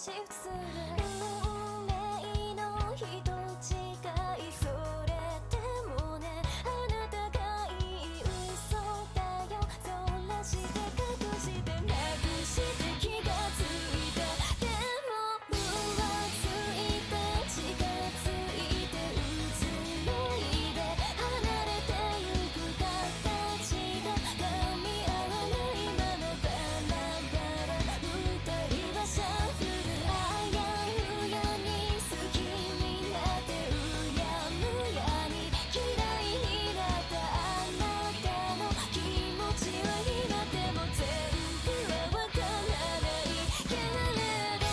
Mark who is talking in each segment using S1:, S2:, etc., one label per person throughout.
S1: シフトする運命の一つ違いそれでもねあなたがいい嘘だよそらして隠してなくして気がついたでも浮ついて近づいて移ろいで離れてゆく形が噛み合わないままバラバラ二人はシャッフルあやふやに好きになってうやむやに嫌いになったあなたの気持ちは今でも全部はわからないけれど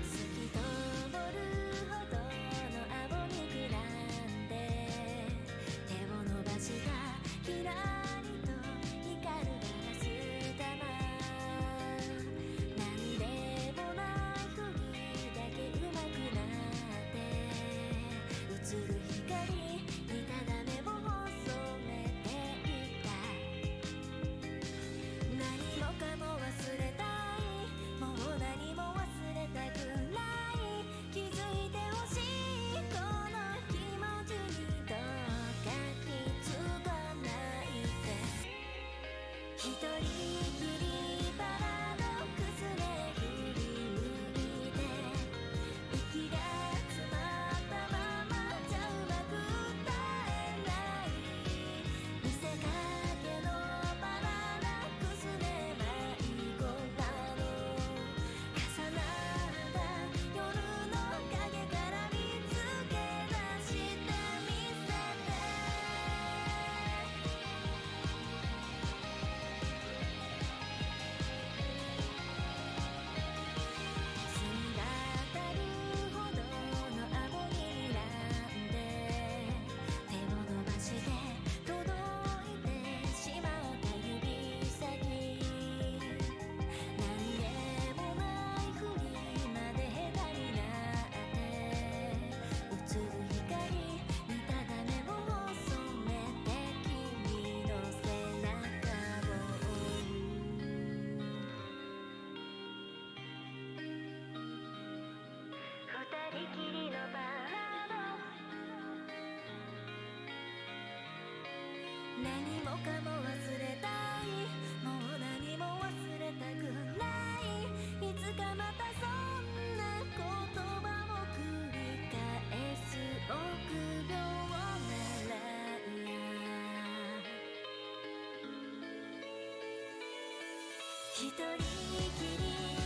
S1: 透き通るほどの青にくらんで手を伸ばしたキラリと光るガラス玉なんでもないふりだけ上手くなって映る光にただ目を染めていた何もかも忘れたいもう何も忘れたくない気づいてほしいこの気持ちにどうか気づかないで一人きりパラドックスで振り向いて息が詰まったままじゃうまく歌えない見せかけのパラダックスで迷子なの重なった夜の影から見つけ出してみせて澄み渡るほどの青に睨んで手を伸ばして届いてしまった指先何でもないふりまで下手になって映る光にただ目を染めて君の背中を追う二人きりのバラード何もかも忘れたいもう何も忘れたくないいつかまたそんな言葉を繰り返す臆病ならいや一人きり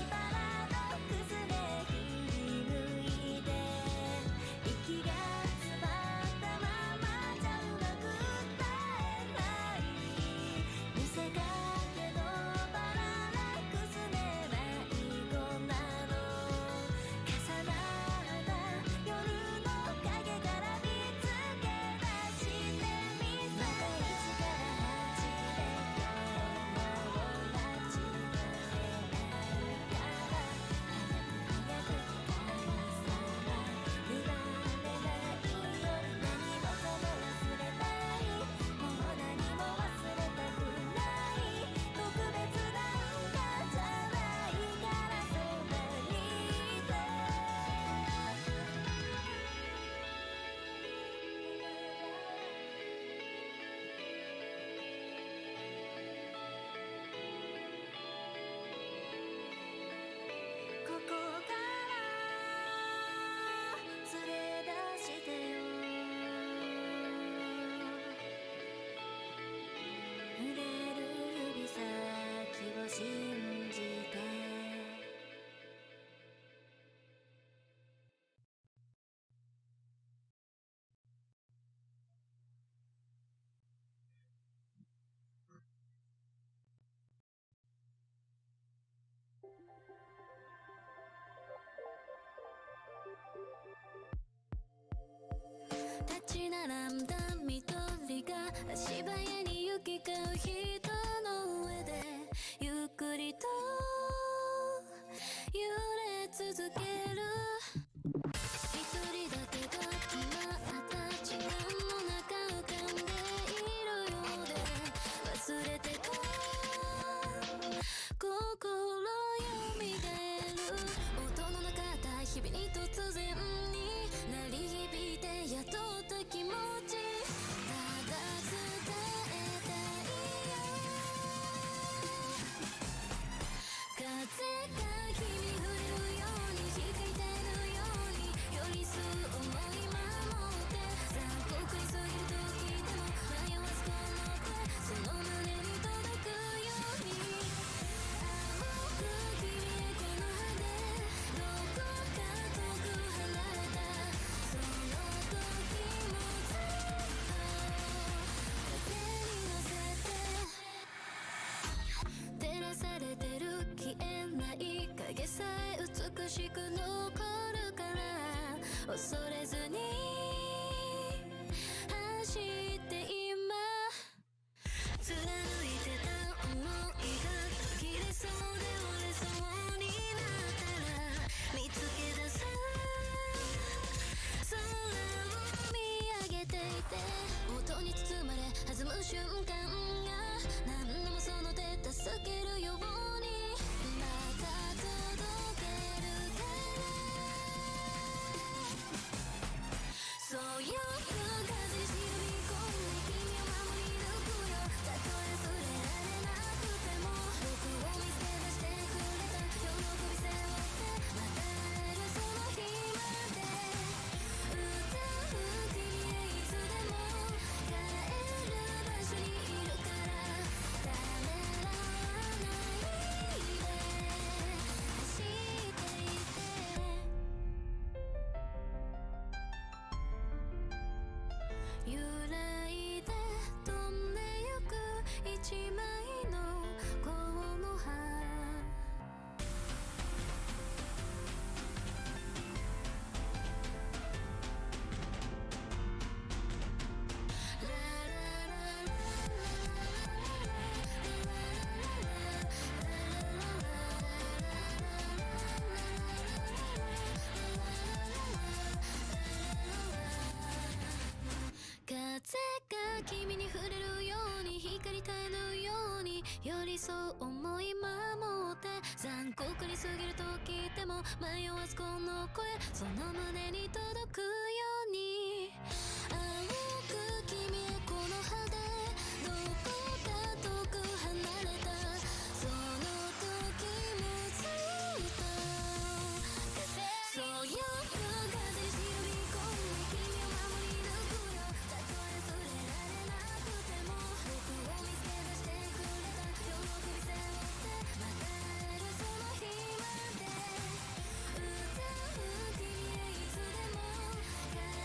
S1: パラドックスで振り向いて息が詰まったままじゃうまく歌えない見せかけのパラダックスで迷子なの重なった夜の影から見つけ出してみせまた一から始めようもう立ち直れないから早くち並んだ緑が足早に行き交う人の上でゆっくりと揺れ続ける。一人だけが今たちの中浮かんでいるようで忘れてた心よみがえる。音のなかった日々に突然に鳴り響いて雇った気持ち、ただ伝えたいよ。風が君に触れるように光ってるように寄り添う想い守って残酷に過ぎる時でも迷わずこの声その胸に届くように。青く君へこの葉でどこか遠く離れたその時もずっと風に乗せて照らされてる消えない影さえ美しく残るから恐れずに走って今貫いてた想いが途切れそうで折れそうになったら見つけ出す空を見上げていて音に包まれ弾む瞬間が何度もその手助けるようにまた届けるからそうよく風に忍び込んで君を守り抜くよ。たとえ触れられなくても僕を見つけ出してくれた喜び背負ってまた会えるその日まで歌う君へいつでも帰る場所にいるからためらわないで走っていて揺らいで飛んでゆく一枚のこの葉風が君に触れるように光り絶えぬように寄り添う思い守って残酷に過ぎる時でも迷わずこの声その胸に届くように青く君へこの葉でどこか遠く離れたその時もずっとそうよく風に忍び込んで君を守り抜くよ。たとえ触れられなくても僕を見つけ出してくれた喜び背負ってまた会えるその日まで歌う君へいつでも帰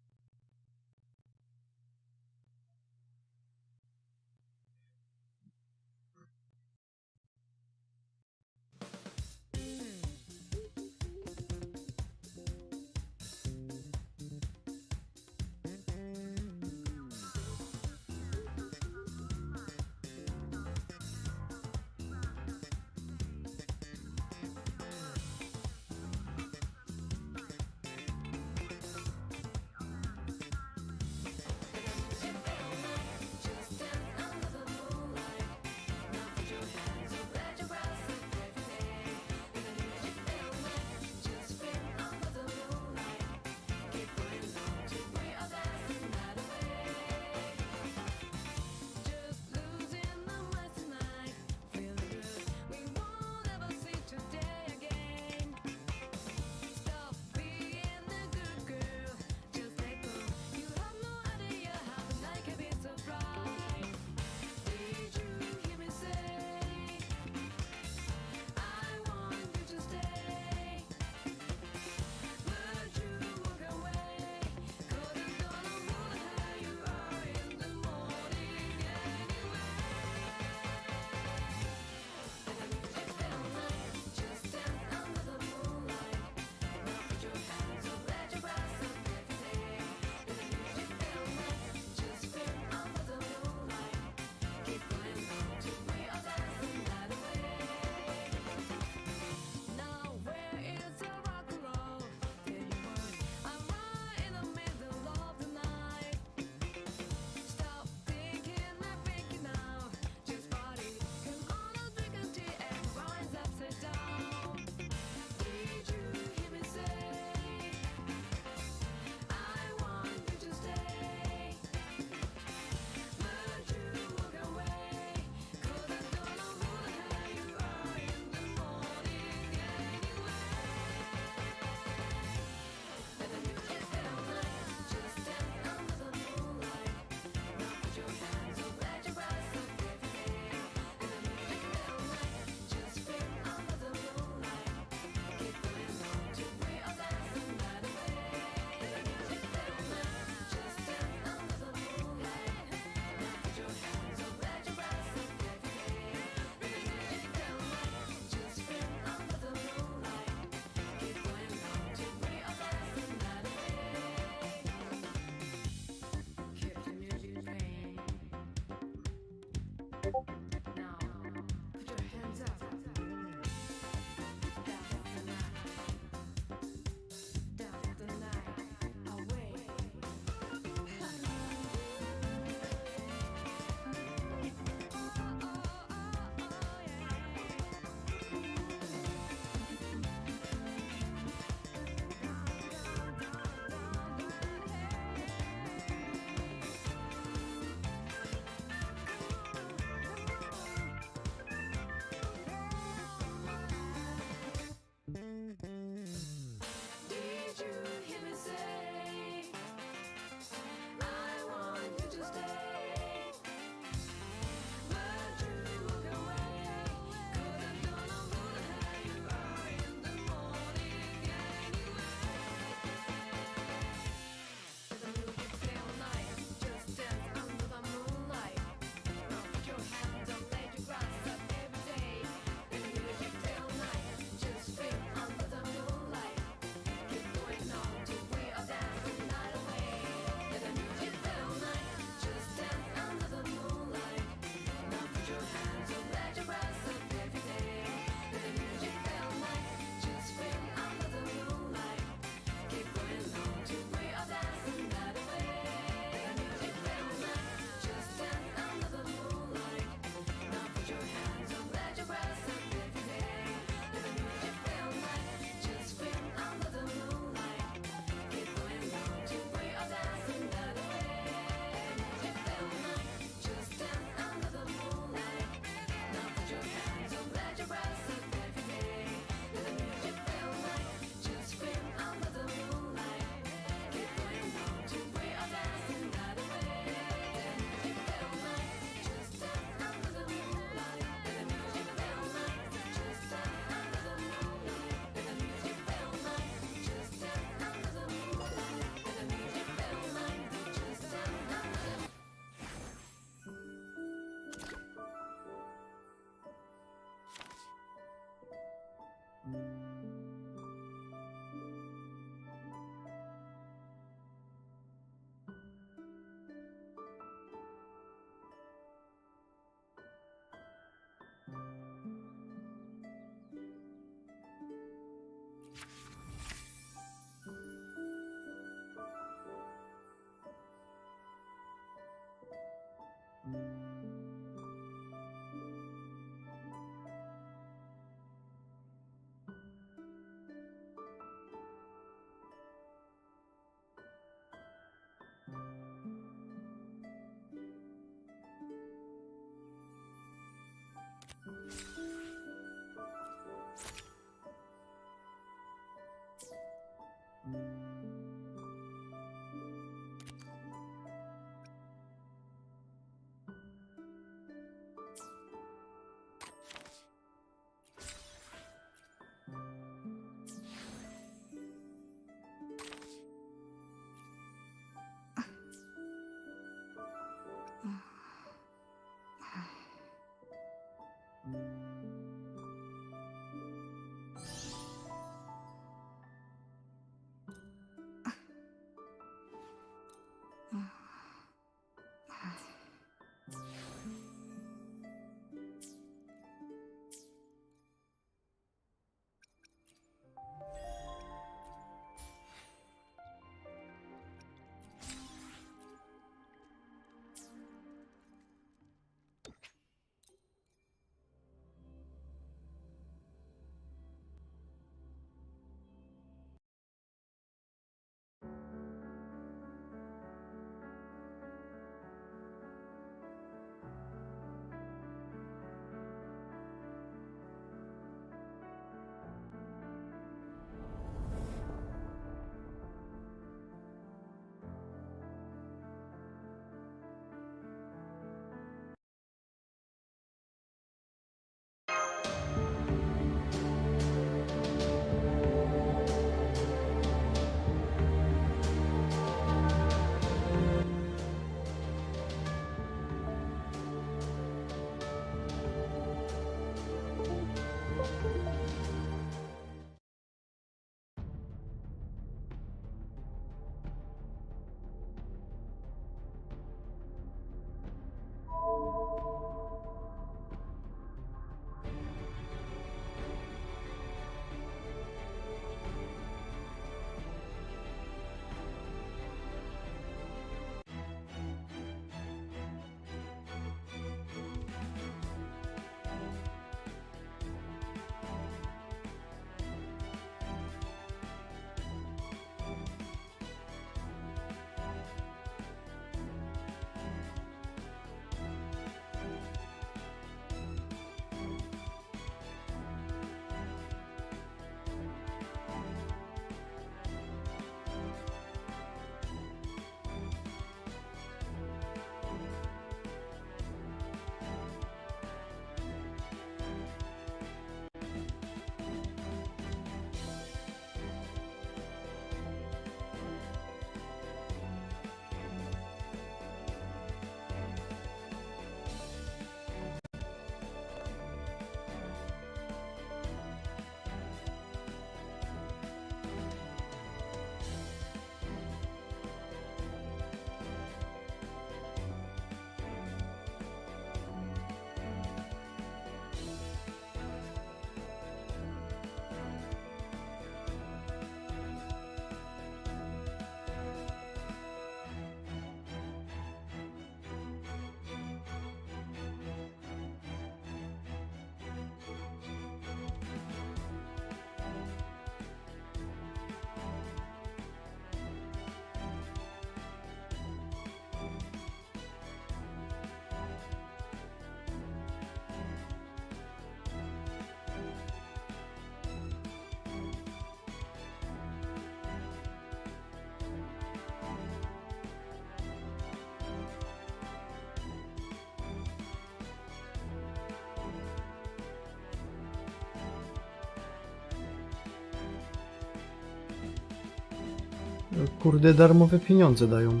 S2: Kurde, darmowe pieniądze dają.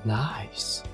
S2: Nice.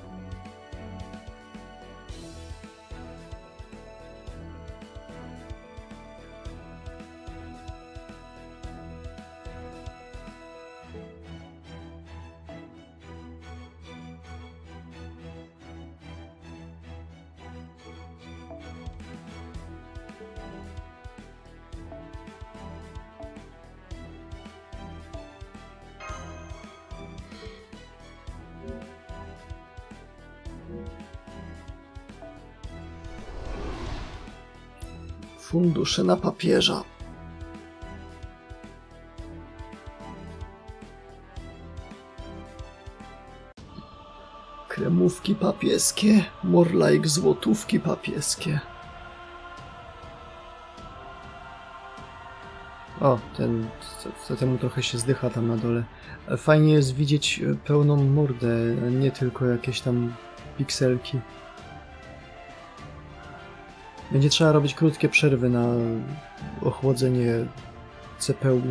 S2: Fundusze na papieża. Kremówki papieskie, more like złotówki papieskie. O, temu trochę się zdycha tam na dole. Fajnie jest widzieć pełną mordę, nie tylko jakieś tam pikselki. Będzie trzeba robić krótkie przerwy na ochłodzenie CPU.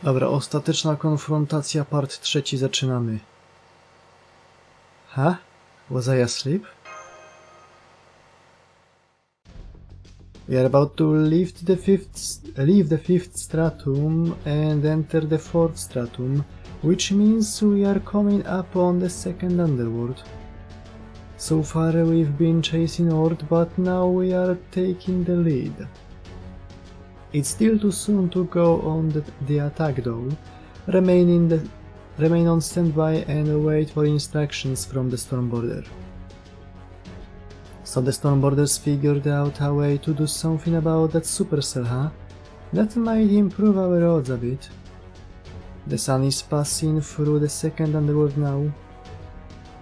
S2: Dobra, ostateczna konfrontacja, part 3, zaczynamy. Huh? Was I asleep? We are about to leave the fifth stratum and enter the fourth stratum, which means we are coming up on the second underworld. So far we've been chasing Ord, but now we are taking the lead. It's still too soon to go on the attack though. Remain on standby and wait for instructions from the Stormborder. So the Stormborders figured out a way to do something about that supercell, huh? That might improve our odds a bit. The sun is passing through the second underworld now.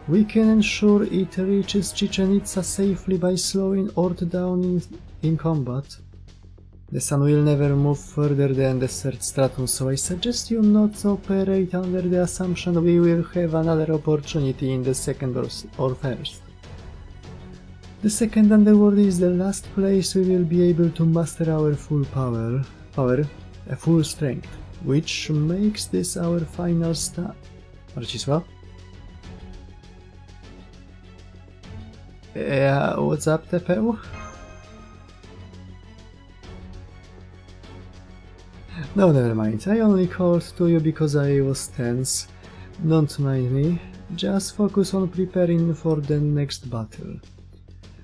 S2: We can ensure it reaches Chichen Itza safely by slowing Ord down in combat. The sun will never move further than the third stratum, so I suggest you not operate under the assumption we will have another opportunity in the second or first. The second underworld is the last place we will be able to master our full full strength, which makes this our final stand. Marcisław? Yeah, what's up, TPU? No, never mind. I only called to you because I was tense. Don't mind me. Just focus on preparing for the next battle.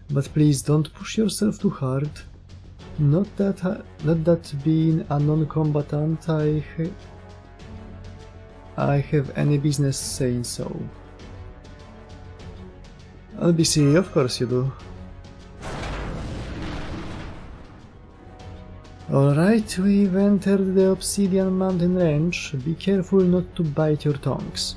S2: But please don't push yourself too hard. Not that being a non-combatant I have any business saying so. I'll be silly, of course you do. Alright, we've entered the Obsidian Mountain Range. Be careful not to bite your tongues.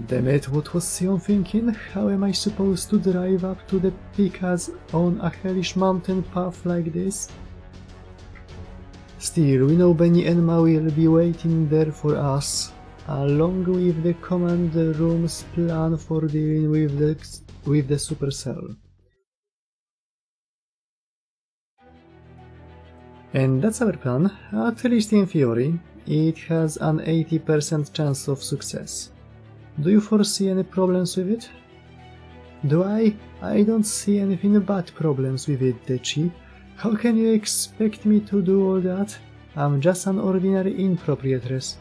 S2: Damn it, what was Sion thinking? How am I supposed to drive up to the Picas on a hellish mountain path like this? Still, we know Benny and Ma will be waiting there for us, along with the command room's plan for dealing with the supercell. And that's our plan, at least in theory. It has an 80% chance of success. Do you foresee any problems with it? Do I? I don't see anything but problems with it, Dechi. How can you expect me to do all that? I'm just an ordinary impropriatress.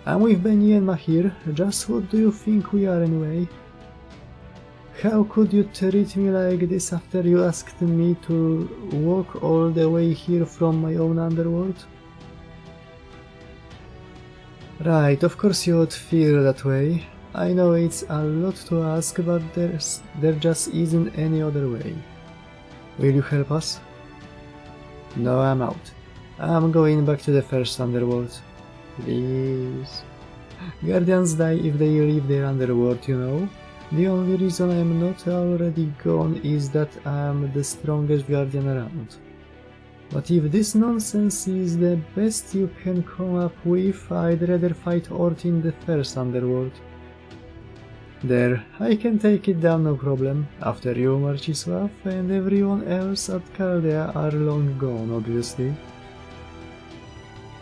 S2: I'm with Benny and Mahir. Just what do you think we are anyway? How could you treat me like this after you asked me to walk all the way here from my own underworld? Right, of course you would feel that way. I know it's a lot to ask, but there just isn't any other way. Will you help us? No, I'm out. I'm going back to the first underworld. Please. Guardians die if they leave their underworld, you know. The only reason I'm not already gone is that I'm the strongest guardian around. But if this nonsense is the best you can come up with, I'd rather fight Ort in the first underworld. There, I can take it down no problem. After you, Marcisław, and everyone else at Chaldea are long gone, obviously.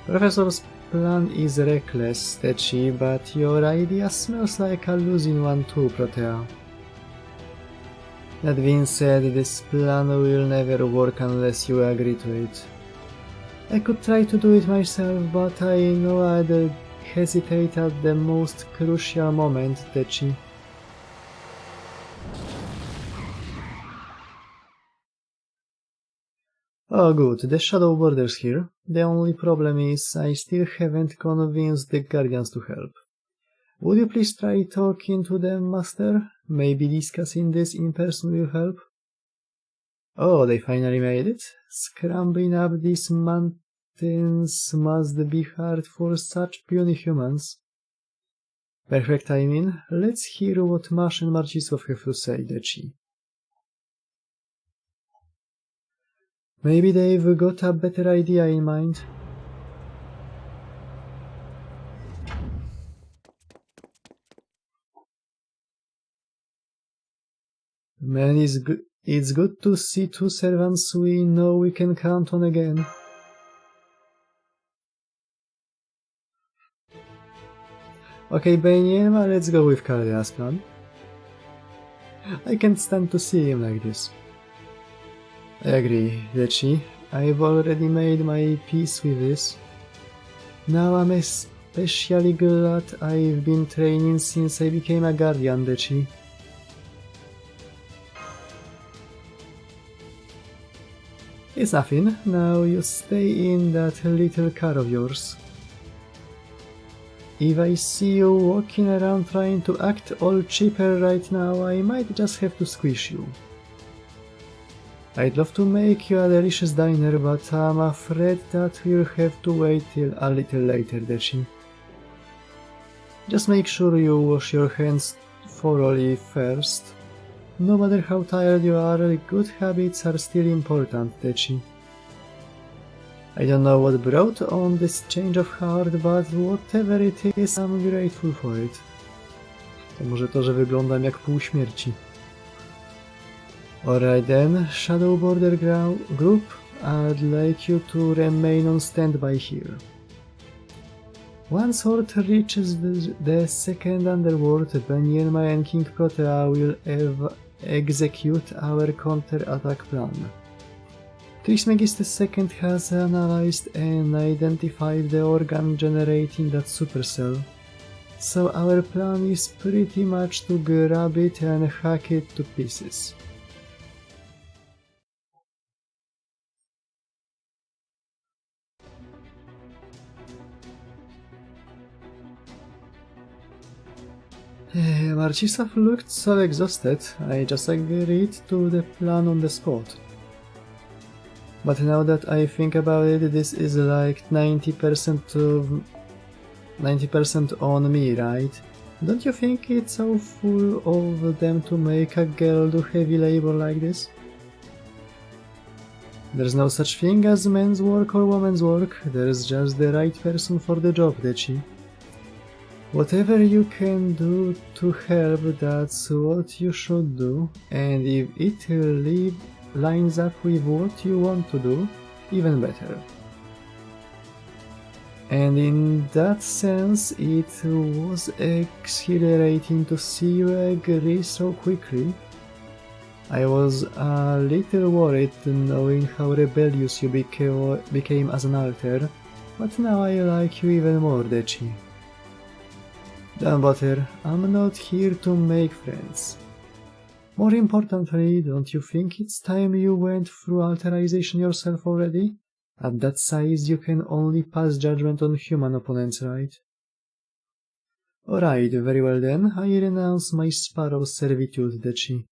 S2: Professor's plan is reckless, Techi, but your idea smells like a losing one too, Protea. That being said, this plan will never work unless you agree to it. I could try to do it myself, but I know I'd hesitate at the most crucial moment, Techi. Oh good, the shadow border's here. The only problem is I still haven't convinced the guardians to help. Would you please try talking to them, master? Maybe discussing this in person will help? Oh, they finally made it. Scrambling up these mountains must be hard for such puny humans. Perfect timing. Let's hear what Masz and Marcisław have to say, Dechi. Maybe they've got a better idea in mind. Man, it's good to see two servants we know we can count on again. Okay, Beniem, let's go with Kaldia's plan. I can't stand to see him like this. I agree, Dechi. I've already made my peace with this. Now I'm especially glad I've been training since I became a guardian, Dechi. It's nothing. Now you stay in that little car of yours. If I see you walking around trying to act all chipper right now, I might just have to squish you. I'd love to make you a delicious dinner, but I'm afraid that we'll have to wait till a little later, Dechi. Just make sure you wash your hands thoroughly first. No matter how tired you are, good habits are still important, Dechi. I don't know what brought on this change of heart, but whatever it is, I'm grateful for it. To może to, że wyglądam jak pół śmierci. Alright then, Shadow Border Group, I'd like you to remain on standby here. Once Horde reaches the second underworld, Benyenma and King Protea will execute our counter-attack plan. Trismegistus II has analyzed and identified the organ generating that supercell, so our plan is pretty much to grab it and hack it to pieces. Marcisław looked so exhausted, I just agreed to the plan on the spot. But now that I think about it, this is like 90% on me, right? Don't you think it's awful of them to make a girl do heavy labor like this? There's no such thing as men's work or woman's work, there's just the right person for the job, Dechi. Whatever you can do to help, that's what you should do, and if it lines up with what you want to do, even better. And in that sense, it was exhilarating to see you agree so quickly. I was a little worried knowing how rebellious you became as an alter, but now I like you even more, Dechi. Don't bother, I'm not here to make friends. More importantly, don't you think it's time you went through alterization yourself already? At that size you can only pass judgment on human opponents, right? Alright, very well then, I renounce my sparrow's servitude, Dechi.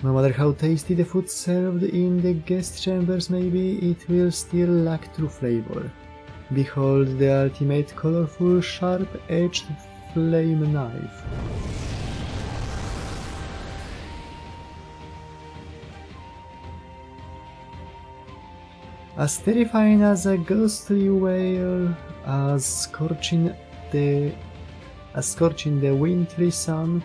S2: No matter how tasty the food served in the guest chambers may be, it will still lack true flavor. Behold the ultimate colorful, sharp-edged flame knife. As terrifying as a ghostly wail, as scorching the wintry sun,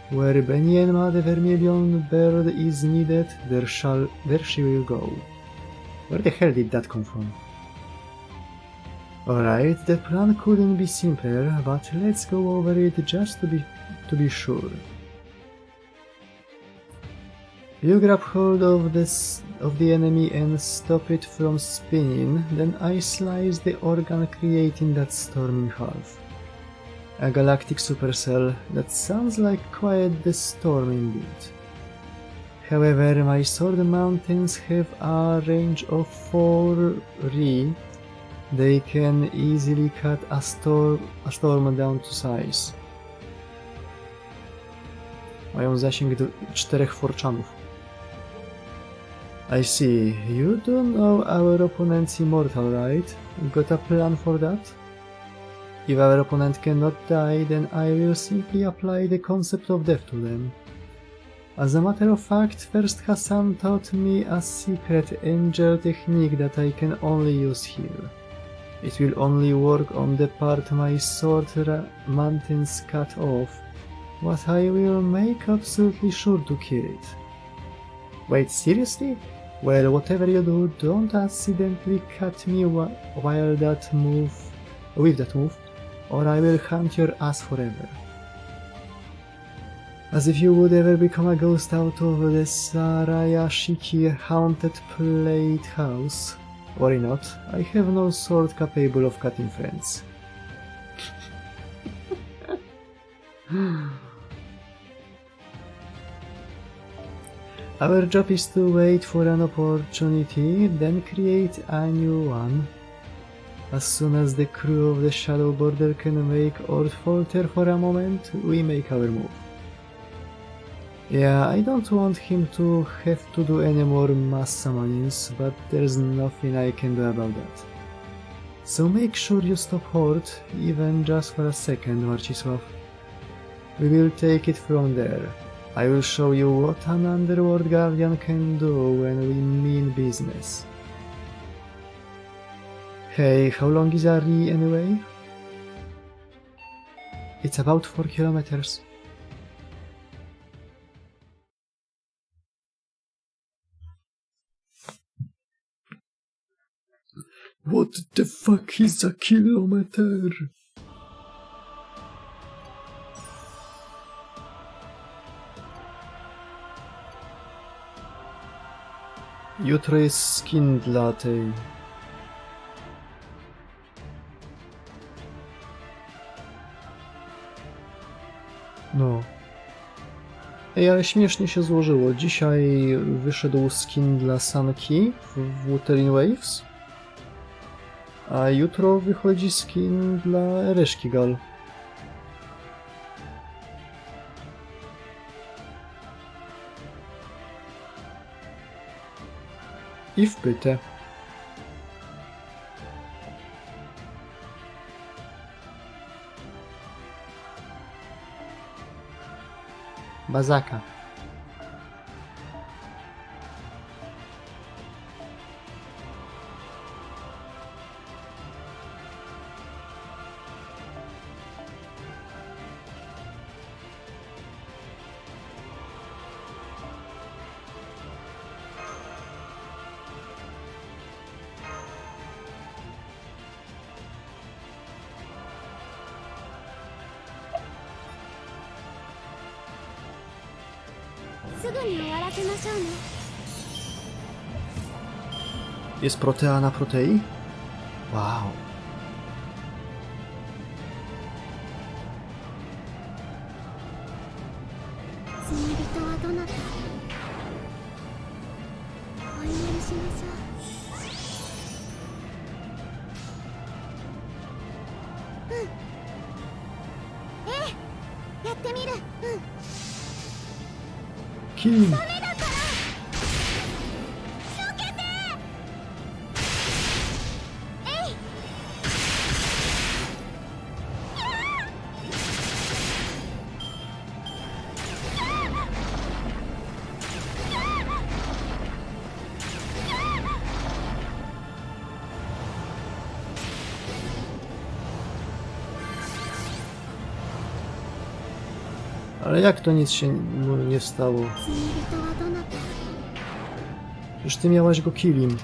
S2: where Benyenma the vermilion bird is needed, there she will go. Where the hell did that come from? Alright, the plan couldn't be simpler, but let's go over it just to be sure. You grab hold of the enemy and stop it from spinning, then I slice the organ creating that storm in half. A galactic supercell, that sounds like quite the storm indeed. However, my sword mountains have a range of 4 ri. They can easily cut a storm down to size. Mają zasięg do 4 forczanów. I see. You do know our opponent's immortal, right? Got a plan for that? If our opponent cannot die, then I will simply apply the concept of death to them. As a matter of fact, first Hassan taught me a secret angel technique that I can only use here. It will only work on the part my sword mountains cut off, but I will make absolutely sure to kill it. Wait, seriously? Well, whatever you do, don't accidentally cut me with that move, or I will hunt your ass forever. As if you would ever become a ghost out of the Sarayashiki haunted plate house. Worry not, I have no sword capable of cutting friends. Our job is to wait for an opportunity, then create a new one. As soon as the crew of the Shadow Border can make or falter for a moment, we make our move. Yeah, I don't want him to have to do any more mass summonings, but there's nothing I can do about that. So make sure you stop Horde, even just for a second, Marcisław. We will take it from there. I will show you what an Underworld Guardian can do when we mean business. Hey, how long is a Ri anyway? It's about 4 kilometers. What the fuck is a kilometer? Jutro jest skin dla tej... No. Ej, ale śmiesznie się złożyło. Dzisiaj wyszedł skin dla Sanki w Wuthering Waves, a jutro wychodzi skin dla reszki gal. I wpytę. Bazaka. Jest protea na protei? Wow. Kim? Ale jak to nic się mu nie stało? Już ty miałaś go killim.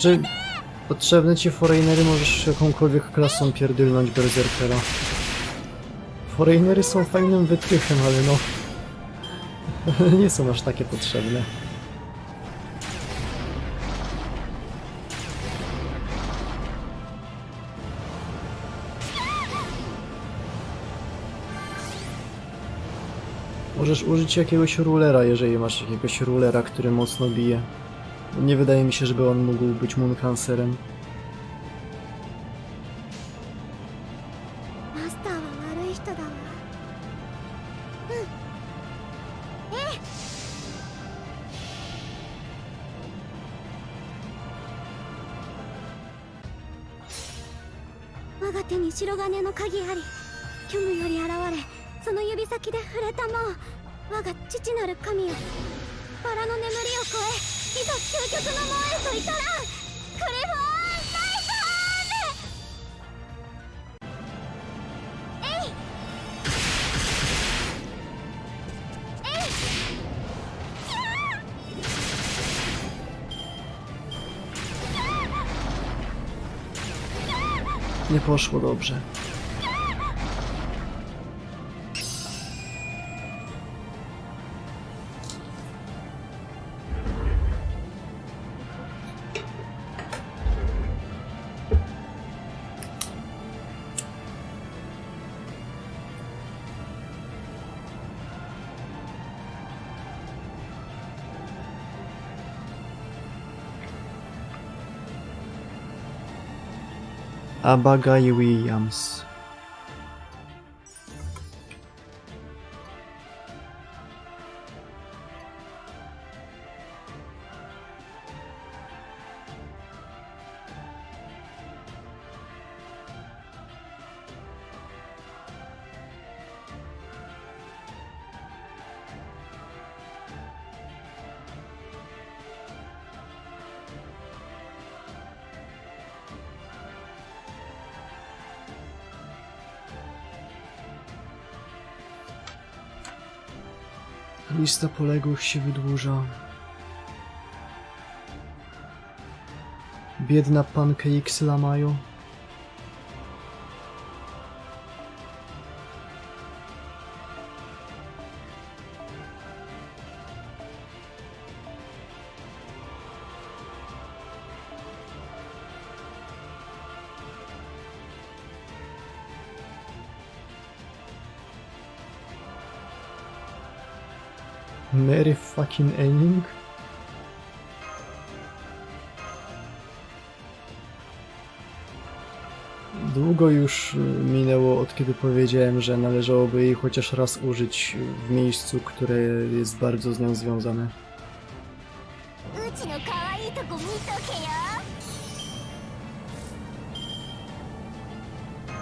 S2: Czy potrzebne ci foreignery, możesz jakąkolwiek klasą pierdylnąć berserkera. Foreignery są fajnym wytrychem, ale no... nie są aż takie potrzebne. Możesz użyć jakiegoś rulera, jeżeli masz jakiegoś rulera, który mocno bije. Nie wydaje mi się, żeby on mógł być Mooncancerem.
S1: マスターは悪い人だわ。我が手に白金の鍵あり、虚無より現れ、その指先で触れたもう我が父なる神よ。バラの眠りを越え、いざ究極の門へと至らん。クリフォーンナイト
S2: Nie poszło dobrze. Abagai Williams. Lista poległych się wydłuża. Biedna Pancake Lamayo. Mary fucking Enning? Długo już minęło od kiedy powiedziałem, że należałoby jej chociaż raz użyć w miejscu, które jest bardzo z nią związane.
S1: うちの可愛いとこ見とけよ。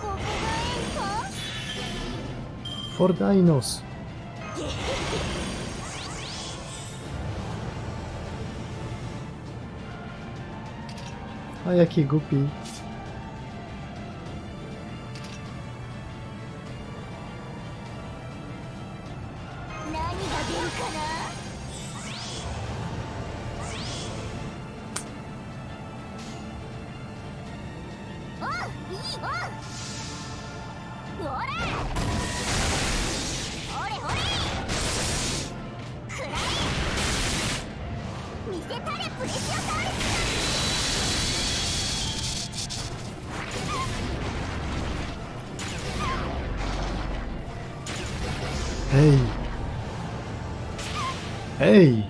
S1: ここが円か？
S2: For Dinos! A jaki głupi.
S1: 何が出るかな。おう、いいおう。ほら。ほれほれ。くらえ。見せたれプレシオサウルス。
S2: Hej! Hej!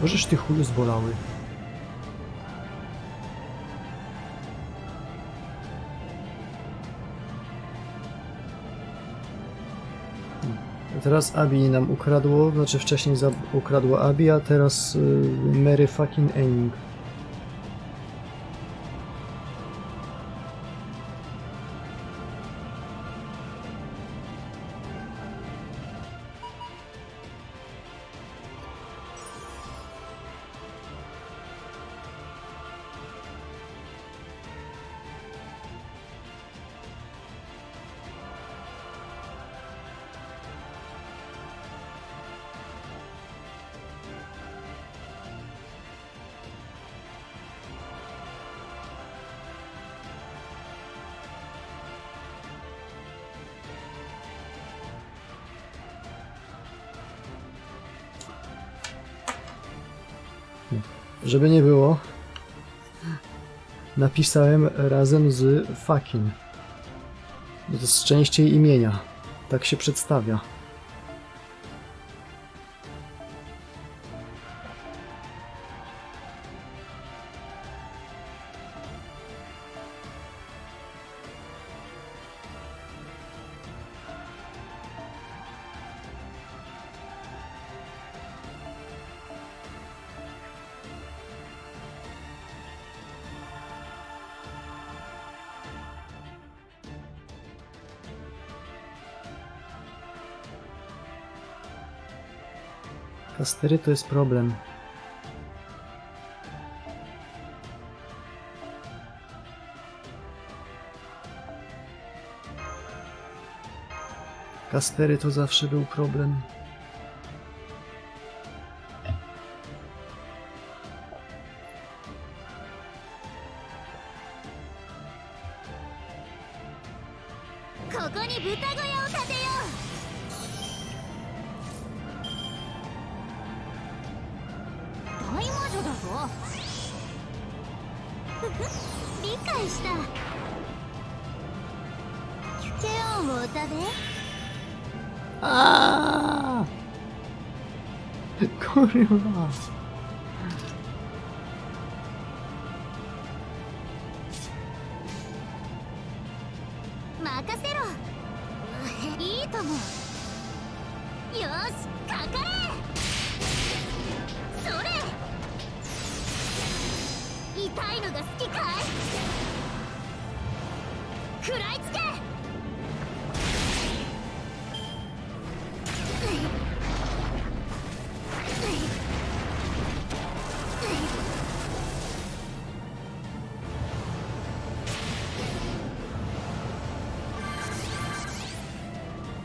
S2: Możesz ty chuju zbolały. A teraz Abi nam ukradło, znaczy wcześniej ukradło Abi, a teraz Mary fucking Enning. Żeby nie było, napisałem razem z fucking. To jest częściej imienia. Tak się przedstawia. Kastery to jest problem. Kastery to zawsze był problem. Aaaa! Kurwa!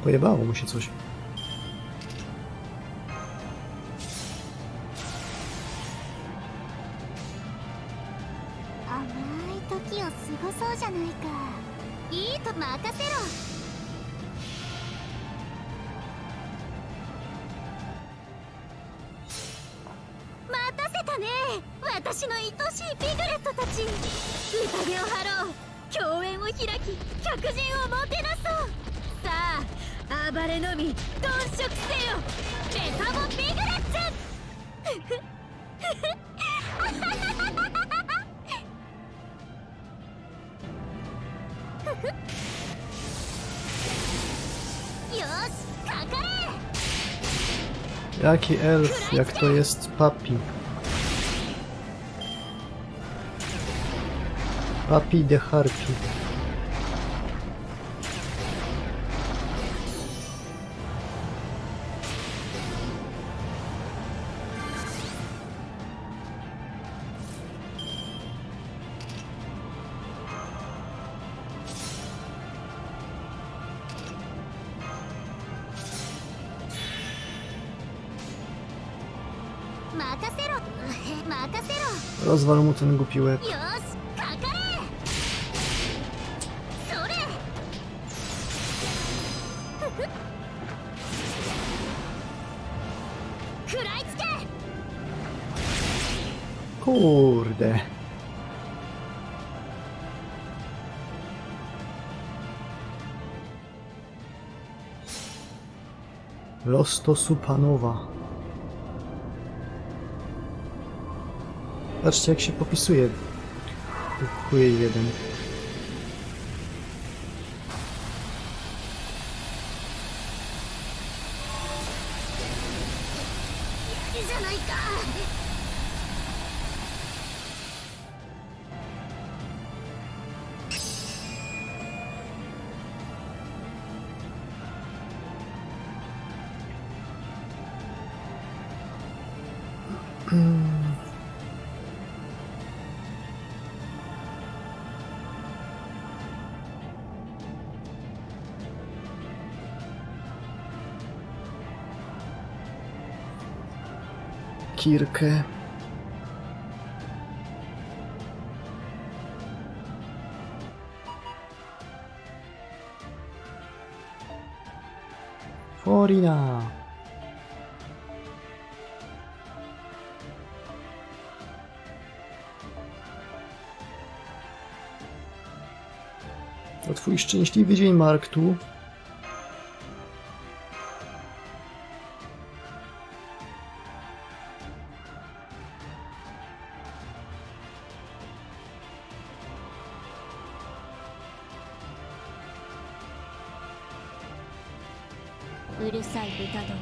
S2: Pojebało mu się coś. Jaki elf, jak to jest papi. Papi de harpi. Rozwal mu ten głupi łeb. Kurde. Los to supanowa. Patrzcie, jak się popisuje. Chuje jeden. Kirkę. Forina. To twój szczęśliwy dzień, Mark, tu.
S1: うるさい豚ども、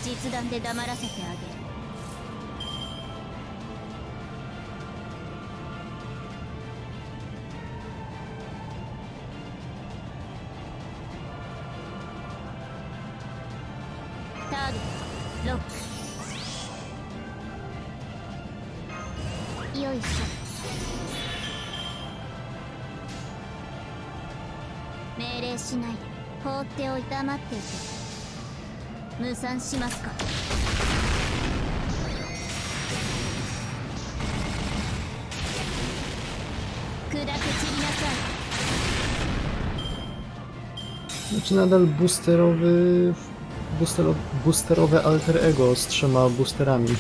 S1: 実弾で黙らせてあげる。ターゲットロック。よいしょ。命令しないで放っておいて黙っていて。無賛しますか。砕け散りなさい。
S2: Znaczy nadal boosterowe alter ego z 3 boosterami.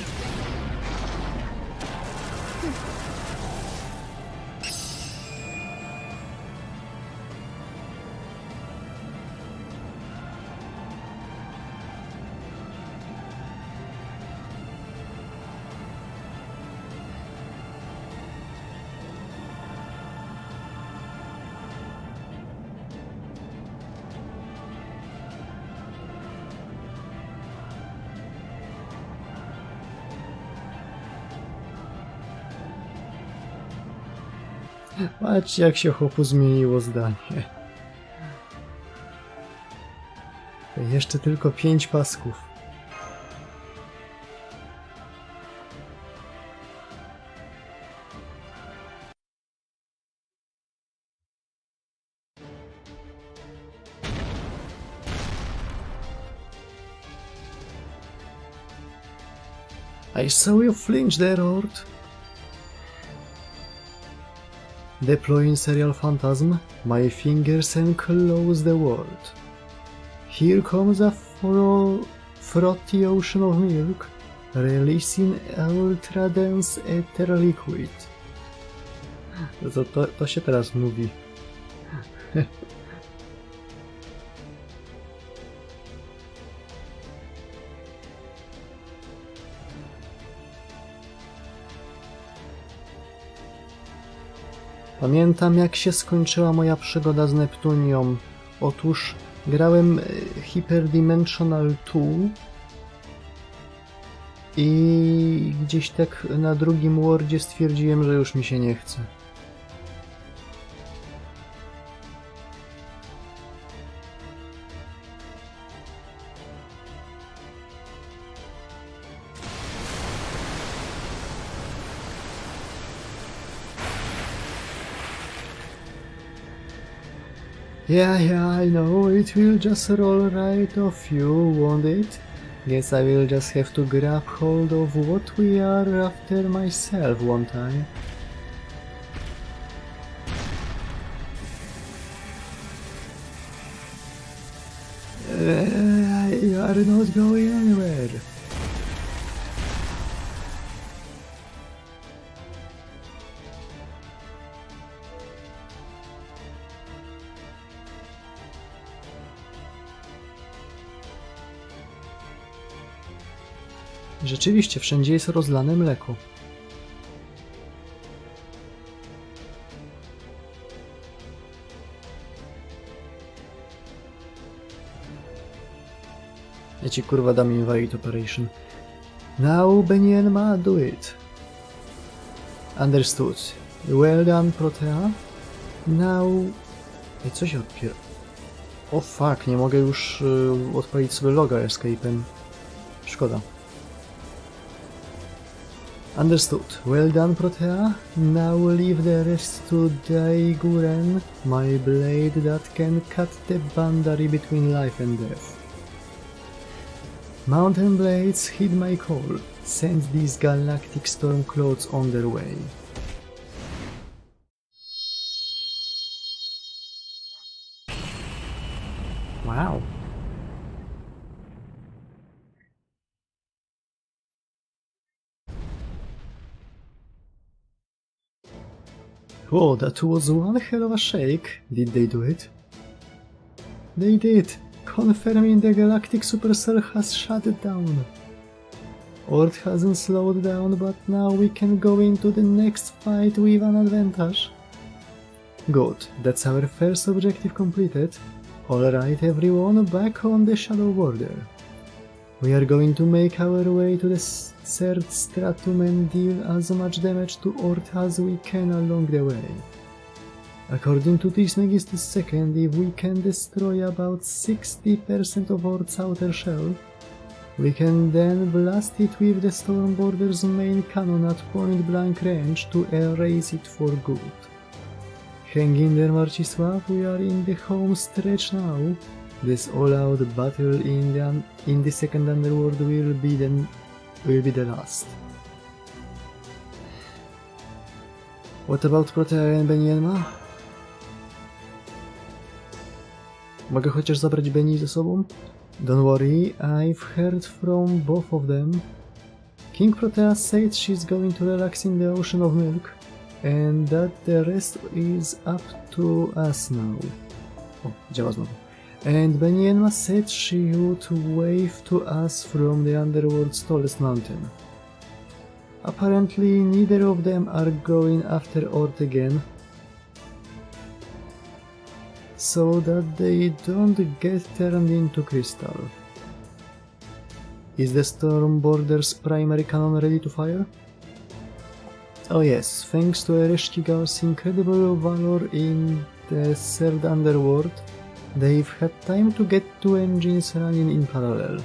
S2: Patrzcie, jak się chłopu zmieniło zdanie. Jeszcze tylko 5 pasków. I saw you flinch there, Lord. Deploying Serial Phantasm, my fingers enclose the world. Here comes a frothy ocean of milk, releasing ultra-dense ether liquid. To się teraz mówi. Pamiętam, jak się skończyła moja przygoda z Neptunią. Otóż grałem Hyperdimensional 2 i gdzieś tak na drugim wordzie stwierdziłem, że już mi się nie chce. Yeah, I know, it will just roll right off you, won't it? Guess I will just have to grab hold of what we are after myself, won't I? You are not going anywhere. Rzeczywiście, wszędzie jest rozlane mleko. Ja ci kurwa dam invade operation. Now Benienma, do it. Understood. Well done, Protea. Now... Ej, co się odpiera? O fuck, nie mogę już odpalić sobie loga escape'em. Szkoda. Understood. Well done, Protea. Now leave the rest to Daiguren, my blade that can cut the boundary between life and death. Mountain blades heed my call. Send these galactic stormclouds on their way. Wow. Whoa, that was one hell of a shake. Did they do it? They did, confirming the galactic supercell has shut down. Earth hasn't slowed down, but now we can go into the next fight with an advantage. Good, that's our first objective completed. Alright everyone, back on the shadow border. We are going to make our way to the third stratum and deal as much damage to Ort as we can along the way. According to Trismegistus II, if we can destroy about 60% of Ort's outer shell, we can then blast it with the Stormborder's main cannon at point-blank range to erase it for good. Hang in there, Marcisław, we are in the home stretch now. This all-out battle in the second underworld will be the last. What about Protea and Benienma? Mogę chociaż zabrać Beni ze sobą? Don't worry, I've heard from both of them. King Protea said she's going to relax in the Ocean of Milk, and that the rest is up to us now. O, działa znowu. And Benienma said she would wave to us from the Underworld's tallest mountain. Apparently neither of them are going after Ort again, so that they don't get turned into crystal. Is the Stormborder's primary cannon ready to fire? Oh yes, thanks to Ereshkigal's incredible valor in the third underworld, they've had time to get two engines running in parallel.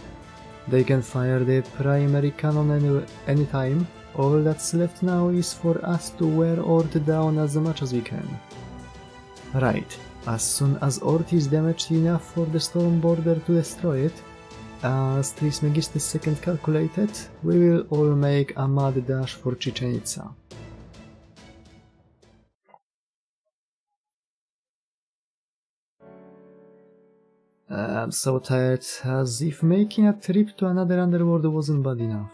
S2: They can fire the primary cannon anytime. All that's left now is for us to wear Ort down as much as we can. Right. As soon as Ort is damaged enough for the Stormborder to destroy it, as Trismegistus II calculated, we will all make a mad dash for Chichen Itza. I'm so tired, as if making a trip to another underworld wasn't bad enough.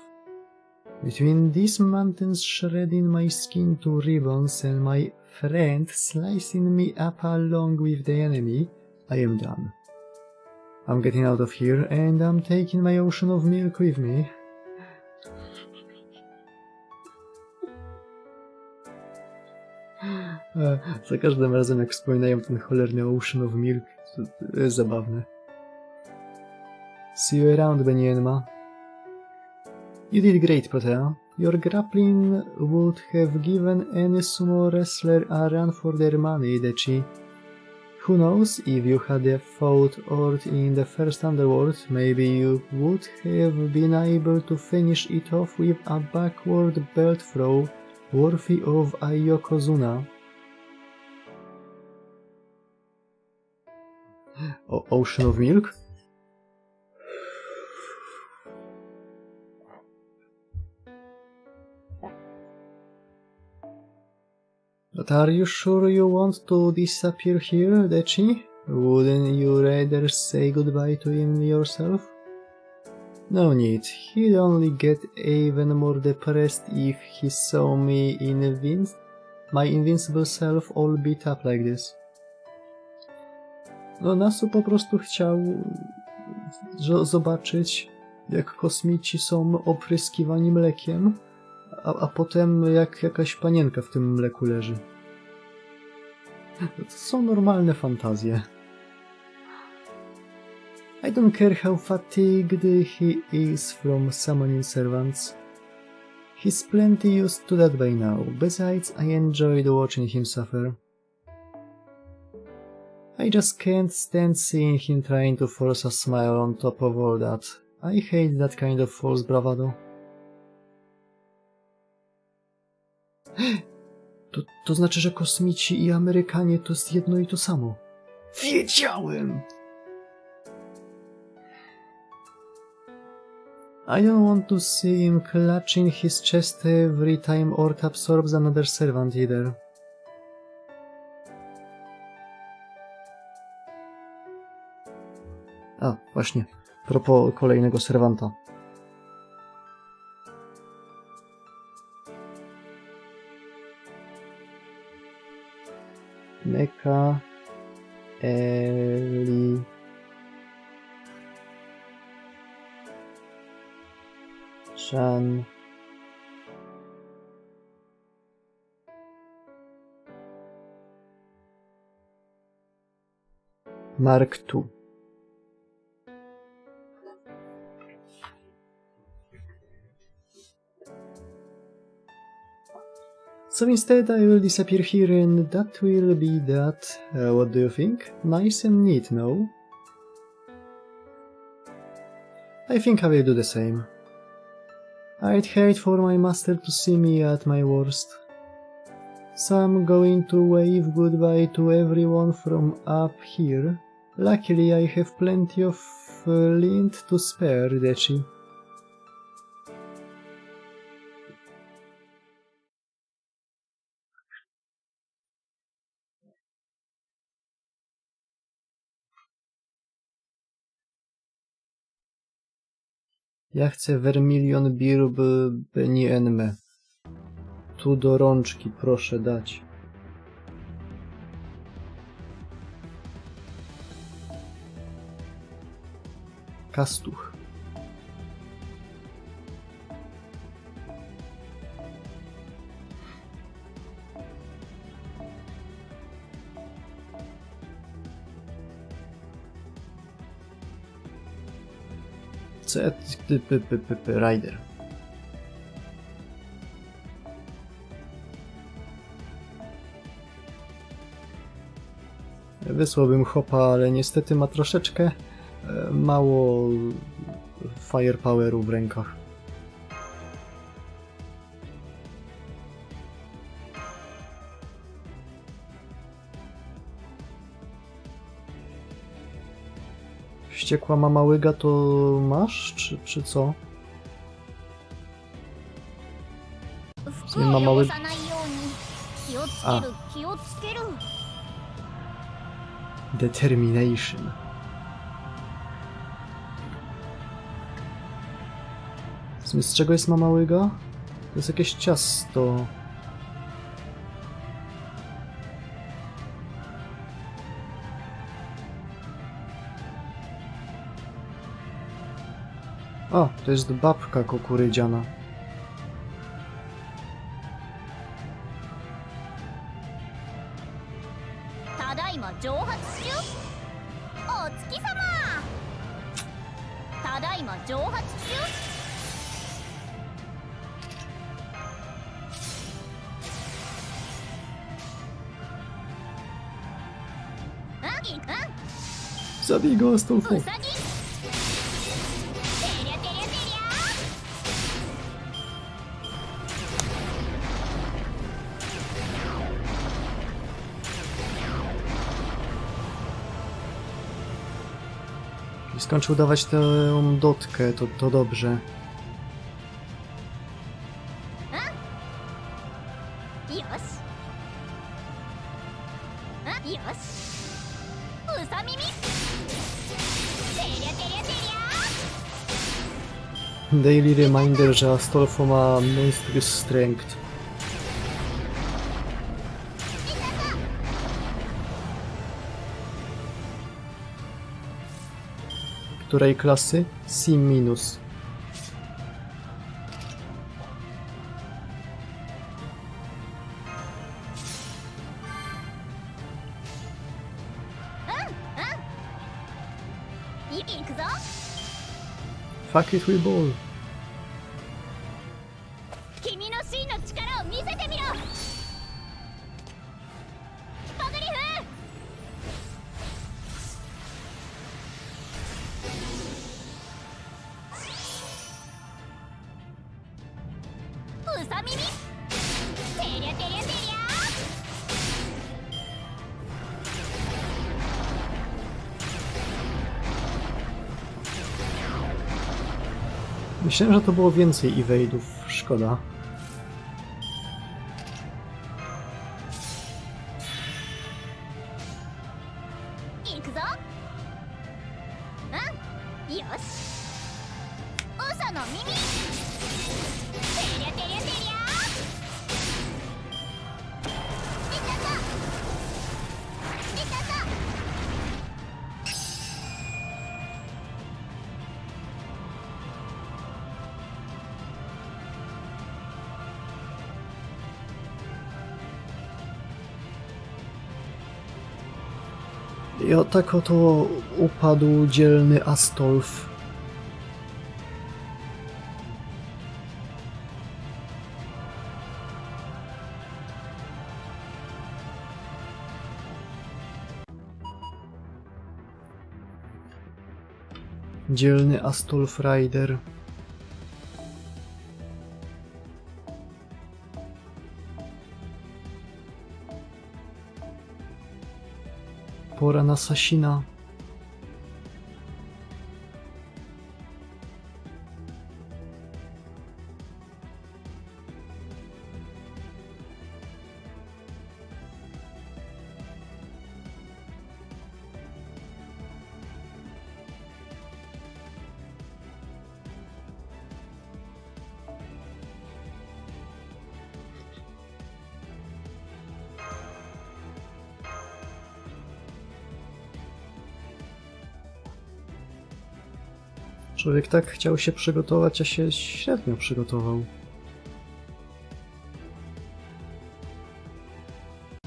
S2: Between these mountains shredding my skin to ribbons and my friend slicing me up along with the enemy, I am done. I'm getting out of here and I'm taking my ocean of milk with me. Za każdym razem jak wspominają ten cholerny Ocean of Milk, to jest zabawne. See you around, Benienma. You did great, Protea. Your grappling would have given any sumo wrestler a run for their money, Dechi. Who knows, if you had fought Ort in the first underworld, maybe you would have been able to finish it off with a backward belt throw worthy of a Yokozuna. Ocean of Milk? But are you sure you want to disappear here, Dechi? Wouldn't you rather say goodbye to him yourself? No need, he'd only get even more depressed if he saw me my invincible self all beat up like this. No Nasu po prostu chciał zobaczyć, jak kosmici są opryskiwani mlekiem, a potem jak jakaś panienka w tym mleku leży. To są normalne fantazje. I don't care how fatigued he is from summoning servants. He's plenty used to that by now. Besides, I enjoyed watching him suffer. I just can't stand seeing him trying to force a smile on top of all that. I hate that kind of false bravado. To znaczy, że kosmici i Amerykanie to jest jedno i to samo. Wiedziałem! I don't want to see him clutching his chest every time Ort absorbs another servant either. A, właśnie, propos kolejnego serwanta. Neka Eli Chan Mark II. So instead I will disappear here and that will be that. What do you think? Nice and neat, no? I think I will do the same. I'd hate for my master to see me at my worst. So I'm going to wave goodbye to everyone from up here. Luckily I have plenty of lint to spare, Dechi. Ja chcę vermilion birb benienme. Tu do rączki proszę dać. Kastuch. Rider. Wysłałbym hopa, ale niestety ma troszeczkę mało firepoweru w rękach. Wściekła mama łyga to masz, czy co? Nie mama łyga... A. Determination. Z czego jest mama łyga? To jest jakieś ciasto. O, to jest babka kukurydziana. Zabij go, Stolfu. Skończył dawać tę dotkę, to dobrze. Daily reminder, że Astolfo ma monstrous strength. Której klasy? C-. Fuck it, we ball. Myślałem, że to było więcej evade'ów. Szkoda. I o tak oto upadł dzielny Astolf. Dzielny Astolf Rider. Pora na Sasina. Człowiek tak chciał się przygotować, a się średnio przygotował.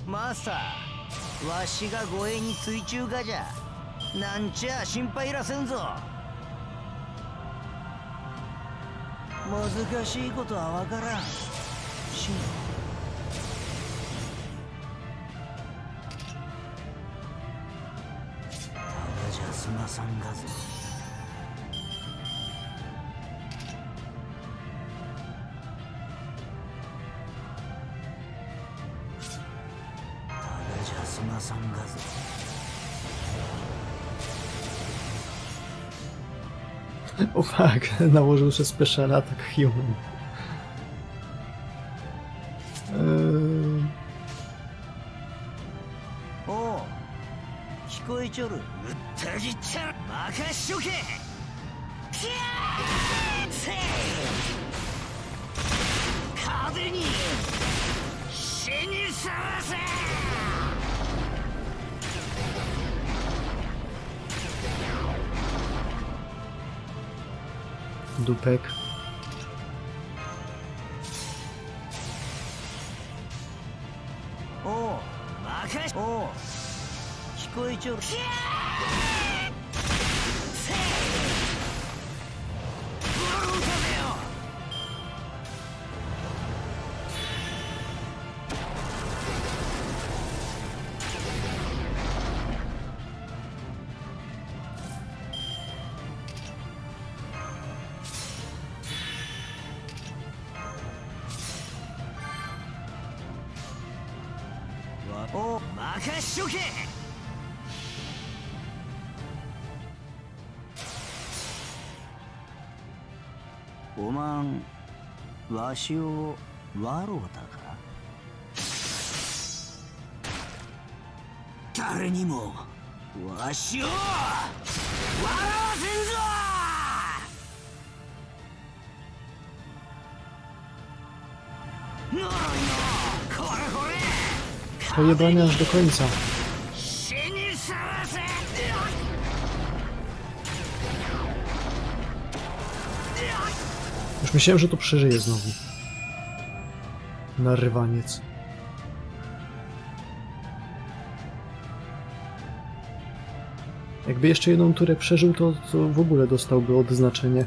S3: Master, わしが護衛に追中がじゃ。なんちゃ心配いらせんぞ。難しいことはわからん。しん。ただじゃ済まさんがぞ。さんがぞ。
S2: O fuck, nałożył się special attack human.
S3: O, 聞こえちょる。うったじっちゃ任しとけ。風に死にさらせ。
S2: Dupek.
S3: O, makaś. O, 聞こえちょる。お、任しとけ。おまん、わしを笑うたか。誰にもわしを笑わせんぞ。のろいの、これこれ。
S2: Pojebany aż do końca. Już myślałem, że to przeżyje znowu. Narywaniec. Jakby jeszcze jedną turę przeżył, to w ogóle dostałby odznaczenie.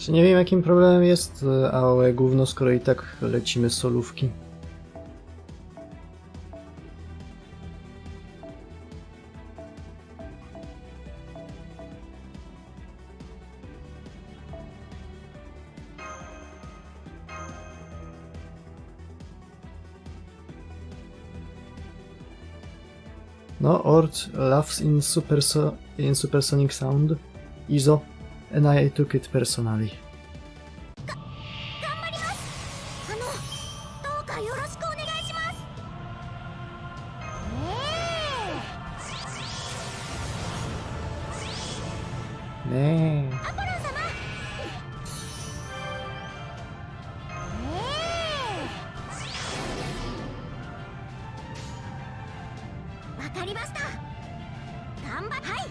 S2: Nie wiem, jakim problemem jest AOE gówno, skoro i tak lecimy solówki. No, Ord laughs in supersonic sound. Izo. And I took it personally. Nee.
S1: かりました。頑張はい。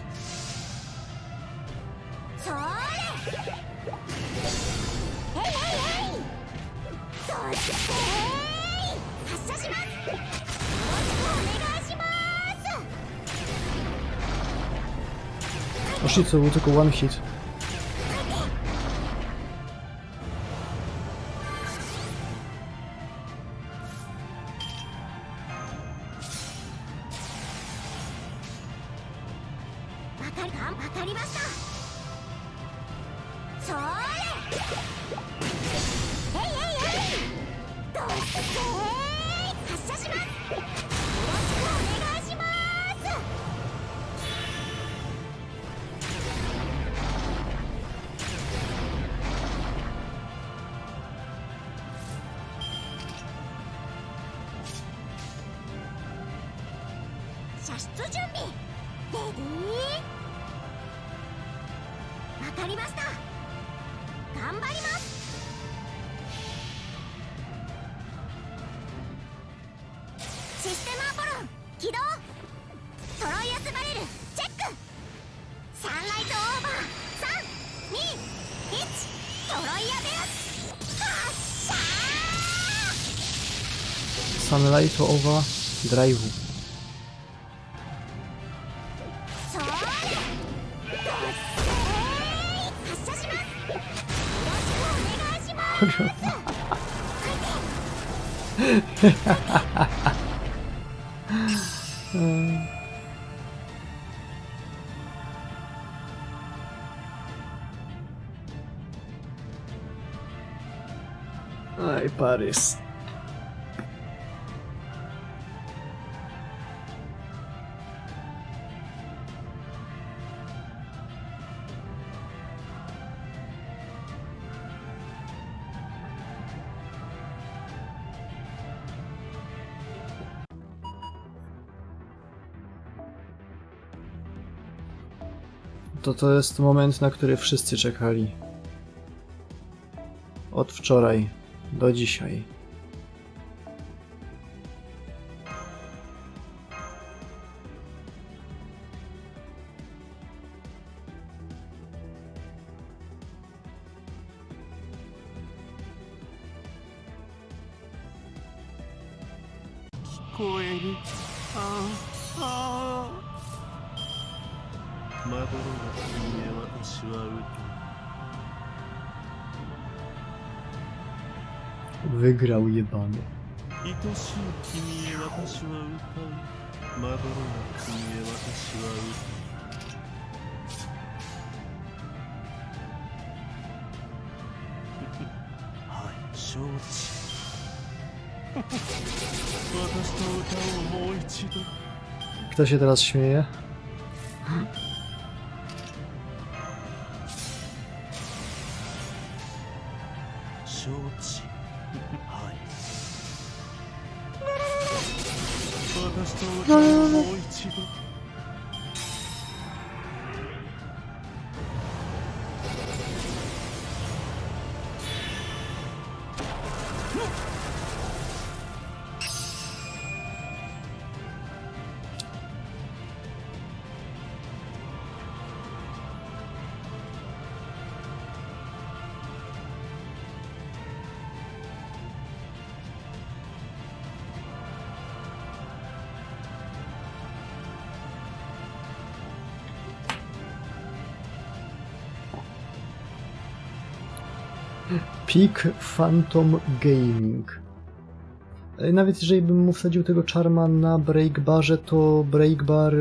S1: それへいへいへい。そして発射します。よろしくお願いします。
S2: O shit, to był tylko one hit.
S1: わかりました。それへいへいへい。どうして発射します。よろしくお願いします。射出準備レディー。わかりました。頑張ります。システムアポロン起動。トロイアスバレルチェック。サンライトオーバー3、2、1。トロイアベラス発射。
S2: Sunlight over drive.
S1: それ発射します。よろしくお願いします。
S2: Aj, Paris. To jest moment, na który wszyscy czekali. Od wczoraj do dzisiaj. Wygrał jebany. Kto się teraz śmieje? Peak Phantom Gaming. Nawet jeżeli bym mu wsadził tego charma na breakbarze, to breakbar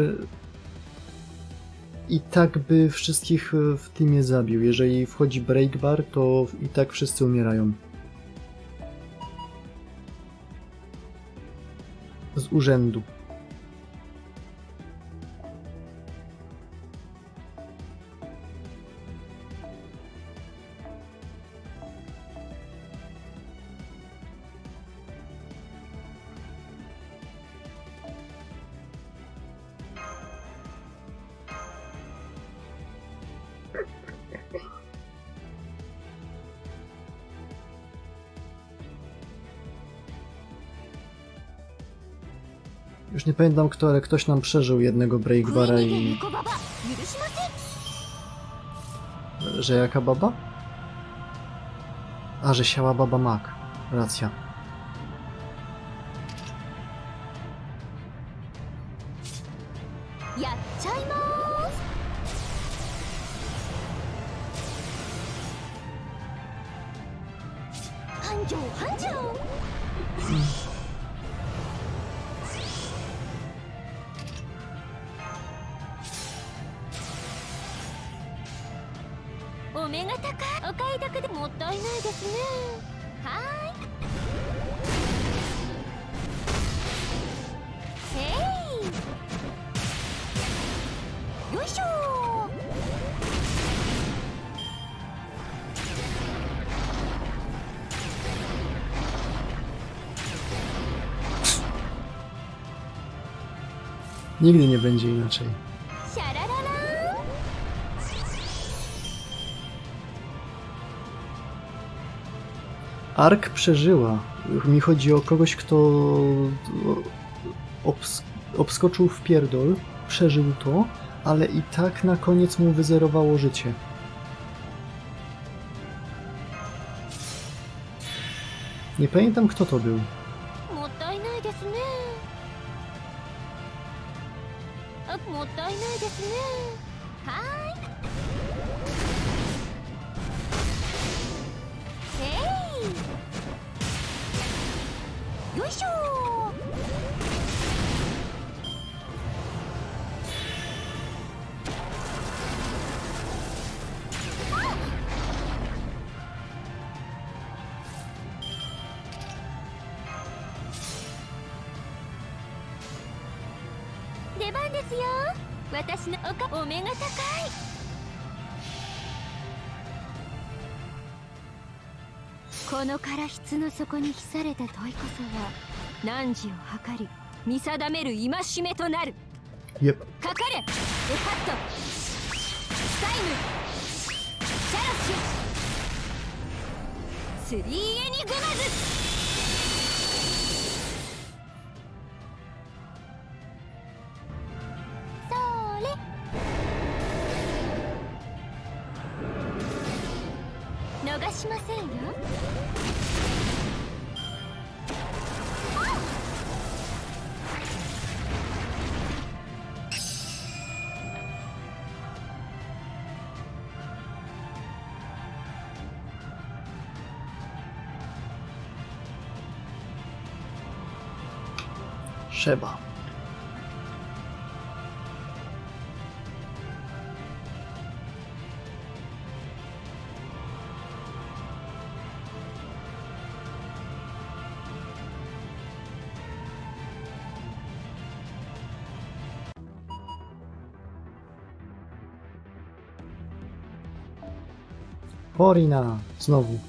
S2: i tak by wszystkich w teamie zabił. Jeżeli wchodzi breakbar, to i tak wszyscy umierają. Z urzędu. Już nie pamiętam kto, ale ktoś nam przeżył jednego breakbara i...
S1: 猫ババ許しません。
S2: Że jaka baba? A, że siała baba Mak. Racja.
S1: やっちゃいまーす。繁盛繁盛。お目が高い。お買い得でもったいないですね。はーい。へい。よいしょー。
S2: Nigdy nie będzie inaczej.
S1: シャラララーン。
S2: Ark przeżyła. Mi chodzi o kogoś, kto obskoczył w pierdol, przeżył to, ale i tak na koniec mu wyzerowało życie. Nie pamiętam kto to był.
S1: もったいないですね。あ、もったいないですね。はーい。へい。よいしょー。出番ですよ。私のお目が高い。この唐室の底に秘された問いこそは汝を測り見定める戒めとなる。
S2: Yep.
S1: かかれエハットスタイムシャラッシュスリーエニグマズ。逃しませんよ。
S2: Trzeba. Porina, znowu.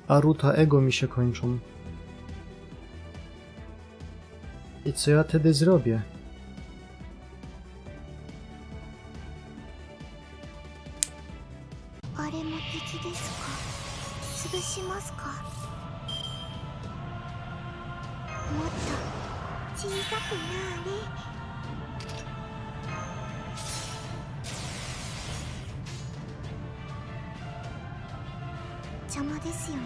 S2: Aruta ego mi się kończą. I co ja wtedy zrobię?
S1: あれも敵ですか。潰しますか。もっと小さくなれ。邪魔ですよね。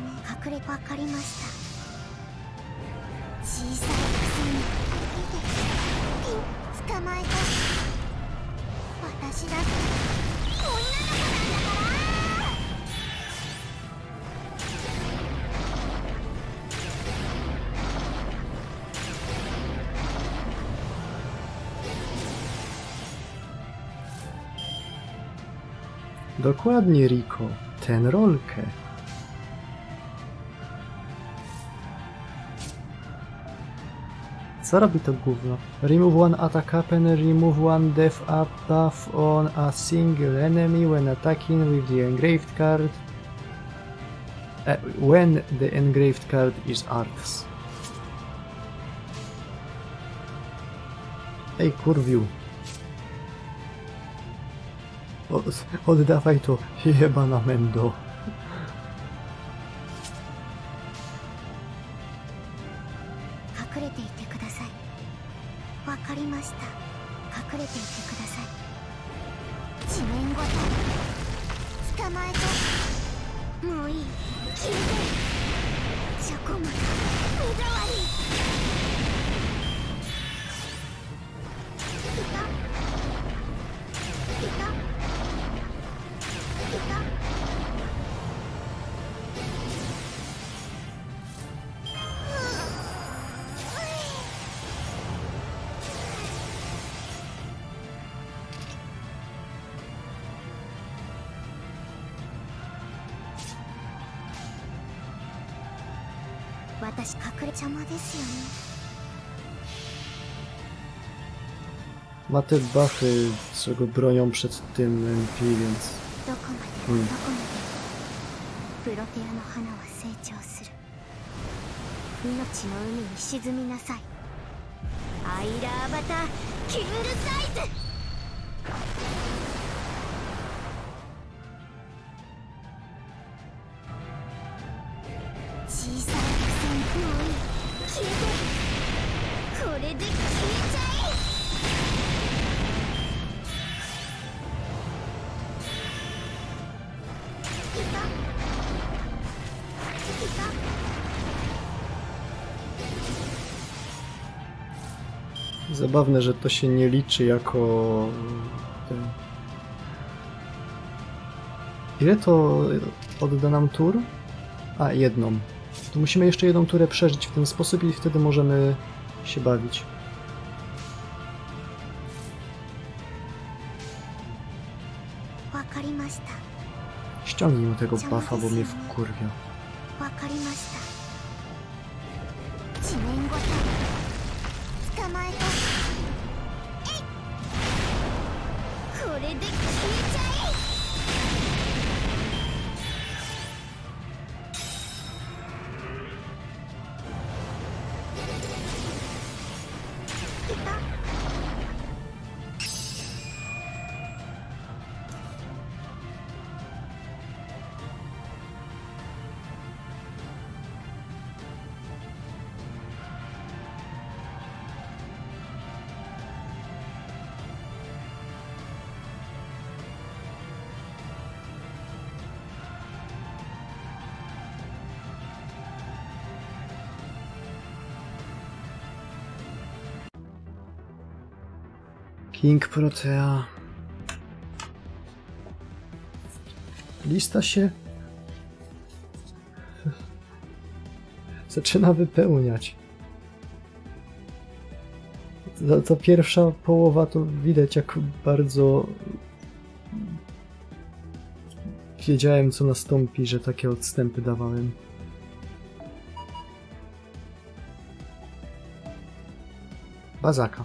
S1: 隠れわかりました。小さいくせにピン捕まえた。私だって女の子なんだから。
S2: Dokładnie, Riko. Tę rolkę. Co robi to gówno? Remove one attack happen, remove one death up buff on a single enemy when attacking with the engraved card. When the engraved card is Arth's. Ej, kurwiu. Oddawaj to, jebana mendo.
S1: 隠れていてください。わかりました。隠れていてください。地面ごと捕まえて。もういい。消えて。チョコマン目障り。来た。来た。来た。 私隠れ邪魔ですよね。
S2: Ma te buffy, co go bronią przed tym MP, więc...
S1: どこまでもどこまでもプロテアの花は成長する。命の海に沈みなさい。アイラーバタキングサイズ。 小さいくせにもういい。消えて。これで消えちゃえ。来た。来た。
S2: Zabawne, że to się nie liczy jako... ten... Ile to odda nam tur? A, jedną. To musimy jeszcze jedną turę przeżyć w ten sposób i wtedy możemy się bawić. Ściągnij mu tego buffa, bo mnie wkurwia.
S1: わかりました。地面ごと捕まえた。えい。これで消えちゃえ。来た。
S2: King Protea. Lista się zaczyna wypełniać. Ta pierwsza połowa to widać, jak bardzo wiedziałem, co nastąpi, że takie odstępy dawałem. Bazaka.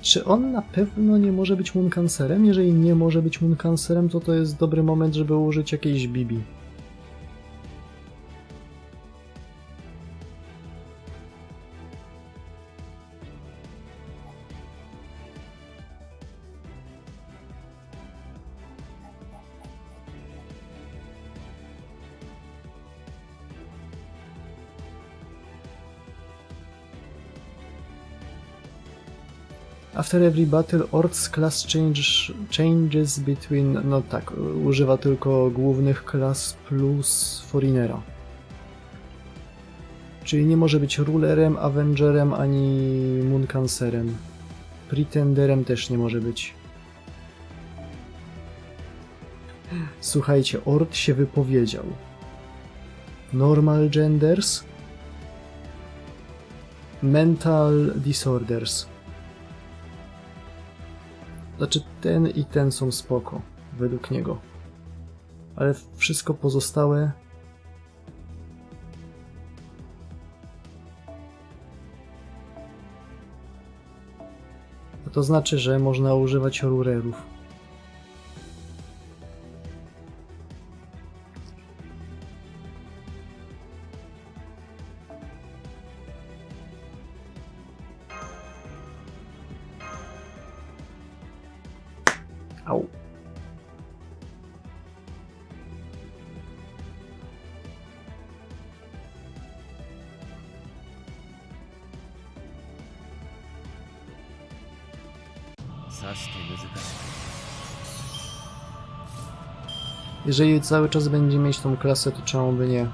S2: Czy on na pewno nie może być Mooncancerem? Jeżeli nie może być Mooncancerem, to jest dobry moment, żeby użyć jakiejś Bibi. After every battle, Ord's class changes between... No tak, używa tylko głównych klas plus Foreignera. Czyli nie może być Rulerem, Avengerem ani Mooncancerem. Pretenderem też nie może być. Słuchajcie, Ord się wypowiedział. Normal genders, mental disorders. Znaczy ten i ten są spoko, według niego. Ale wszystko pozostałe... To znaczy, że można używać rurerów. Au. Jeżeli cały czas będzie mieć tą klasę, to czemu by nie?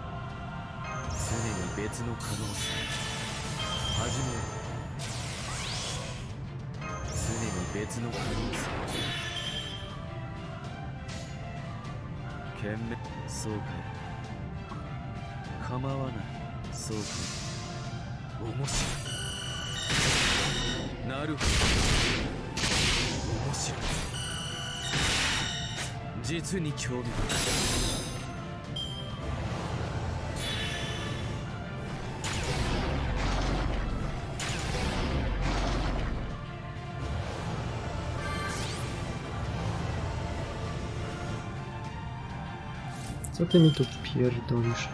S2: Co ty mi tu pierdolisz?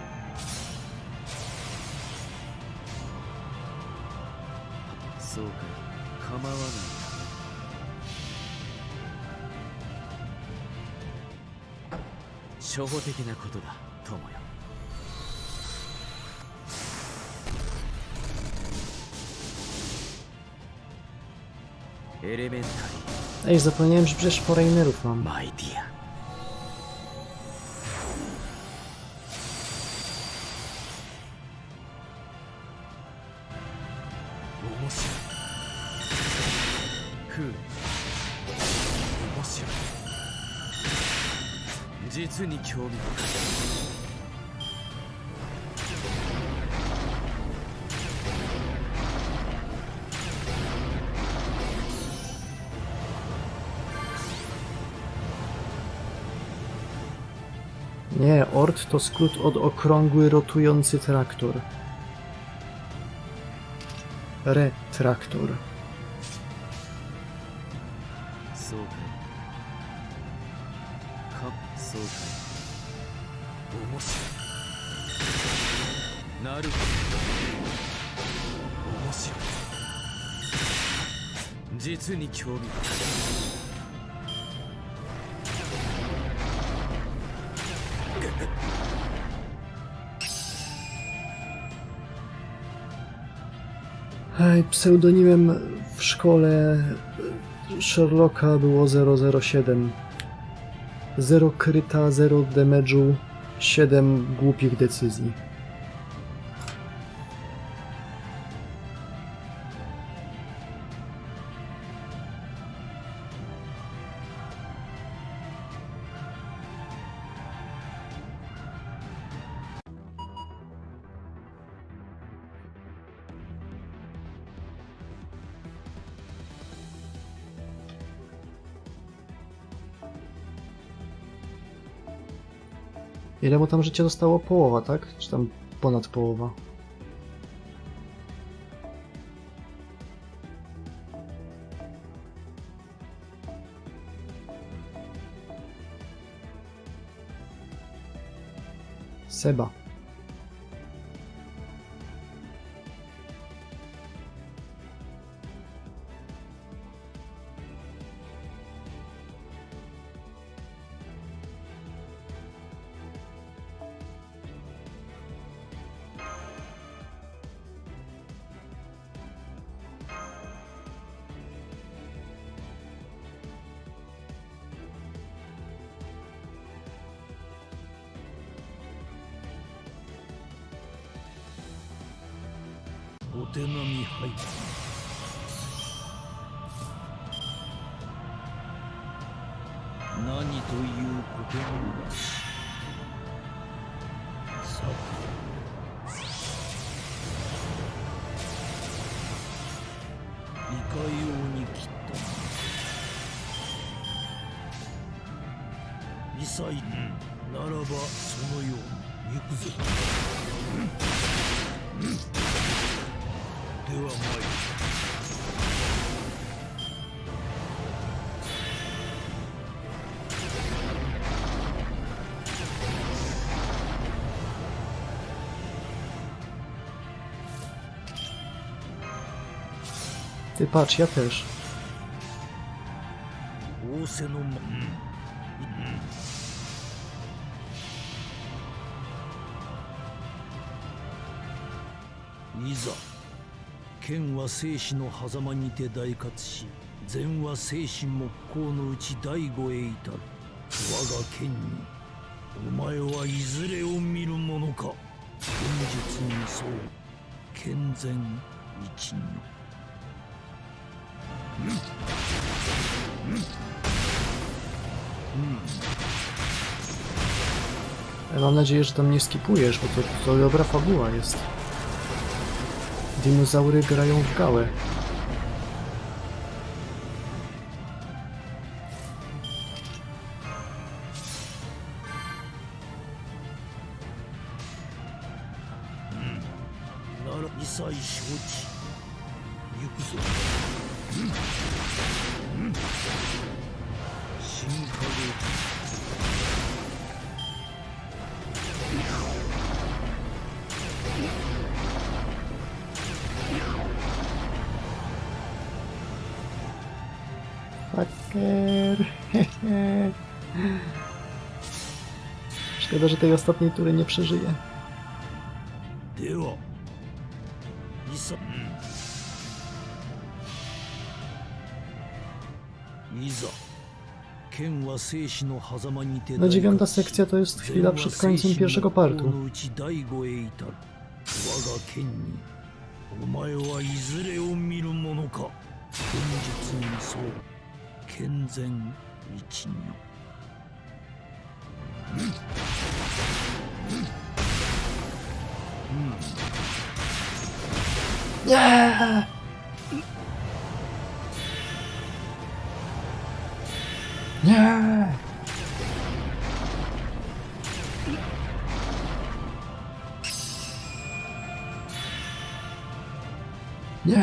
S2: Ej, zapomniałem, że przecież foreignerów mam. Nie, ort to skrót od okrągły, rotujący traktor. Retraktor. Pseudonimem w szkole Sherlocka było 007. 0 kryta, 0 damage'u, 7 głupich decyzji. Ile mu tam życia zostało? Połowa, tak? Czy tam ponad połowa? Seba. Ty patrz, ja też.
S4: せのいざ剣は生死の狭間にて大活し、善は生死木工のうち第五へ至る。我が剣にお前はいずれを見るものか。剣術に沿う健全一如。
S2: Mam nadzieję, że tam nie skipujesz, bo to dobra fabuła jest. Dinozaury grają w gałę. Fucker. Szkoda, że tej ostatniej tury nie przeżyje. No 9. sekcja to jest chwila przed końcem pierwszego partu. Nie! Nie! Nie!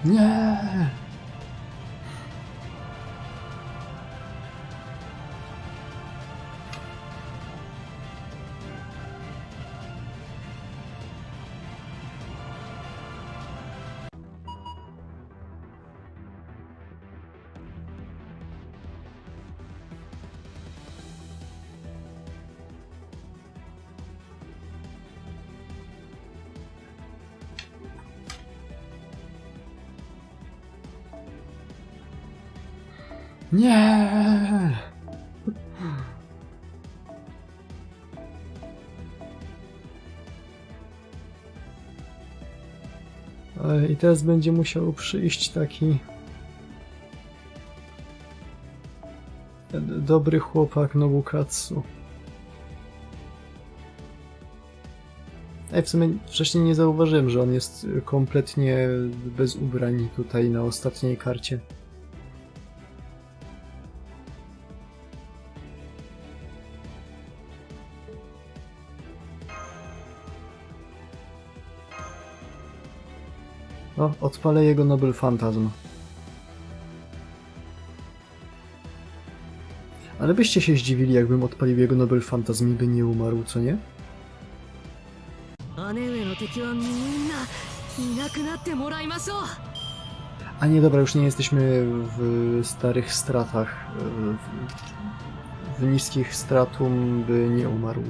S2: Nie! Nie! I teraz będzie musiał przyjść taki dobry chłopak Nobukatsu. W sumie wcześniej nie zauważyłem, że on jest kompletnie bez ubrań tutaj na ostatniej karcie. O, odpalę jego Nobel Phantasm. Ale byście się zdziwili, jakbym odpalił jego Nobel Phantasm i by nie umarł, co nie? A nie, dobra, już nie jesteśmy w starych stratach. W niskich stratum by nie umarł.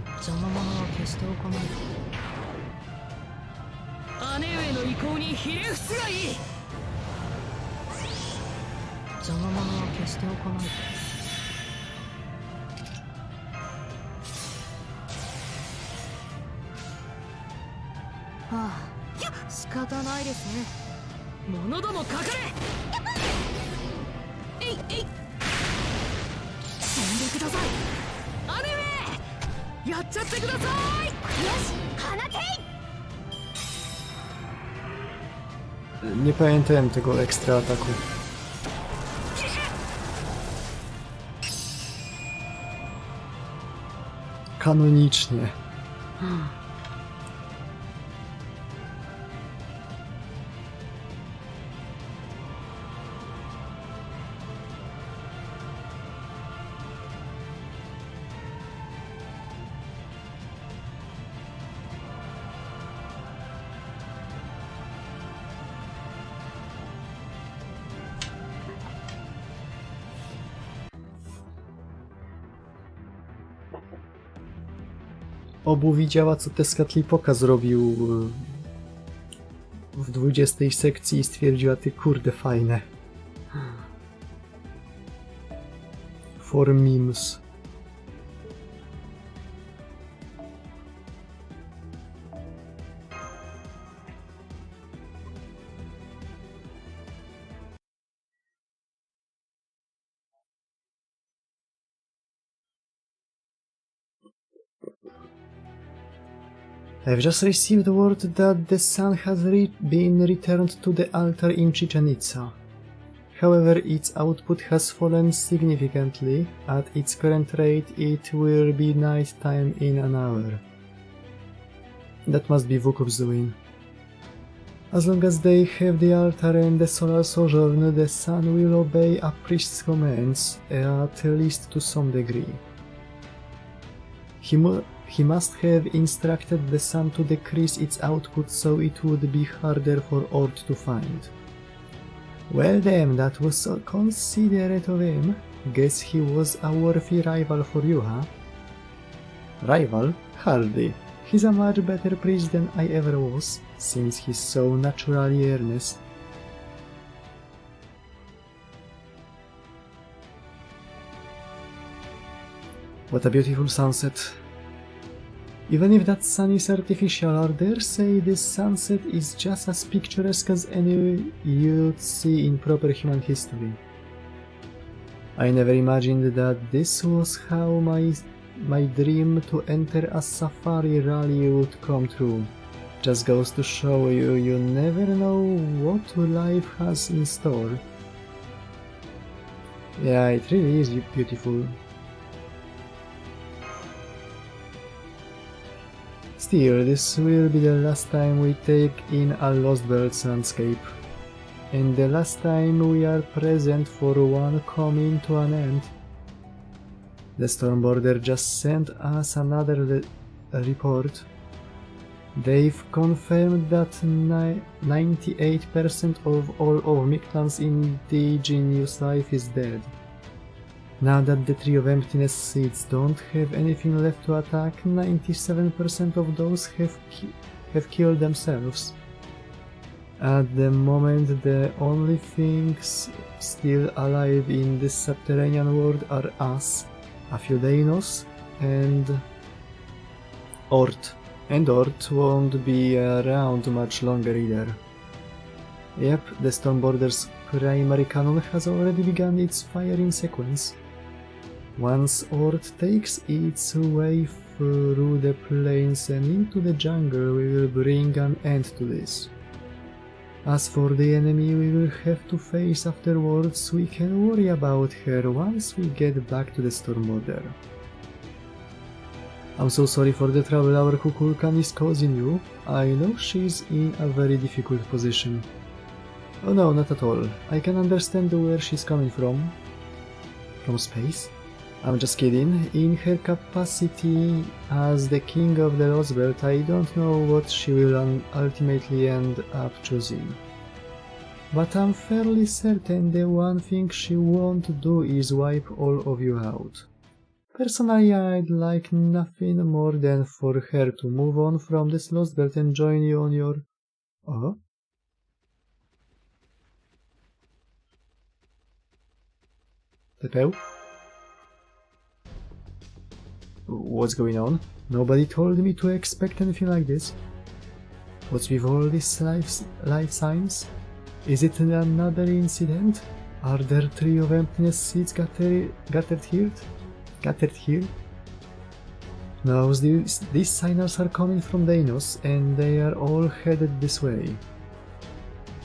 S2: Nie pamiętałem tego ekstra ataku. Kanonicznie. obu widziała, co Tezcatlipoca zrobił w 20 sekcji i stwierdziła, ty kurde, fajne. For memes. I've just received word that the sun has been returned to the altar in Chichen Itza. However, its output has fallen significantly. At its current rate, it will be night time in an hour. That must be Vukub's doing. As long as they have the altar and the solar sojourn, the sun will obey a priest's commands, at least to some degree. He must have instructed the sun to decrease its output so it would be harder for Ord to find. Well damn, that was so considerate of him. Guess he was a worthy rival for you, huh? Rival? Hardly. He's a much better priest than I ever was, since he's so naturally earnest. What a beautiful sunset. Even if that sun is artificial, I dare say this sunset is just as picturesque as any you'd see in proper human history. I never imagined that this was how my dream to enter a safari rally would come true. Just goes to show you, you never know what life has in store. Yeah, it really is beautiful. Still, this will be the last time we take in a Lost Worlds landscape, and the last time we are present for one coming to an end. The Stormborder just sent us another report. They've confirmed that 98% of all of Mictlan's indigenous life is dead. Now that the Tree of Emptiness seeds don't have anything left to attack, 97% of those have killed themselves. At the moment, the only things still alive in this subterranean world are us, a few Dainos, and Ord. And Ord won't be around much longer either. Yep, the Stormborder's primary cannon has already begun its firing sequence. Once Ord takes its way through the plains and into the jungle, we will bring an end to this. As for the enemy we will have to face afterwards, we can worry about her once we get back to the Stormborder. I'm so sorry for the trouble our Kukulkan is causing you. I know she's in a very difficult position. Oh no, not at all. I can understand where she's coming from. From space? I'm just kidding. In her capacity as the king of the Lost World, I don't know what she will ultimately end up choosing. But I'm fairly certain the one thing she won't do is wipe all of you out. Personally, I'd like nothing more than for her to move on from this Lost World and join you on your... Oh? Tepeł? What's going on? Nobody told me to expect anything like this. What's with all these life signs? Is it another incident? Are there Tree of Emptiness seeds gathered here? No, these signals are coming from Dainos, and they are all headed this way.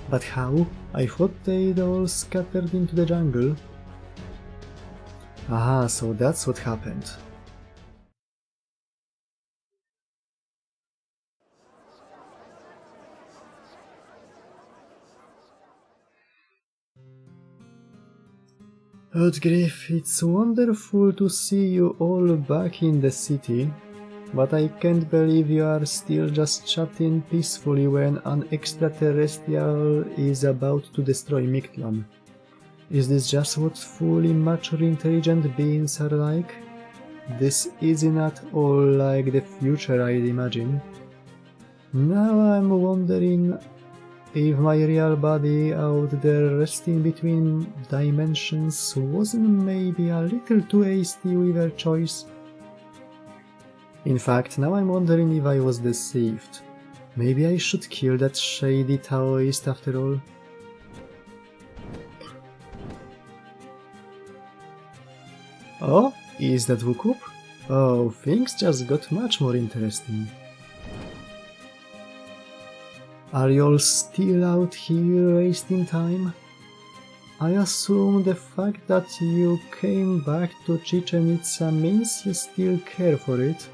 S2: But how? I thought they'd all scattered into the jungle. Aha, so that's what happened. Good grief, it's wonderful to see you all back in the city, but I can't believe you are still just chatting peacefully when an extraterrestrial is about to destroy Mictlān. Is this just what fully mature intelligent beings are like? This isn't at all like the future I'd imagine. Now I'm wondering if my real body out there resting between dimensions wasn't maybe a little too hasty with her choice. In fact, now I'm wondering if I was deceived. Maybe I should kill that shady Taoist after all. Oh, is that Wukup? Oh, things just got much more interesting. Are you all still out here wasting time? I assume the fact that you came back to Chichen Itza means you still care for it.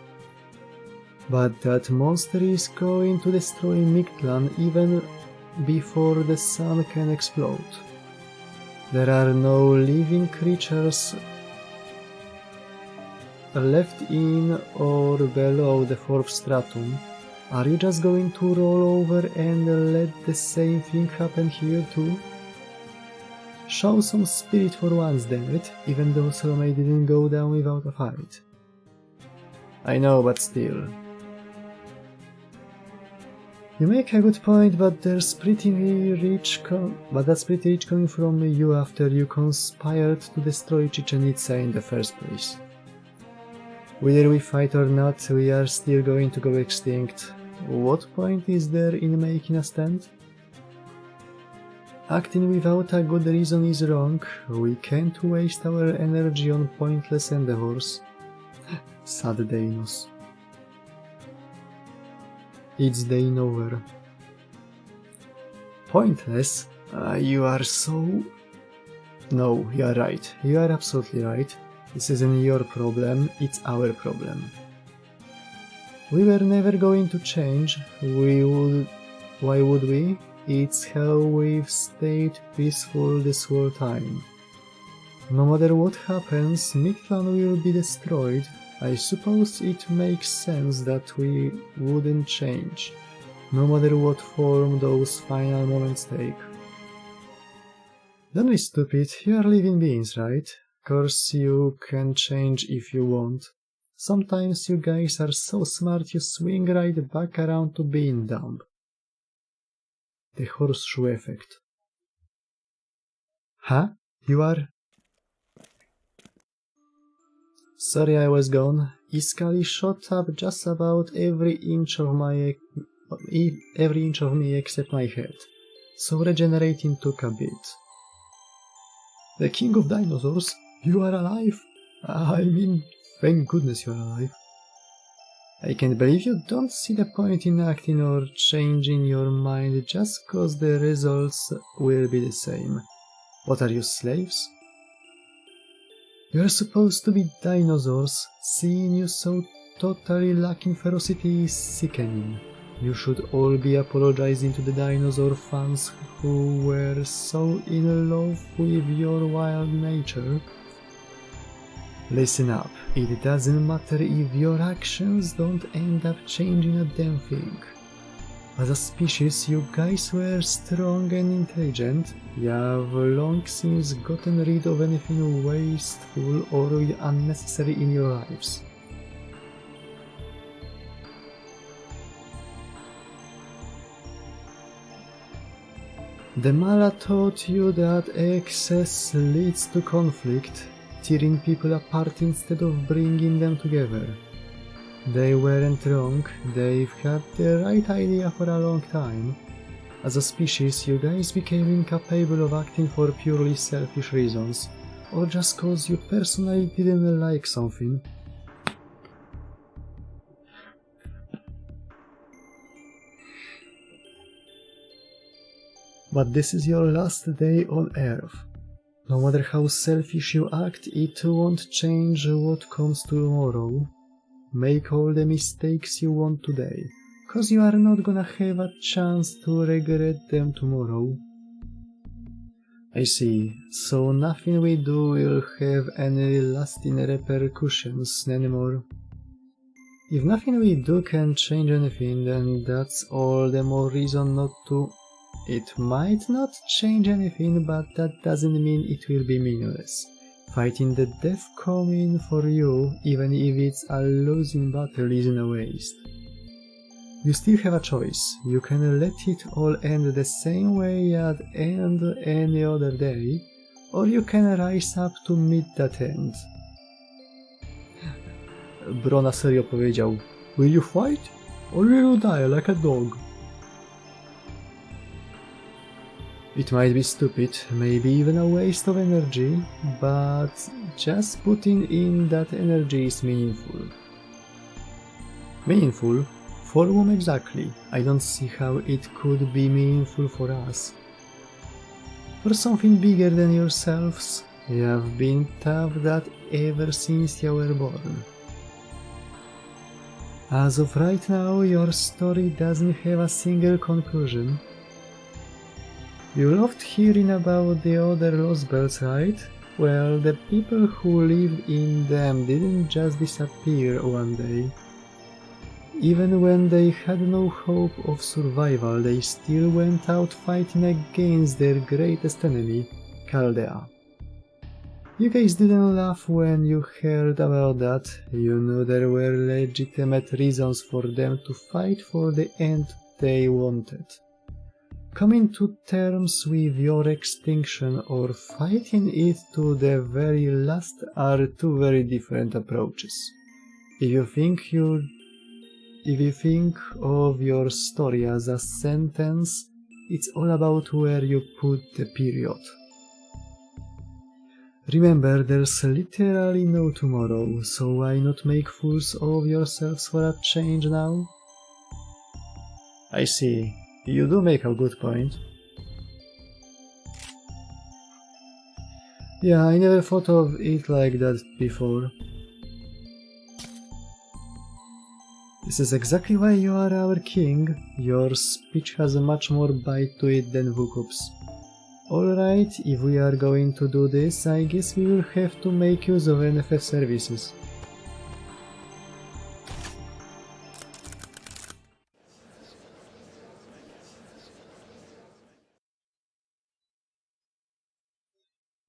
S2: But that monster is going to destroy Mictlān even before the sun can explode. There are no living creatures left in or below the fourth stratum. Are you just going to roll over and let the same thing happen here too? Show some spirit for once, damn it, even though Salome didn't go down without a fight. I know, but still. You make a good point, but that's pretty rich coming from you after you conspired to destroy Chichen Itza in the first place. Whether we fight or not, we are still going to go extinct. What point is there in making a stand? Acting without a good reason is wrong. We can't waste our energy on pointless endeavors. Sad Deinos. It's Dane over. Pointless? You are so... No, you are right. You are absolutely right. This isn't your problem, it's our problem. We were never going to change. Why would we? It's how we've stayed peaceful this whole time. No matter what happens, Mictlān will be destroyed. I suppose it makes sense that we wouldn't change, no matter what form those final moments take. Don't be stupid, you are living beings, right? Course you can change if you want. Sometimes you guys are so smart you swing right back around to being dumb. The horseshoe effect. Huh? You are... Sorry I was gone. Iskali shot up just about every inch of me except my head, so regenerating took a bit. The king of dinosaurs? You are alive? I mean, thank goodness you are alive. I can't believe you don't see the point in acting or changing your mind just cause the results will be the same. What are you, slaves? You're supposed to be dinosaurs. Seeing you so totally lacking ferocity is sickening. You should all be apologizing to the dinosaur fans who were so in love with your wild nature. Listen up, it doesn't matter if your actions don't end up changing a damn thing. As a species, you guys were strong and intelligent. You have long since gotten rid of anything wasteful or unnecessary in your lives. The Mala taught you that excess leads to conflict, tearing people apart instead of bringing them together. They weren't wrong, they've had the right idea for a long time. As a species, you guys became incapable of acting for purely selfish reasons, or just cause you personally didn't like something. But this is your last day on Earth. No matter how selfish you act, it won't change what comes tomorrow. Make all the mistakes you want today, cause you are not gonna have a chance to regret them tomorrow. I see, so nothing we do will have any lasting repercussions anymore. If nothing we do can change anything, then that's all the more reason not to. It might not change anything, but that doesn't mean it will be meaningless. Fighting the death coming for you, even if it's a losing battle, isn't a waste. You still have a choice. You can let it all end the same way as end any other day, or you can rise up to meet that end. Bro na serio powiedział: Will you fight? Or will you die like a dog? It might be stupid, maybe even a waste of energy, but just putting in that energy is meaningful. Meaningful? For whom exactly? I don't see how it could be meaningful for us. For something bigger than yourselves, you have been taught that ever since you were born. As of right now, your story doesn't have a single conclusion. You loved hearing about the other Lost Bells, right? Well, the people who lived in them didn't just disappear one day. Even when they had no hope of survival, they still went out fighting against their greatest enemy, Chaldea. You guys didn't laugh when you heard about that. You knew there were legitimate reasons for them to fight for the end they wanted. Coming to terms with your extinction or fighting it to the very last are two very different approaches. If you think of your story as a sentence, it's all about where you put the period. Remember, there's literally no tomorrow, so why not make fools of yourselves for a change now? I see. You do make a good point. Yeah, I never thought of it like that before. This is exactly why you are our king. Your speech has a much more bite to it than Vukup's. Alright, if we are going to do this, I guess we will have to make use of NFF services.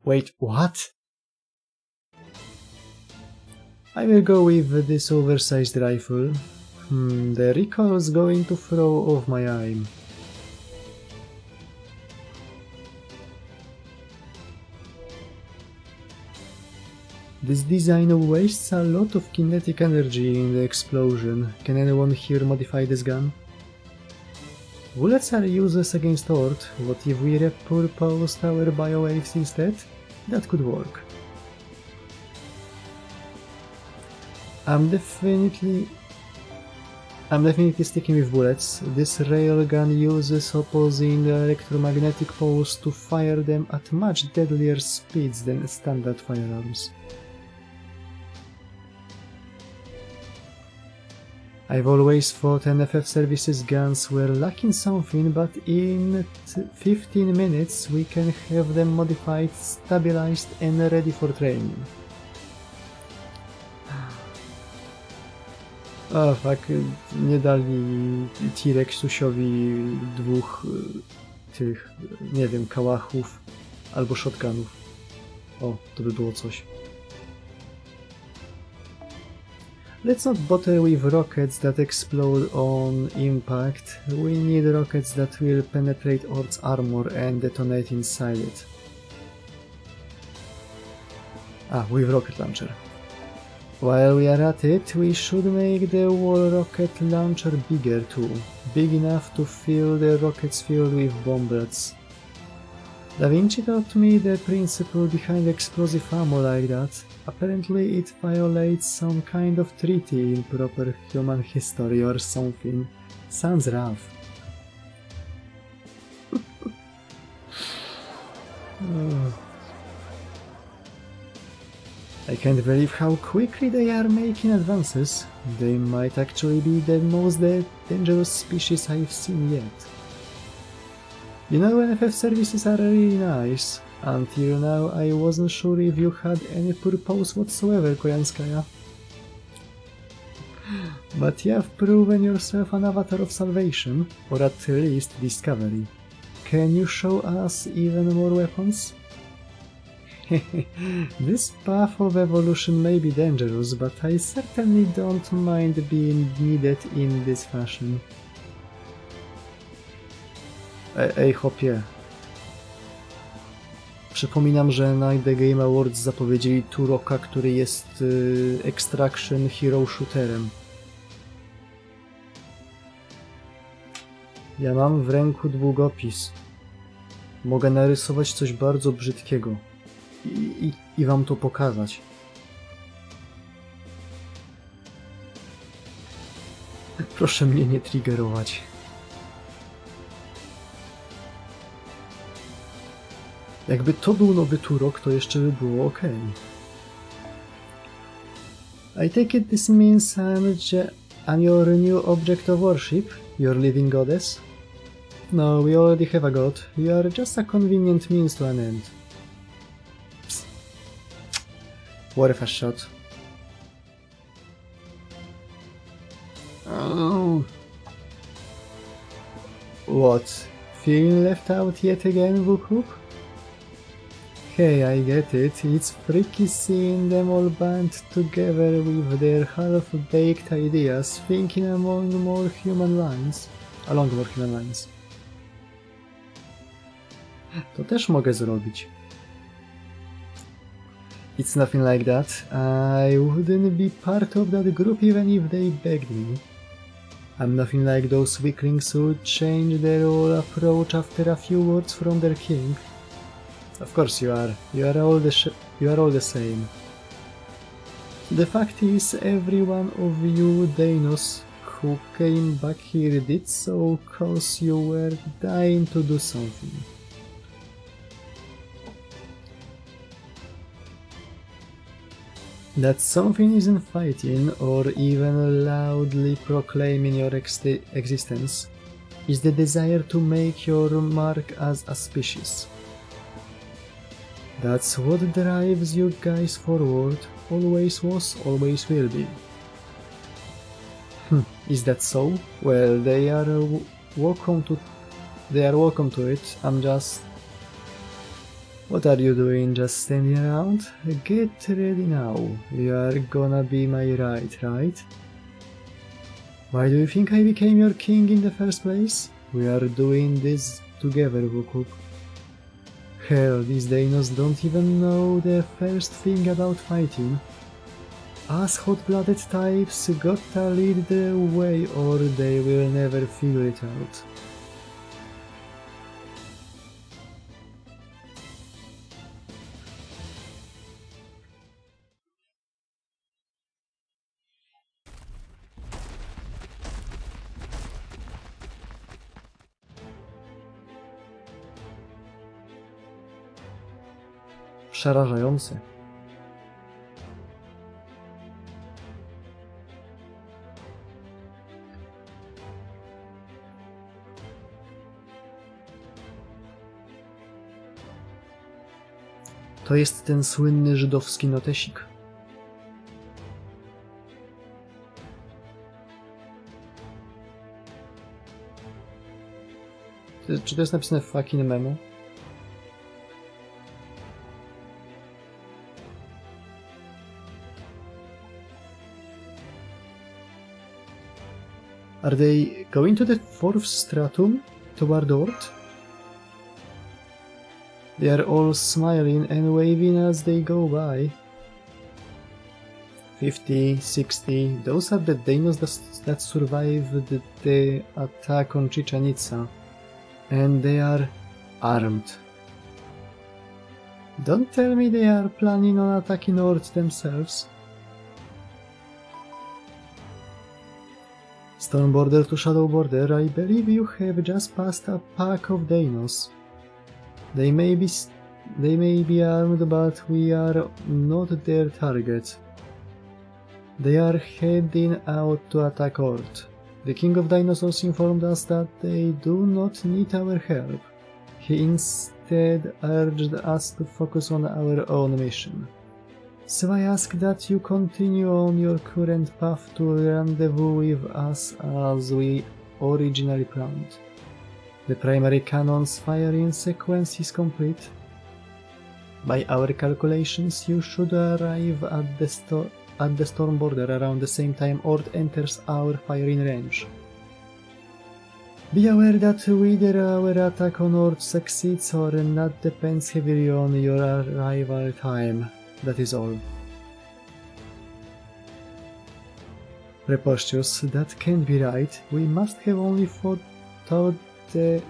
S2: Wait, what? I will go with this oversized rifle. The recoil's going to throw off my aim. This design wastes a lot of kinetic energy in the explosion. Can anyone here modify this gun? Bullets are useless against Horde. What if we repurposed our biowaves instead? That could work. I'm definitely sticking with bullets. This railgun uses opposing electromagnetic poles to fire them at much deadlier speeds than standard firearms. I've always thought NFF services guns were lacking something, but in 15 minutes we can have them modified, stabilized and ready for training. O fuck, nie dali T-Rexusiowi dwóch tych, nie wiem, kałachów albo shotgunów. O, to by było coś. Let's not bother with rockets that explode on impact. We need rockets that will penetrate Horde's armor and detonate inside it. With rocket launcher. While we are at it, we should make the wall rocket launcher bigger too. Big enough to fill the rockets filled with bombers. Da Vinci taught me the principle behind explosive ammo like that. Apparently it violates some kind of treaty in proper human history or something. Sounds rough. I can't believe how quickly they are making advances. They might actually be the most dangerous species I've seen yet. You know, NFF services are really nice. Until now, I wasn't sure if you had any purpose whatsoever, Koyanskaya. But you have proven yourself an avatar of salvation, or at least discovery. Can you show us even more weapons? This path of evolution may be dangerous, but I certainly don't mind being needed in this fashion. Ej, hopie. Przypominam, że na The Game Awards zapowiedzieli Turoka, który jest Extraction Hero Shooterem. Ja mam w ręku długopis. Mogę narysować coś bardzo brzydkiego i wam to pokazać. Proszę mnie nie triggerować. Jakby to był nowy Turok, to jeszcze by było ok. I take it this means I'm your new object of worship, your living goddess? No, we already have a god. You are just a convenient means to an end. Psst. Worth a shot. Oh. What? Feeling left out yet again, Wukuk? Hey, I get it. It's freaky seeing them all band together with their half-baked ideas, thinking along more human lines. To też mogę zrobić. It's nothing like that. I wouldn't be part of that group even if they begged me. I'm nothing like those weaklings who change their whole approach after a few words from their king. Of course you are. You are all the same. The fact is, every one of you Danos who came back here did so cause you were dying to do something. That something isn't fighting or even loudly proclaiming your existence is the desire to make your mark as a species. That's what drives you guys forward, always was, always will be. Is that so? Well, they are welcome to it. I'm just... What are you doing, just standing around? Get ready now. You are gonna be my right? Why do you think I became your king in the first place? We are doing this together, Wukuk. Hell, these Danos don't even know the first thing about fighting. Us hot-blooded types gotta lead the way or they will never figure it out. Przerażające. To jest ten słynny żydowski notesik. Czy to jest napisane fucking memo? Are they going to the fourth stratum toward Ort? They are all smiling and waving as they go by. 50, 60, those are the Danos that survived the attack on Chichen Itza. And they are armed. Don't tell me they are planning on attacking Ort themselves. Stone border to shadow border, I believe you have just passed a pack of Danos. They may be armed, but we are not their target. They are heading out to attack Ort. The King of Dinosaurs informed us that they do not need our help. He instead urged us to focus on our own mission. So I ask that you continue on your current path to rendezvous with us as we originally planned. The primary cannon's firing sequence is complete. By our calculations, you should arrive at the storm border around the same time Ord enters our firing range. Be aware that whether our attack on Ord succeeds or not depends heavily on your arrival time. That is all. Preposterous, that can't be right. We must have only thought they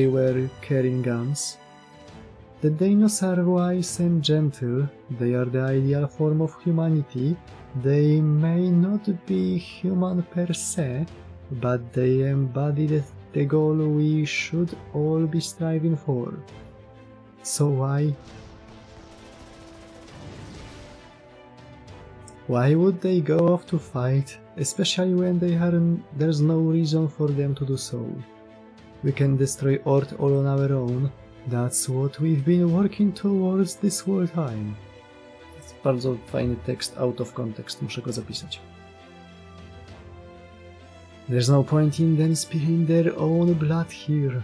S2: were carrying guns. The Danos are wise and gentle. They are the ideal form of humanity. They may not be human per se, but they embody the goal we should all be striving for. So why would they go off to fight, especially when there's no reason for them to do so? We can destroy Ord all on our own. That's what we've been working towards this whole time. Jest bardzo fajny tekst, out of context, muszę go zapisać. There's no point in them spilling their own blood here.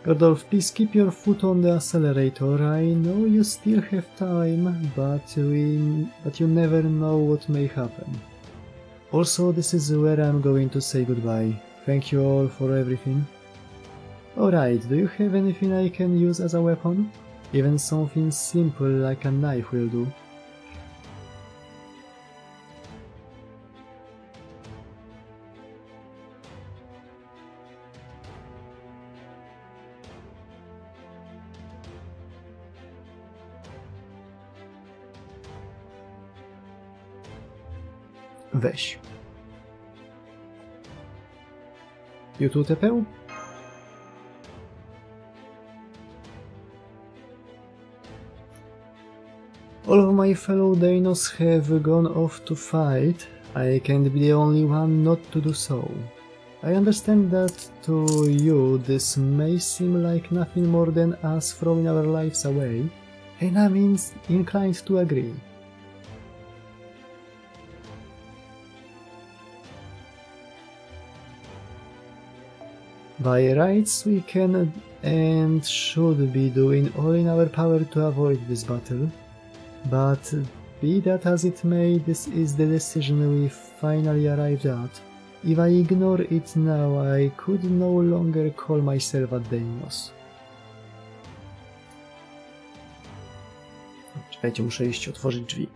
S2: Gordolf, please keep your foot on the accelerator. I know you still have time, but you never know what may happen. Also, this is where I'm going to say goodbye. Thank you all for everything. Alright, do you have anything I can use as a weapon? Even something simple like a knife will do. Weź. YouTube TP? All of my fellow Danos have gone off to fight. I can't be the only one not to do so. I understand that to you this may seem like nothing more than us throwing our lives away, and I'm inclined to agree. By rights, we can and should be doing all in our power to avoid this battle, but be that as it may, this is the decision we finally arrived at. If I ignore it now, I could no longer call myself a Danos. Czekajcie, muszę iść otworzyć drzwi.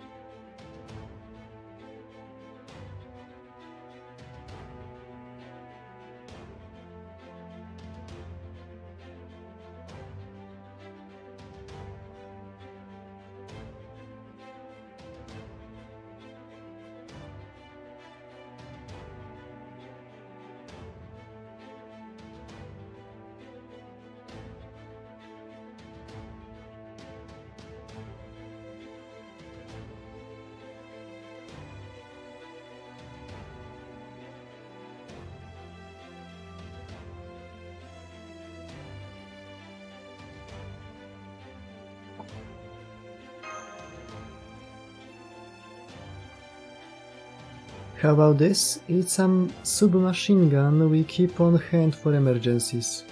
S2: How about this? It's a submachine gun we keep on hand for emergencies.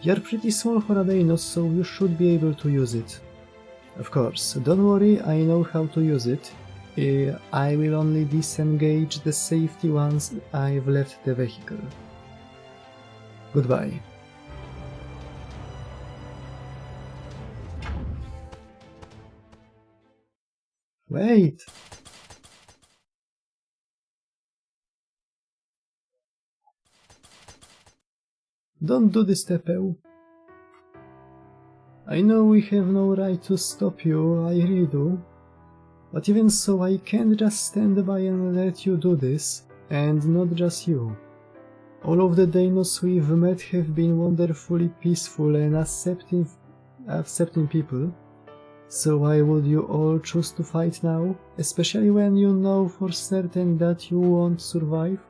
S2: You're pretty small for a Danos, so you should be able to use it. Of course, don't worry, I know how to use it. I will only disengage the safety once I've left the vehicle. Goodbye. Wait! Don't do this, Tepeu. I know we have no right to stop you, I really do. But even so, I can't just stand by and let you do this, and not just you. All of the Danos we've met have been wonderfully peaceful and accepting people. So why would you all choose to fight now, especially when you know for certain that you won't survive?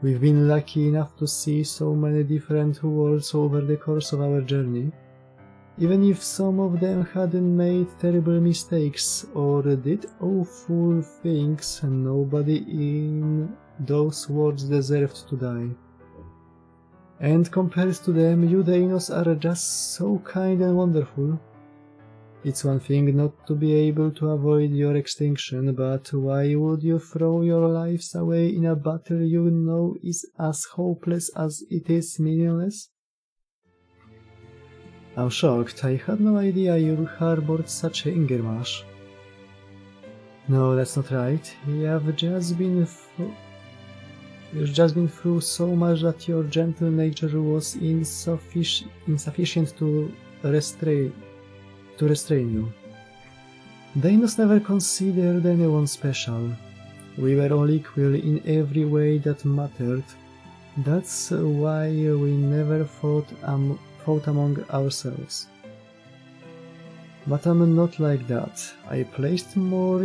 S2: We've been lucky enough to see so many different worlds over the course of our journey. even if some of them hadn't made terrible mistakes or did awful things, nobody in those worlds deserved to die. And compared to them, you Deinos are just so kind and wonderful. It's one thing not to be able to avoid your extinction, but why would you throw your lives away in a battle you know is as hopeless as it is meaningless? I'm shocked. I had no idea you harbored such anger, Mash. No, that's not right. You've just been through so much that your gentle nature was insufficient to restrain you. Deinos never considered anyone special. We were all equal in every way that mattered. That's why we never fought among ourselves. But I'm not like that. I placed more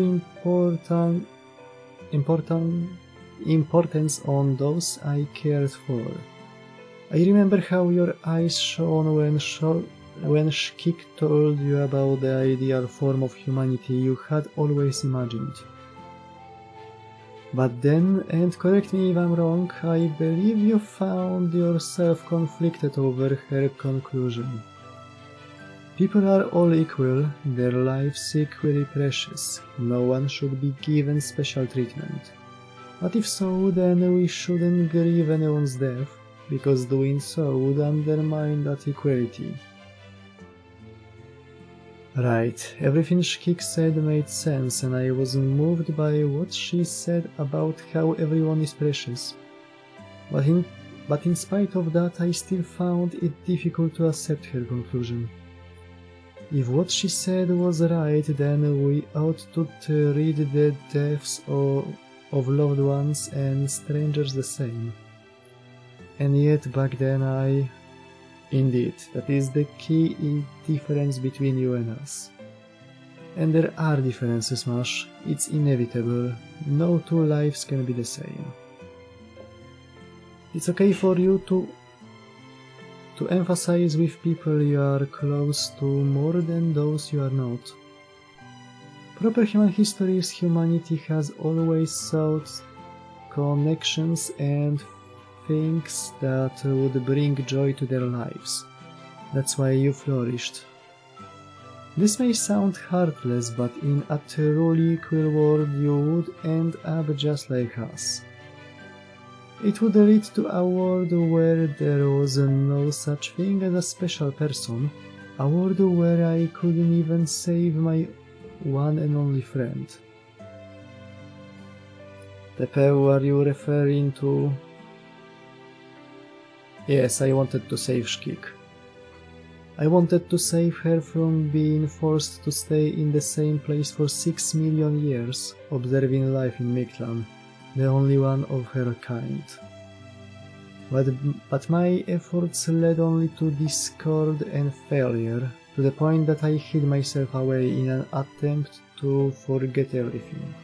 S2: importance on those I cared for. I remember how your eyes shone when Shkik told you about the ideal form of humanity you had always imagined. But then, and correct me if I'm wrong, I believe you found yourself conflicted over her conclusion. People are all equal, their lives equally precious, no one should be given special treatment. But if so, then we shouldn't grieve anyone's death, because doing so would undermine that equality. Right, everything Shkik said made sense, and I was moved by what she said about how everyone is precious. But in spite of that, I still found it difficult to accept her conclusion. If what she said was right, then we ought to treat the deaths of loved ones and strangers the same. And yet back then Indeed, that is the key difference between you and us. And there are differences, Mash. It's inevitable. No two lives can be the same. It's okay for you to emphasize with people you are close to more than those you are not. Proper human history is humanity has always sought connections and things that would bring joy to their lives. That's why you flourished. This may sound heartless, but in a truly equal world you would end up just like us. It would lead to a world where there was no such thing as a special person, a world where I couldn't even save my one and only friend. Tepe, are you referring to... Yes, I wanted to save Shkik. I wanted to save her from being forced to stay in the same place for 6 million years, observing life in Mictlān, the only one of her kind. But my efforts led only to discord and failure, to the point that I hid myself away in an attempt to forget everything.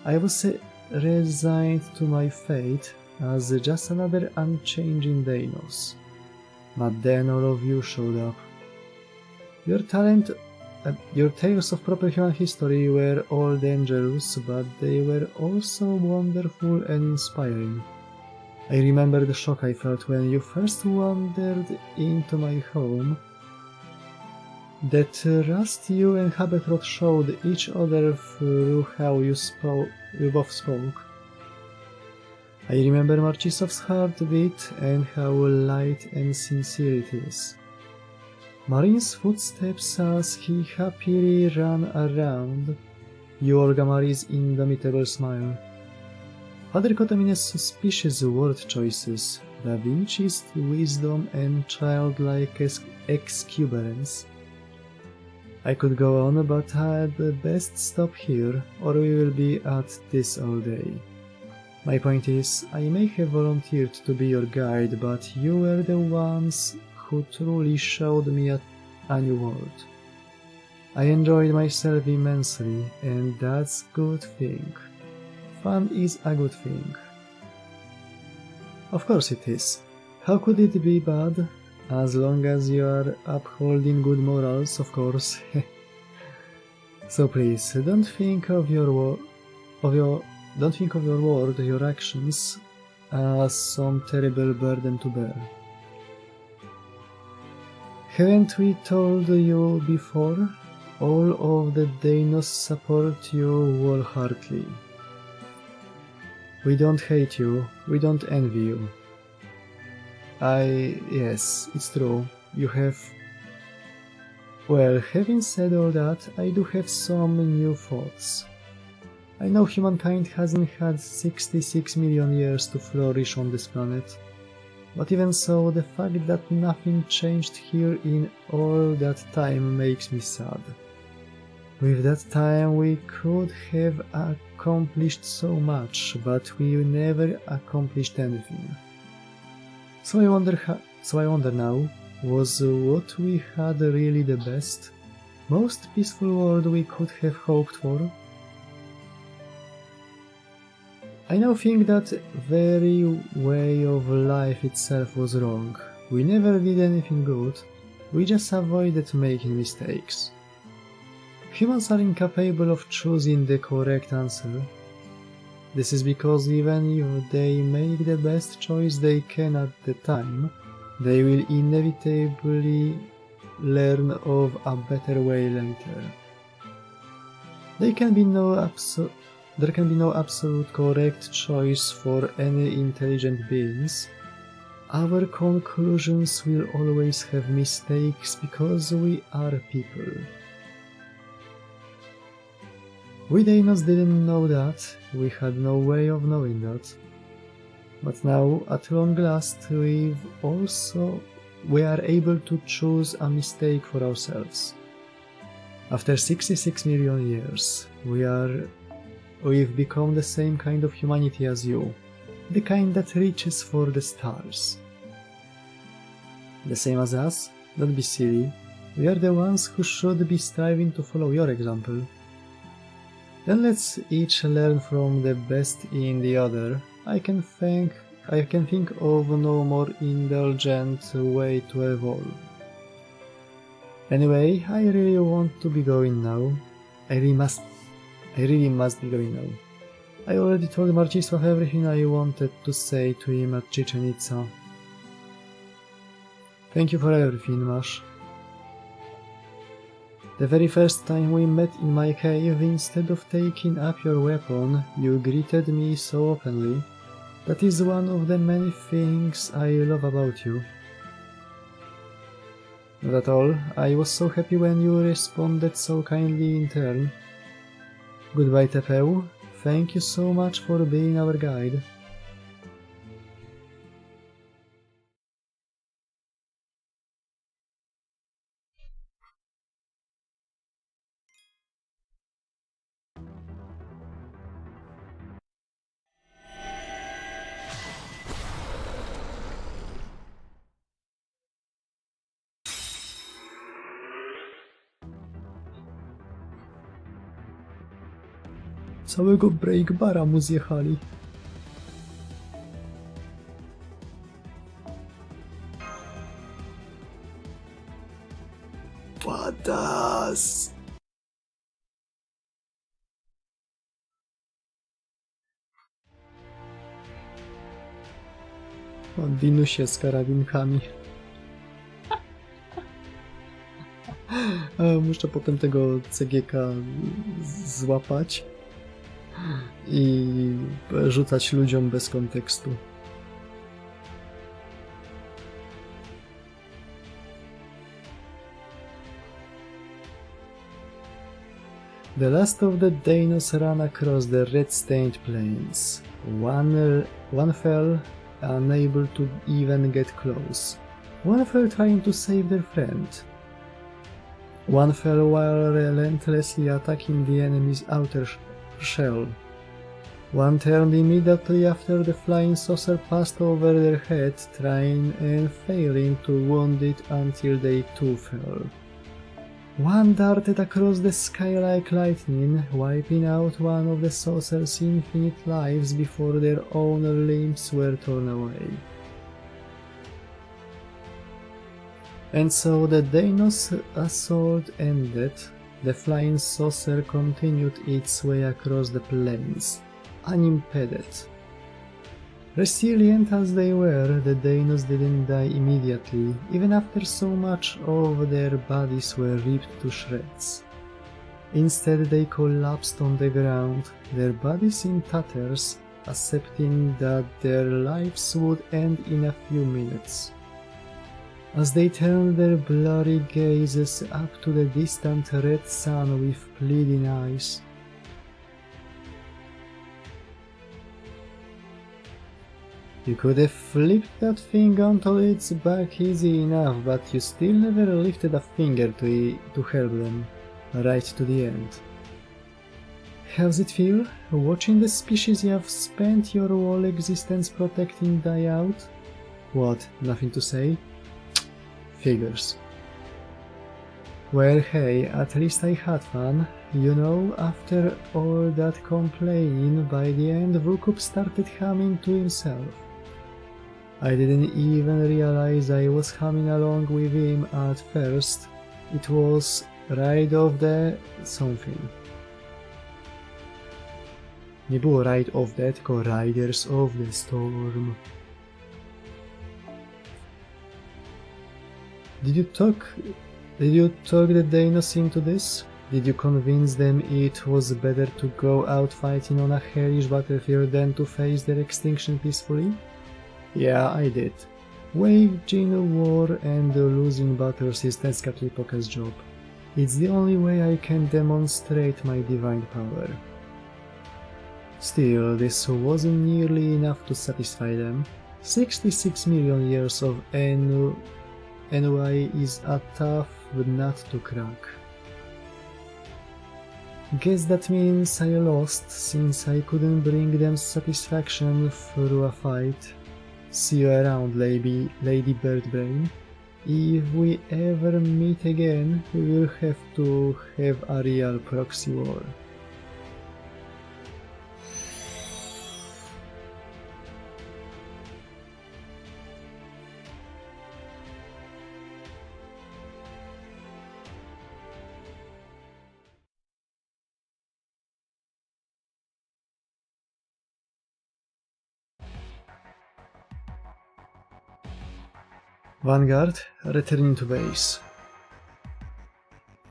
S2: I was resigned to my fate as just another unchanging Deinos. But then all of you showed up. Your tales of proper human history were all dangerous, but they were also wonderful and inspiring. I remember the shock I felt when you first wandered into my home. The trust you and Habetrot showed each other through how you both spoke. I remember Marcisław's heartbeat and how light and sincere it is. Marin's footsteps as he happily ran around, Olga Marie's indomitable smile. Father Kotomine's suspicious word choices, Da Vinci's wisdom and childlike exuberance. I could go on, but I'd best stop here, or we will be at this all day. My point is, I may have volunteered to be your guide, but you were the ones who truly showed me a new world. I enjoyed myself immensely, and that's a good thing. Fun is a good thing. Of course it is. How could it be bad? As long as you are upholding good morals, of course. So please, don't think of your word, your actions, as some terrible burden to bear. Haven't we told you before? All of the Danos support you wholeheartedly. We don't hate you, we don't envy you. Yes, it's true, you have... Well, having said all that, I do have some new thoughts. I know humankind hasn't had 66 million years to flourish on this planet, but even so, the fact that nothing changed here in all that time makes me sad. With that time we could have accomplished so much, but we never accomplished anything. So I wonder now, was what we had really the best, most peaceful world we could have hoped for? I now think that very way of life itself was wrong. We never did anything good, we just avoided making mistakes. Humans are incapable of choosing the correct answer. This is because even if they make the best choice they can at the time, they will inevitably learn of a better way later. There can be no absolute correct choice for any intelligent beings. Our conclusions will always have mistakes because we are people. We Danos didn't know that, we had no way of knowing that. But now, at long last, we are able to choose a mistake for ourselves. After 66 million years, we've become the same kind of humanity as you, the kind that reaches for the stars. The same as us? Don't be silly. We are the ones who should be striving to follow your example. Then let's each learn from the best in the other. I can think of no more indulgent way to evolve. Anyway, I really want to be going now. I really must be going now. I already told Marcisław everything I wanted to say to him at Chichen Itza. Thank you for everything, Masz. The very first time we met in my cave, instead of taking up your weapon, you greeted me so openly. That is one of the many things I love about you. Not at all, I was so happy when you responded so kindly in turn. Goodbye, Tepeu. Thank you so much for being our guide. Całego breakbara mu zjechali. Badass! Dinusie z karabinkami. Muszę potem tego CGK złapać i rzucać ludziom bez kontekstu. The last of the Danos ran across the red-stained plains. One fell, unable to even get close. One fell trying to save their friend. One fell while relentlessly attacking the enemy's outer shell. One turned immediately after the flying saucer passed over their head, trying and failing to wound it until they too fell. One darted across the sky like lightning, wiping out one of the saucer's infinite lives before their own limbs were torn away. And so the Danos' assault ended. The flying saucer continued its way across the plains, unimpeded. Resilient as they were, the Danos didn't die immediately, even after so much of their bodies were ripped to shreds. Instead, they collapsed on the ground, their bodies in tatters, accepting that their lives would end in a few minutes. As they turned their blurry gazes up to the distant red sun with pleading eyes, you could have flipped that thing onto its back easy enough, but you still never lifted a finger to help them, right to the end. How's it feel, watching the species you have spent your whole existence protecting die out? What, nothing to say? Figures. Well, hey, at least I had fun. You know, after all that complaining, by the end Vukup started humming to himself. I didn't even realize I was humming along with him at first. It was Ride of the something. Nie było Ride of the, tylko Riders of the Storm. Did you talk the Danos into this? Did you convince them it was better to go out fighting on a hellish battlefield than to face their extinction peacefully? Yeah, I did. Waging war and losing battles is Tezcatlipoca's job. It's the only way I can demonstrate my divine power. Still, this wasn't nearly enough to satisfy them. 66 million years of NY is a tough nut to crack. Guess that means I lost, since I couldn't bring them satisfaction through a fight. See you around, Lady Birdbrain. If we ever meet again, we will have to have a real proxy war. Vanguard, returning to base.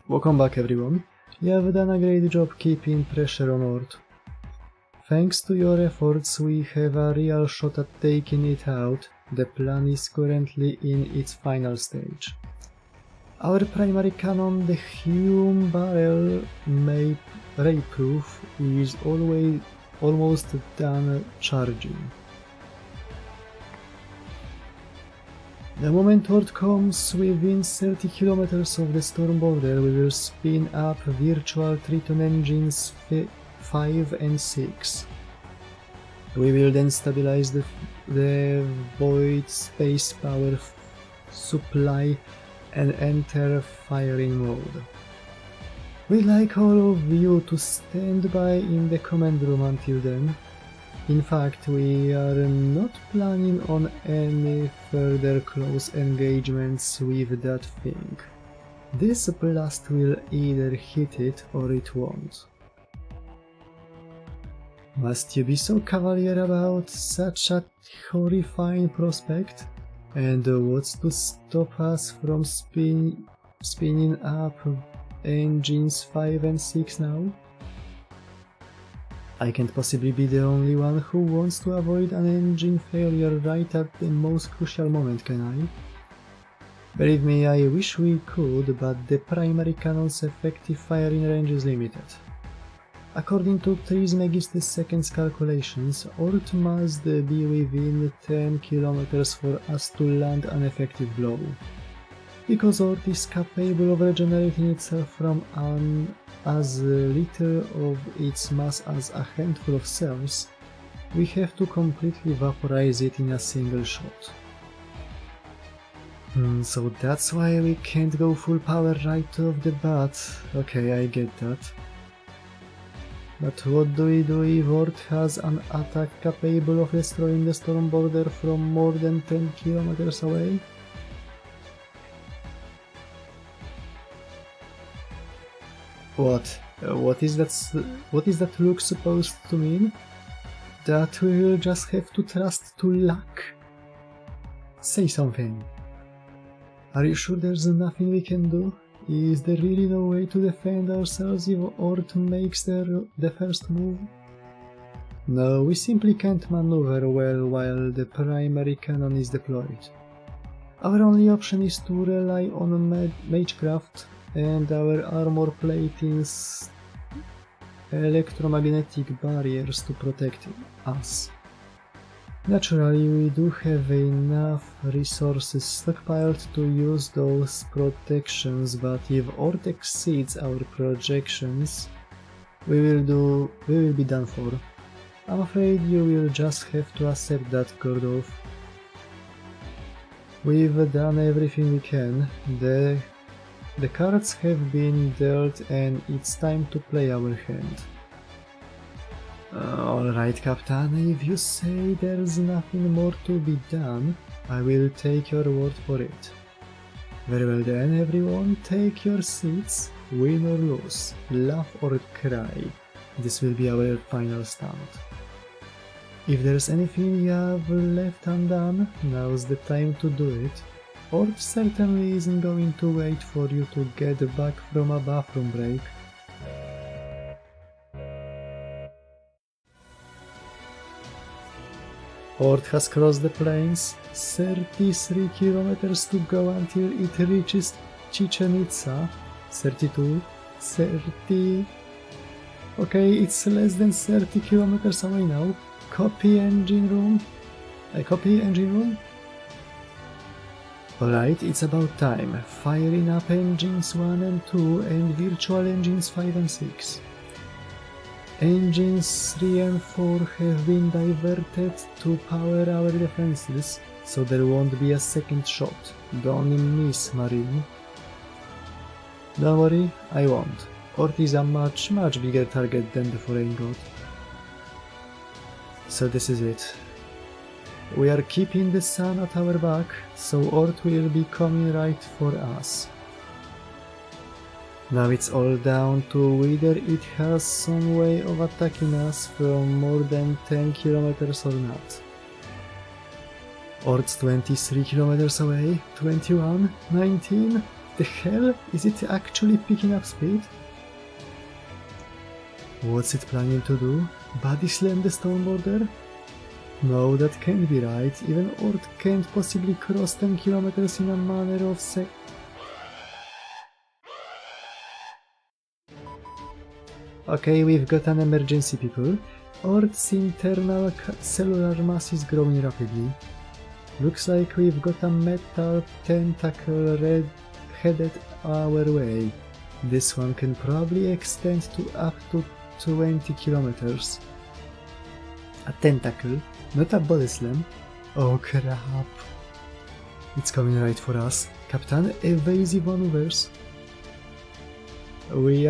S2: Welcome back, everyone. You have done a great job keeping pressure on Ord. Thanks to your efforts, we have a real shot at taking it out. The plan is currently in its final stage. Our primary cannon, the Hume Barrel Ray-Proof, is almost done charging. The moment Ord comes within 30 kilometers of the storm border, we will spin up virtual Triton engines 5 and 6. We will then stabilize the void space power supply and enter firing mode. We'd like all of you to stand by in the command room until then. In fact, we are not planning on any further close engagements with that thing. This blast will either hit it or it won't. Must you be so cavalier about such a horrifying prospect? And what's to stop us from spinning up engines 5 and 6 now? I can't possibly be the only one who wants to avoid an engine failure right at the most crucial moment, can I? Believe me, I wish we could, but the primary cannon's effective firing range is limited. According to Trismegistus II's calculations, Ord must be within 10 kilometers for us to land an effective blow. Because Ord is capable of regenerating itself from as little of its mass as a handful of cells, we have to completely vaporize it in a single shot. So that's why we can't go full power right off the bat. Okay, I get that. But what do we do if Ord has an attack capable of destroying the storm border from more than 10 kilometers away? What? What is that look supposed to mean? That we will just have to trust to luck? Say something. Are you sure there's nothing we can do? Is there really no way to defend ourselves if Ort makes the first move? No, we simply can't maneuver well while the primary cannon is deployed. Our only option is to rely on magecraft and our armor plating's electromagnetic barriers to protect us. Naturally, we do have enough resources stockpiled to use those protections, but if Ort exceeds our projections, we will be done for. I'm afraid you will just have to accept that, Gordov. We've done everything we can. The cards have been dealt and it's time to play our hand. Alright, Captain, if you say there's nothing more to be done, I will take your word for it. Very well then, everyone, take your seats, win or lose, laugh or cry. This will be our final stand. If there's anything you have left undone, now's the time to do it. Ort certainly isn't going to wait for you to get back from a bathroom break. Ort has crossed the plains, 33 kilometers to go until it reaches Chichen Itza. 32, 30... Okay, it's less than 30 kilometers away now. Copy engine room? Alright, it's about time. Firing up engines 1 and 2 and virtual engines 5 and 6. Engines 3 and 4 have been diverted to power our defenses, so there won't be a second shot. Don't miss, Marine. Don't worry, I won't. Ort is a much bigger target than the Foreign God. So this is it. We are keeping the sun at our back, so Ort will be coming right for us. Now it's all down to whether it has some way of attacking us from more than 10 kilometers or not. Ort's 23 kilometers away, 21, 19, the hell? Is it actually picking up speed? What's it planning to do? Body slam the stone border? No, that can't be right. Even Ort can't possibly cross 10 kilometers in a matter of Okay, we've got an emergency, people. Ort's internal cellular mass is growing rapidly. Looks like we've got a metal tentacle headed our way. This one can probably extend to up to 20 kilometers. A tentacle, not a body slam. Oh crap. It's coming right for us. Captain, evasive maneuvers. We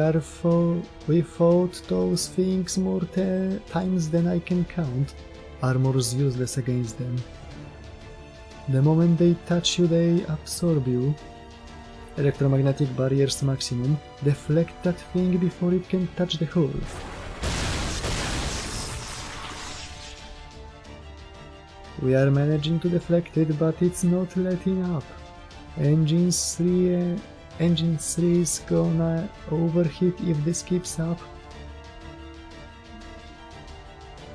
S2: fought those things more times than I can count. Armor's useless against them. The moment they touch you, they absorb you. Electromagnetic barriers maximum. Deflect that thing before it can touch the hull. We are managing to deflect it, but it's not letting up. Engine 3 is gonna overheat if this keeps up.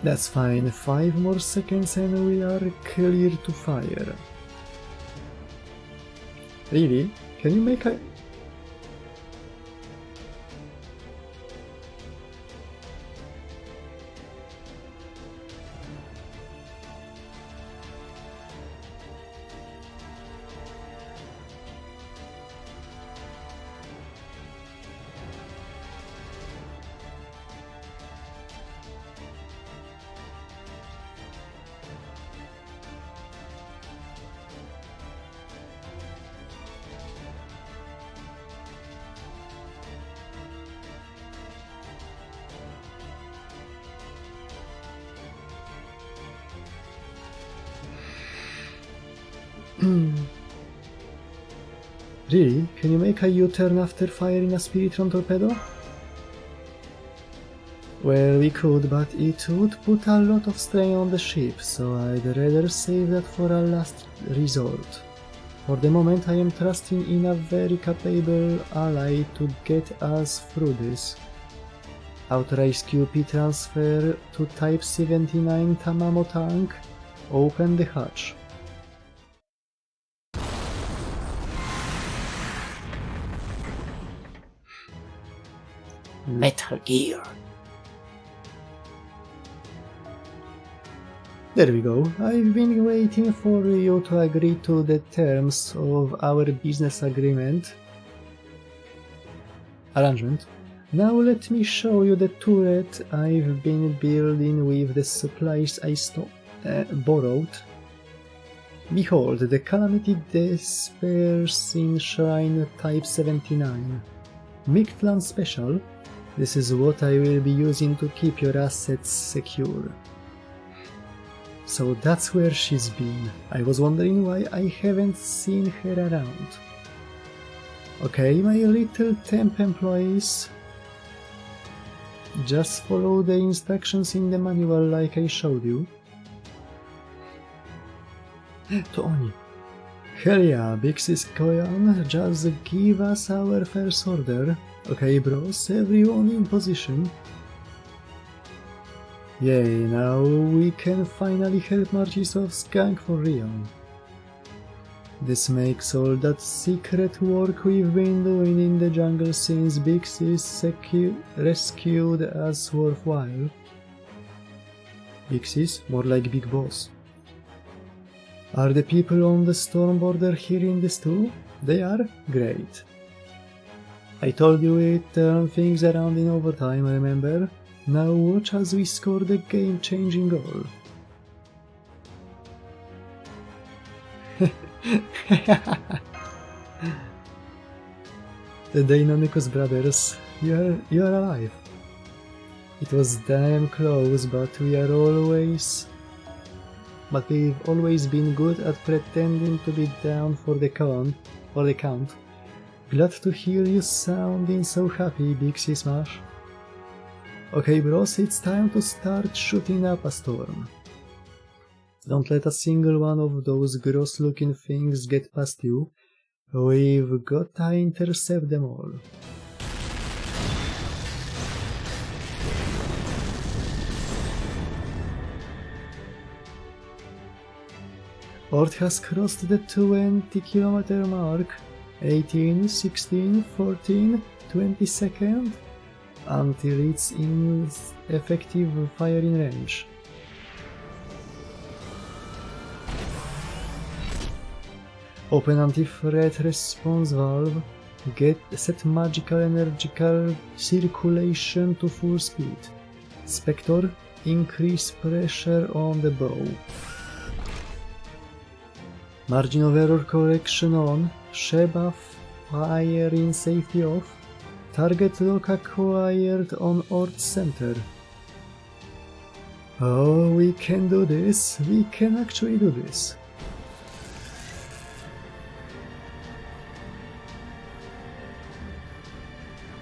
S2: That's fine, 5 more seconds and we are clear to fire. Really? Can you make a... Really? Can you make a U-turn after firing a Spiritron torpedo? Well, we could, but it would put a lot of strain on the ship, so I'd rather save that for a last resort. For the moment, I am trusting in a very capable ally to get us through this. Authorize QP transfer to Type 79 Tamamo tank. Open the hatch. Metal Gear. There we go. I've been waiting for you to agree to the terms of our business arrangement. Now let me show you the turret I've been building with the supplies I borrowed. Behold, the Calamity Dispersing Shrine Type 79. Mictlān Special. This is what I will be using to keep your assets secure. So that's where she's been. I was wondering why I haven't seen her around. Okay, my little temp employees. Just follow the instructions in the manual like I showed you. To oni. Hell yeah, Big Sis Koyan, just give us our first order. Okay bros, everyone in position. Yay, now we can finally help Marcisław's gang for real. This makes all that secret work we've been doing in the jungle since Big Sis rescued us worthwhile. Big Sis? More like Big Boss. Are the people on the storm border hearing this too? They are? Great. I told you we'd turn things around in overtime, remember? Now watch as we score the game-changing goal. The Deinonychus brothers, you are alive. It was damn close, but we've always been good at pretending to be down for the count. Glad to hear you sounding so happy, Big Sis Smash. Okay bros, it's time to start shooting up a storm. Don't let a single one of those gross looking things get past you. We've got to intercept them all. Ort has crossed the 20-kilometer mark. 18, 16, 14, 22nd, until it's in effective firing range. Open anti-threat response valve. Set magical energical circulation to full speed. Spectre, increase pressure on the bow. Margin of error correction on. Sheba firing safety off. Target lock acquired on Ort center. Oh, we can do this. We can actually do this.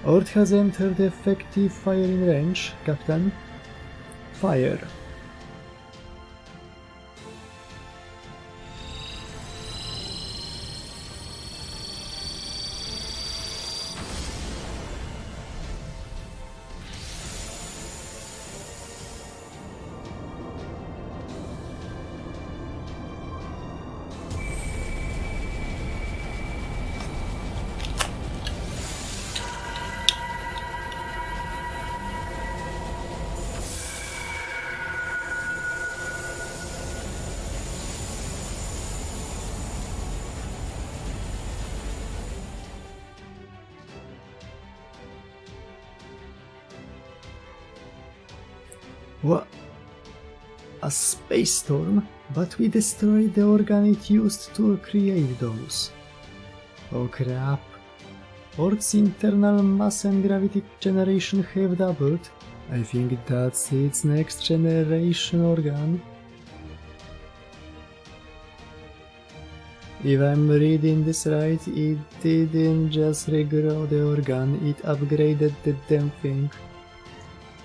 S2: Ort has entered effective firing range, Captain. Fire. What? A space storm? But we destroyed the organ it used to create those. Oh crap. Ort's internal mass and gravity generation have doubled. I think that's its next generation organ. If I'm reading this right, it didn't just regrow the organ, it upgraded the damn thing.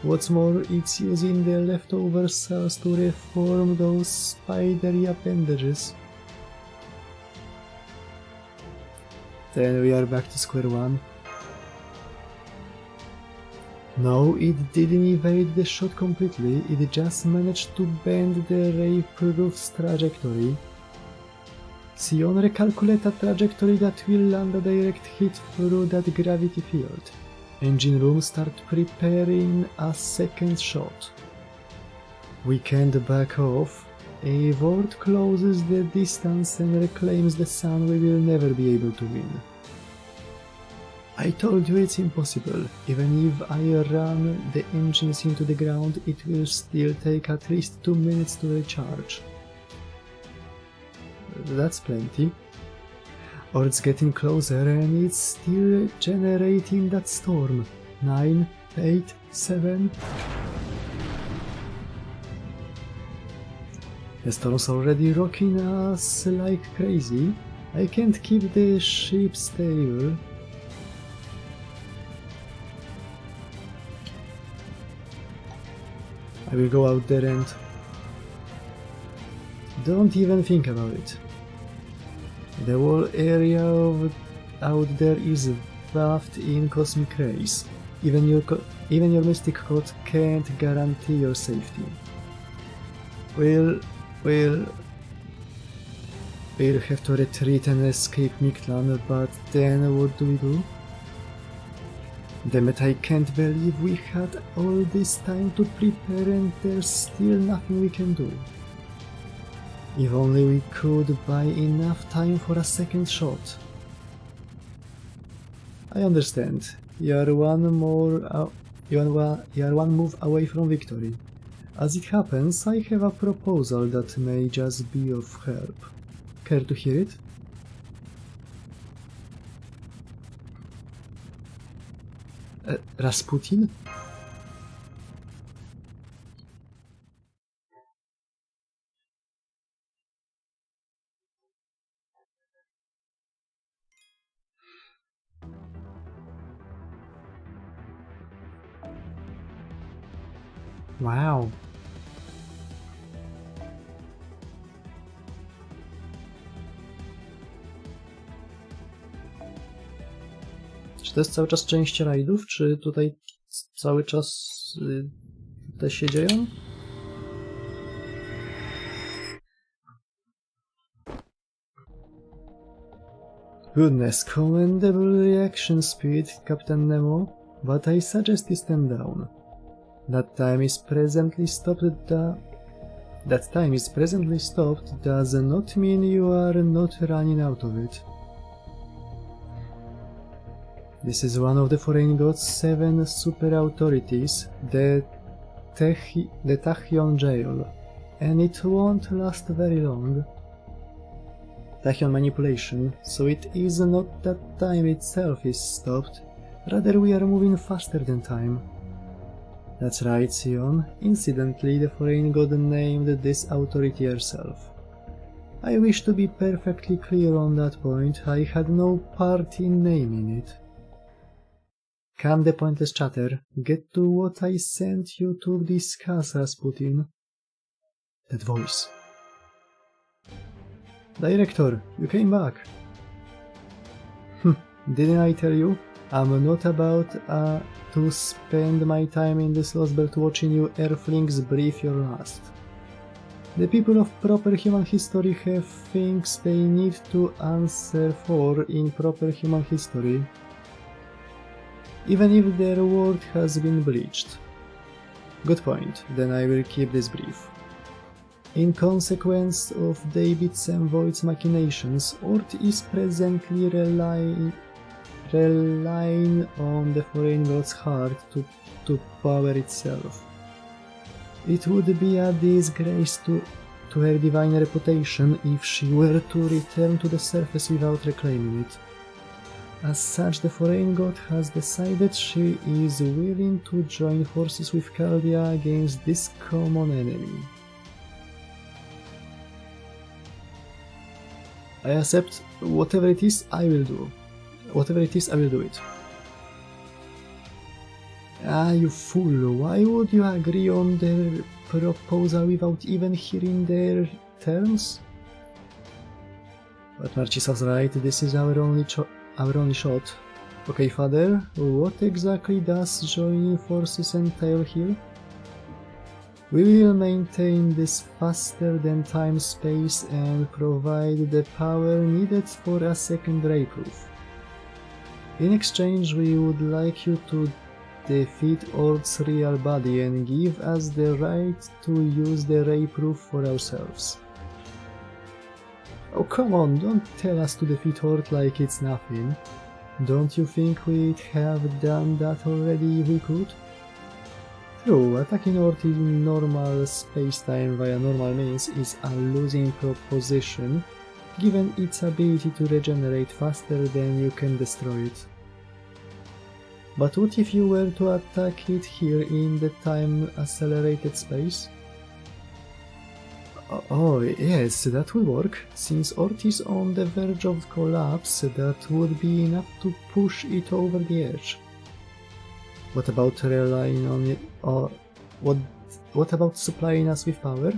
S2: What's more, it's using the leftover cells to reform those spidery appendages. Then we are back to square one. No, it didn't evade the shot completely, it just managed to bend the ray-proof's trajectory. Sion, recalculate a trajectory that will land a direct hit through that gravity field. Engine room, start preparing a second shot. We can't back off. A ward closes the distance and reclaims the sun. We will never be able to win. I told you it's impossible. Even if I run the engines into the ground, it will still take at least 2 minutes to recharge. That's plenty. Or it's getting closer and it's still generating that storm. 9, 8, 7... The storm's already rocking us like crazy. I can't keep the ship stable. I will go out there and... Don't even think about it. The whole area out there is bathed in cosmic rays. Even your mystic code can't guarantee your safety. We'll have to retreat and escape Mictlān, but then what do? Damn it, I can't believe we had all this time to prepare and there's still nothing we can do. If only we could buy enough time for a second shot. I understand. You are one move away from victory. As it happens, I have a proposal that may just be of help. Care to hear it? Rasputin? Wow. Czy to jest cały czas część rajdów, czy tutaj cały czas te się dzieją? Goodness, commendable reaction speed, Captain Nemo, but I suggest you stand down. That time is presently stopped does not mean you are not running out of it. This is one of the foreign gods' 7 super authorities, the Tachyon jail, and it won't last very long. Tachyon manipulation, so it is not that time itself is stopped, rather we are moving faster than time. That's right, Sion. Incidentally, the foreign god named this authority herself. I wish to be perfectly clear on that point, I had no part in naming it. Can the pointless chatter. Get to what I sent you to discuss, Rasputin. That voice. Director, you came back. Didn't I tell you? I'm not about to spend my time in this lost belt watching you Earthlings breathe your last. The people of proper human history have things they need to answer for in proper human history, even if their world has been bleached. Good point, then I will keep this brief. In consequence of David's and Void's machinations, Earth is presently relying on the foreign god's heart to power itself. It would be a disgrace to her divine reputation if she were to return to the surface without reclaiming it. As such, the foreign god has decided she is willing to join forces with Chaldea against this common enemy. I accept. Whatever it is, I will do. Whatever it is, I will do it. Ah, you fool, why would you agree on their proposal without even hearing their terms? But Marcisław's right, this is our only shot. Okay, father, what exactly does joining forces entail here? We will maintain this faster than time-space and provide the power needed for a second ray proof. In exchange, we would like you to defeat Ord's real body and give us the right to use the ray proof for ourselves. Oh, come on, don't tell us to defeat Ord like it's nothing. Don't you think we'd have done that already if we could? True, attacking Ord in normal space-time via normal means is a losing proposition, given its ability to regenerate faster than you can destroy it. But what if you were to attack it here in the time-accelerated space? Oh, yes, that will work. Since Ord is on the verge of collapse, that would be enough to push it over the edge. What about relying on it, or what about supplying us with power?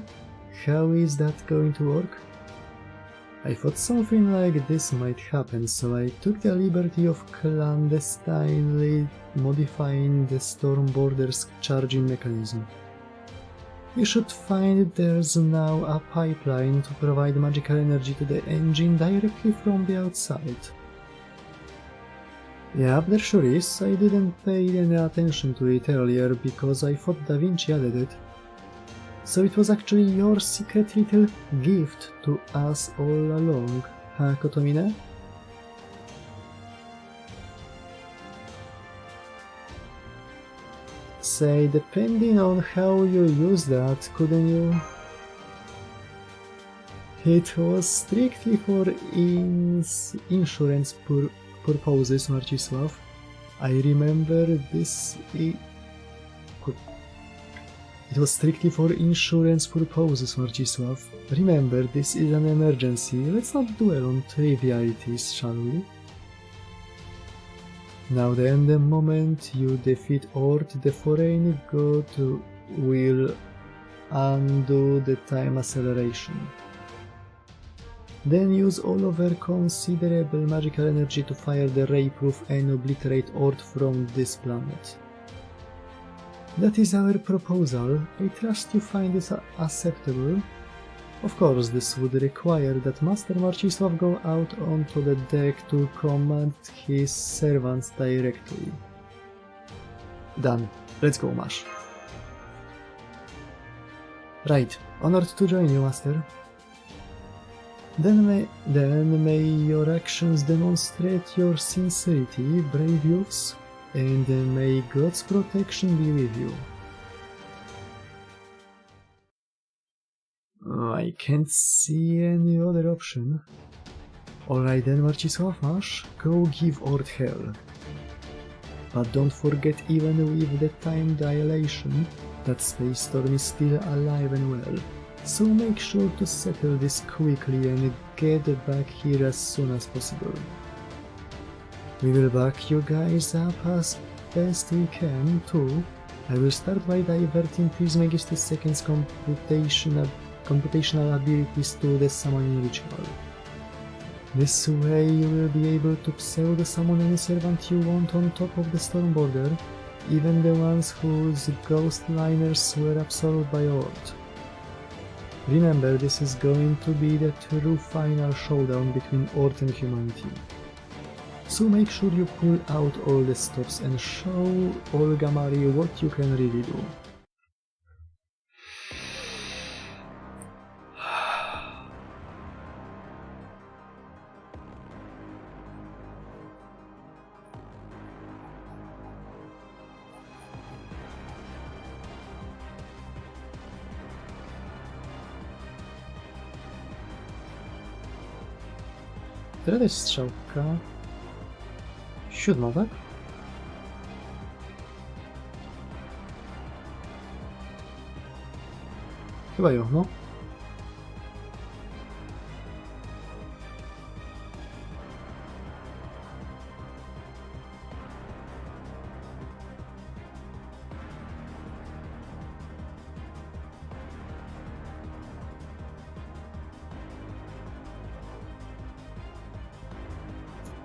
S2: How is that going to work? I thought something like this might happen, so I took the liberty of clandestinely modifying the Storm Border's charging mechanism. You should find there's now a pipeline to provide magical energy to the engine directly from the outside. Yeah, there sure is. I didn't pay any attention to it earlier because I thought Da Vinci added it. So it was actually your secret little gift to us all along, huh, Kotomine? Say, depending on how you use that, couldn't you? It was strictly for insurance purposes, Marcisław. I remember this. It was strictly for insurance purposes, Marcisław. Remember, this is an emergency. Let's not dwell on trivialities, shall we? Now then, the moment you defeat Ord, the foreign god will undo the time acceleration. Then use all of her considerable magical energy to fire the ray proof and obliterate Ord from this planet. That is our proposal. I trust you find this acceptable. Of course, this would require that Master Marcisław go out onto the deck to command his servants directly. Done. Let's go, Mash. Right. Honored to join you, Master. Then may your actions demonstrate your sincerity, brave youths, and may God's protection be with you. I can't see any other option. Alright then, Marcisław, Mash, go give Ord hell. But don't forget, even with the time dilation, that Space Storm is still alive and well. So make sure to settle this quickly and get back here as soon as possible. We will back you guys up as best we can too. I will start by diverting Trismegistus II's computational abilities to the summoning ritual. This way you will be able to pseudo-summon any servant you want on top of the Storm Border, even the ones whose ghost liners were absorbed by Ord. Remember, this is going to be the true final showdown between Ord and humanity. So make sure you pull out all the stops and show Olga Marie what you can really do. Która to jest strzałka? 7, tak? Chyba ją, no.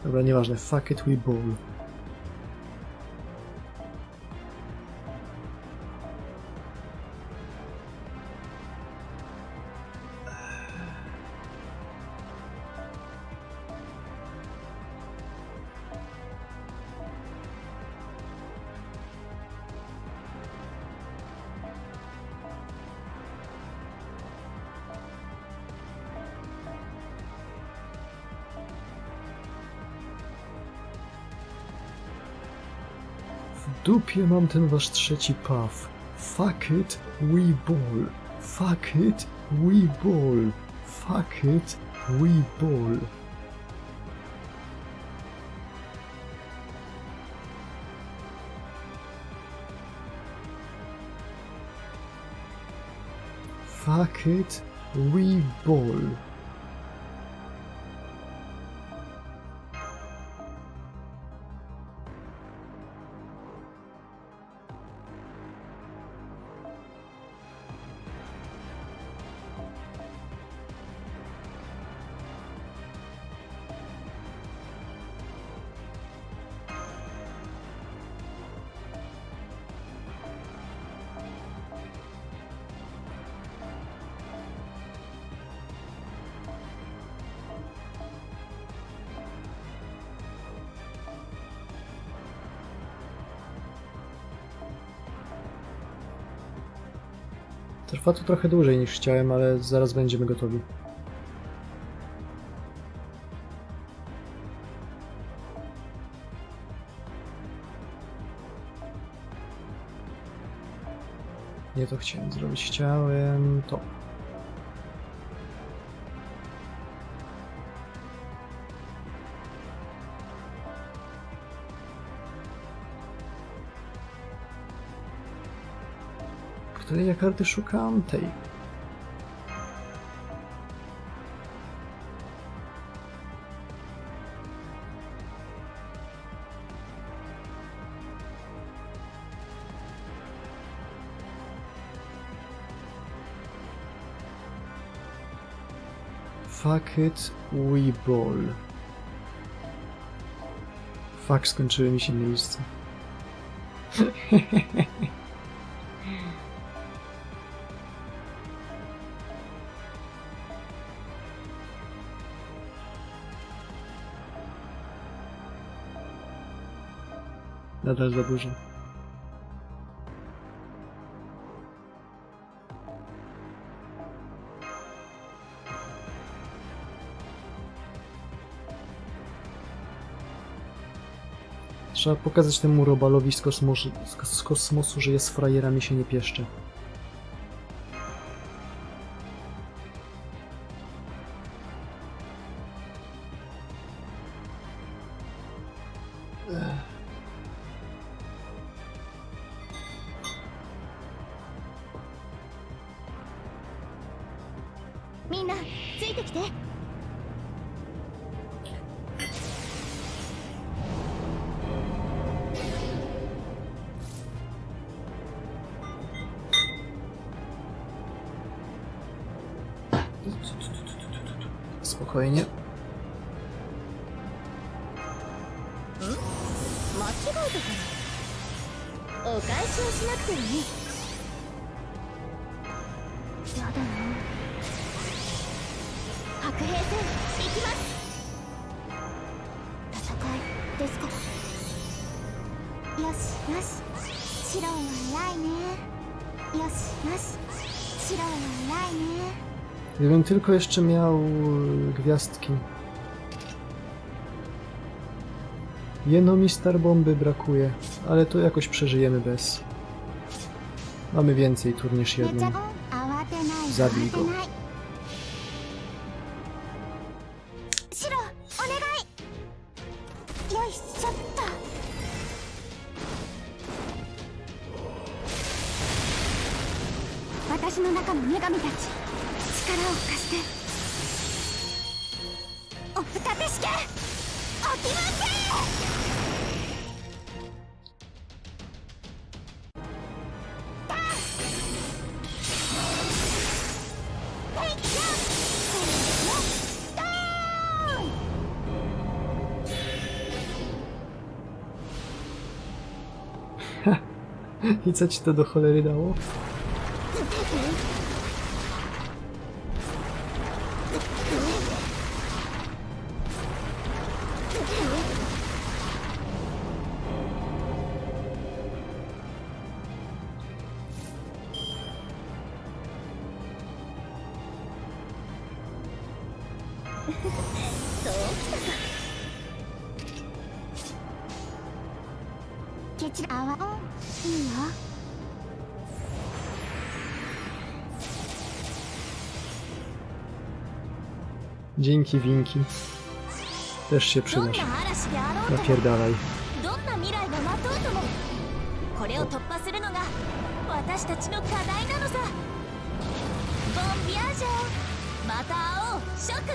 S2: Dobra, nieważne. Fuck it, we ball. W dupie mam ten wasz trzeci paw. Fuck it, we ball. Fuck it, we ball. Fuck it, we ball. Fuck it, we ball. Trwa to trochę dłużej niż chciałem, ale zaraz będziemy gotowi. Nie to chciałem zrobić, chciałem to. Której ja karty szukam? Tej. Fuck it, we ball. Fuck, skończyły mi się miejsce. Nadal za dużo. Trzeba pokazać temu robalowi z kosmosu, że jest frajerami, się nie pieszczy.
S1: Minna, ついてきて。
S2: Spokojnie.
S1: 間違えたかな。お返しをしなくていい。やだな。白兵戦行きます。戦いですか。よしよし、白は偉いね。よしよし、白は偉いね。
S2: Gdybym tylko jeszcze miał gwiazdki. Jedno mi star bomby brakuje, ale to jakoś przeżyjemy bez. Mamy więcej tur niż jedną. Zabij go.
S1: 白、お願い。よいしょっと。私の中の女神たち、力を貸して。お立て式、お気持ち。
S2: I co ci to do cholery dało? Dzięki, Winki. Też się
S1: どん
S2: przydasz.
S1: な嵐であろうとも
S2: Napierdalaj.
S1: どんな未来が待とうともこれを突破するのが私たちの課題なのさ。ボンビアージョまた会おう諸君。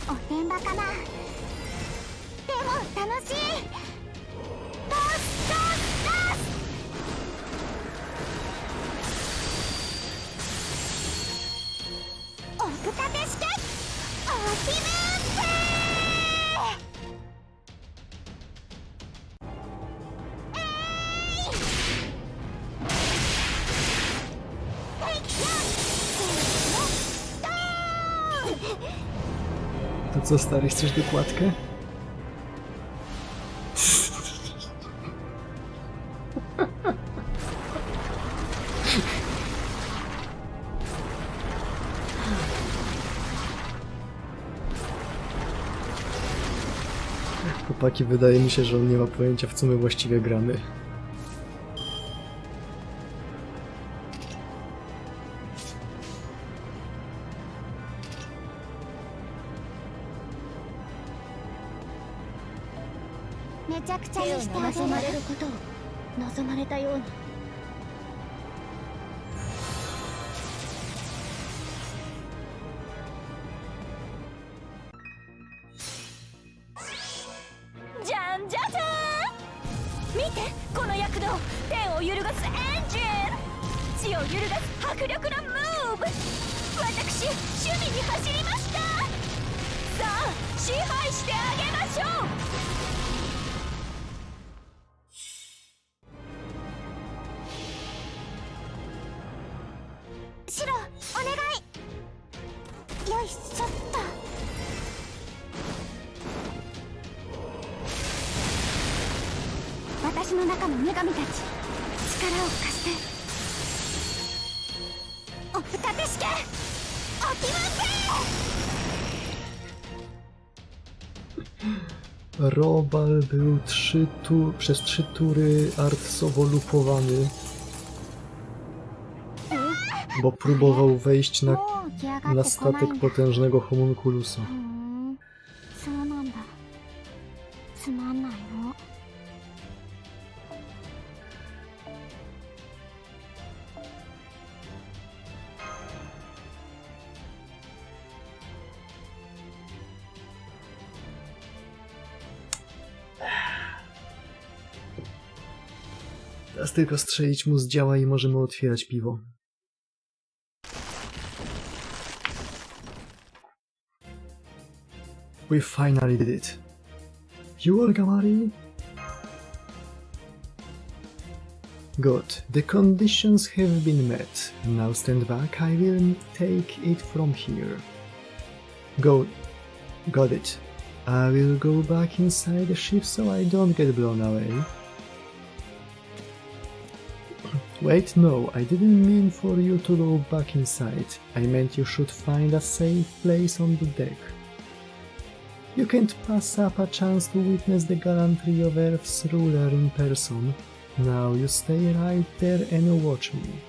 S1: おてんばかな。でも楽しい。ダースダースダース。おふたて式おきめ
S2: To co, stary, chcesz dokładkę? Chłopaki, wydaje mi się, że on nie ma pojęcia, w co my właściwie gramy.
S1: 手を望まれることを望まれたように。じゃんじゃじゃーん。見てこの躍動、天を揺るがすエンジン、地を揺るがす迫力のムーブ。私守備に走りました。さあ支配してあげましょう。白お願い。よいしょっと。私の中の女神たち、力を貸して。おふたて式おきませ。
S2: Robal był przez 3 tury artsowo lupowany, bo próbował wejść na statek potężnego homunculusa.
S1: そうなんだ。つまんないの。
S2: Teraz tylko strzelić mu z działa i możemy otwierać piwo. We finally did it. You all Gamari? Good. The conditions have been met. Now stand back, I will take it from here. Go. Got it. I will go back inside the ship so I don't get blown away. Wait, no, I didn't mean for you to go back inside. I meant you should find a safe place on the deck. You can't pass up a chance to witness the gallantry of Earth's ruler in person. Now you stay right there and watch me.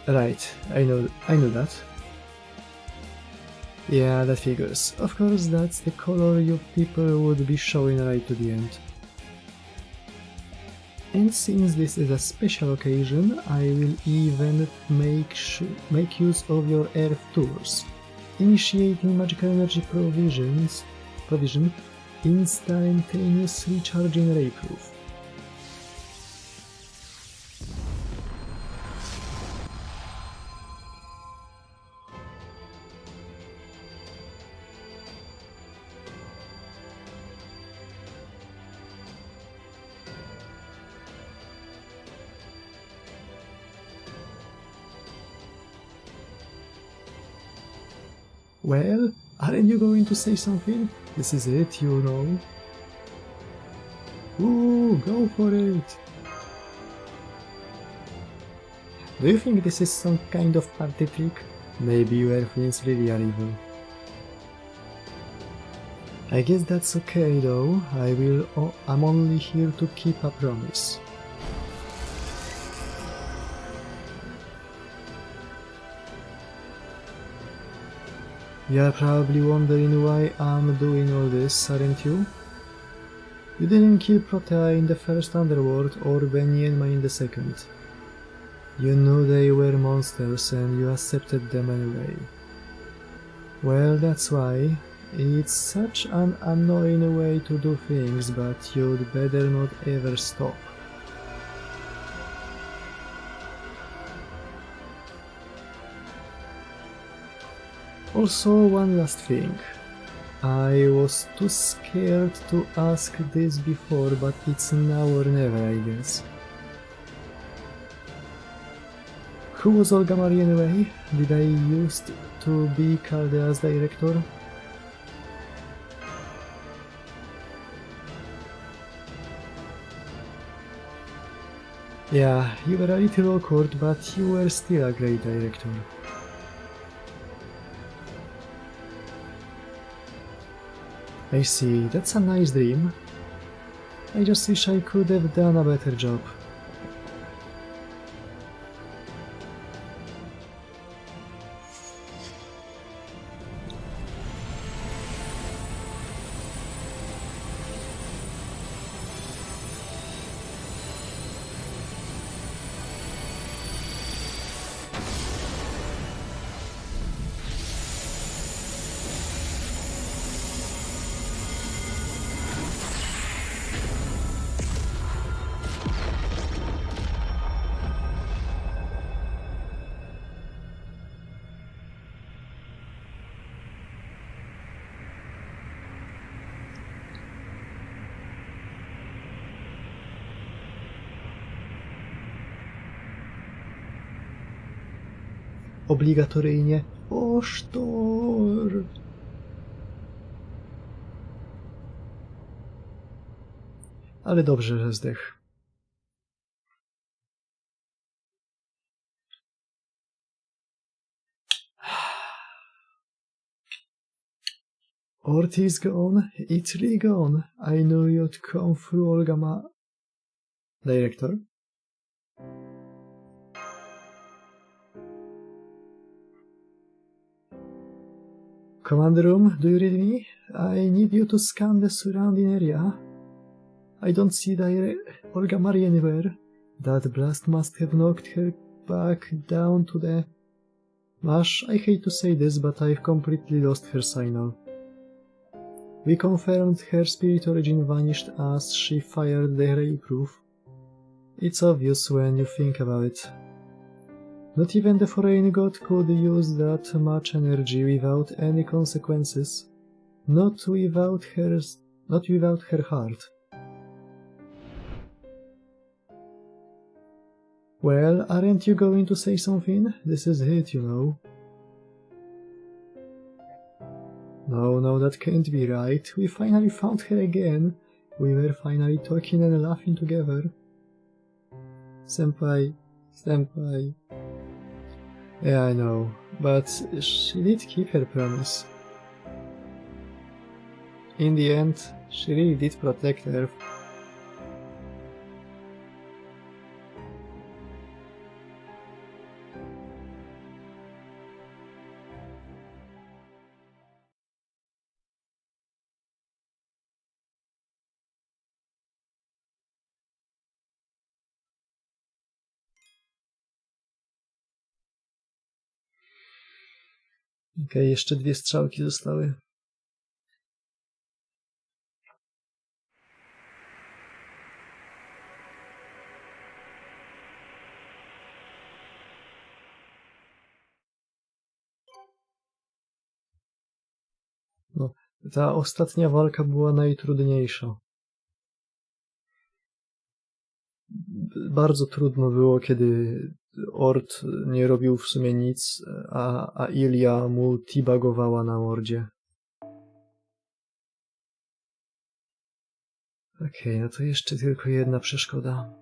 S2: Right, I know that. Yeah, that figures. Of course, that's the color you people would be showing right to the end. And since this is a special occasion, I will even make use of your Earth tours. Initiating magical energy provision, instantaneous recharging ray proof. Well, aren't you going to say something? This is it, you know. Ooh, go for it! Do you think this is some kind of party trick? Maybe your friends really are evil. I guess that's okay though, I'm only here to keep a promise. You're probably wondering why I'm doing all this, aren't you? You didn't kill Protea in the first underworld or Benyenma in the second. You knew they were monsters and you accepted them anyway. Well, that's why. It's such an annoying way to do things, but you'd better not ever stop. Also, one last thing. I was too scared to ask this before, but it's now or never, I guess. Who was Olga Marie anyway? Did I used to be Caldea's director? Yeah, you were a little awkward, but you were still a great director. I see, that's a nice dream. I just wish I could have done a better job. Obligatoryjnie osztor. Ale dobrze, że zdech. Ortiz gone, Italy gone. I knew you'd come through, Olga Director? Command room, do you read me? I need you to scan the surrounding area. I don't see Olga Marie anywhere. That blast must have knocked her back down to the... Mash, I hate to say this, but I've completely lost her signal. We confirmed her spirit origin vanished as she fired the ray proof. It's obvious when you think about it. Not even the foreign god could use that much energy without any consequences. Not without her heart. Well, aren't you going to say something? This is it, you know. No, that can't be right. We finally found her again. We were finally talking and laughing together. Senpai. Yeah, I know, but she did keep her promise. In the end, she really did protect her. Okej, jeszcze 2 strzałki zostały. No, ta ostatnia walka była najtrudniejsza. Bardzo trudno było, kiedy Ord nie robił w sumie nic, a Ilia mu teabagowała na mordzie. Okej, no to jeszcze tylko jedna przeszkoda.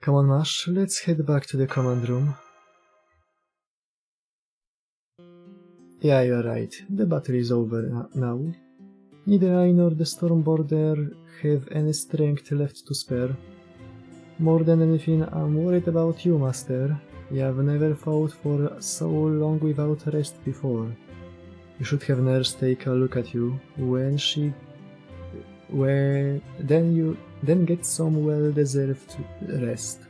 S2: Come on, Mash, let's head back to the command room. Yeah, you're right. The battle is over now. Neither I nor the Stormborder have any strength left to spare. More than anything, I'm worried about you, Master. You've never fought for so long without rest before. You should have nurse take a look at you then get some well-deserved rest.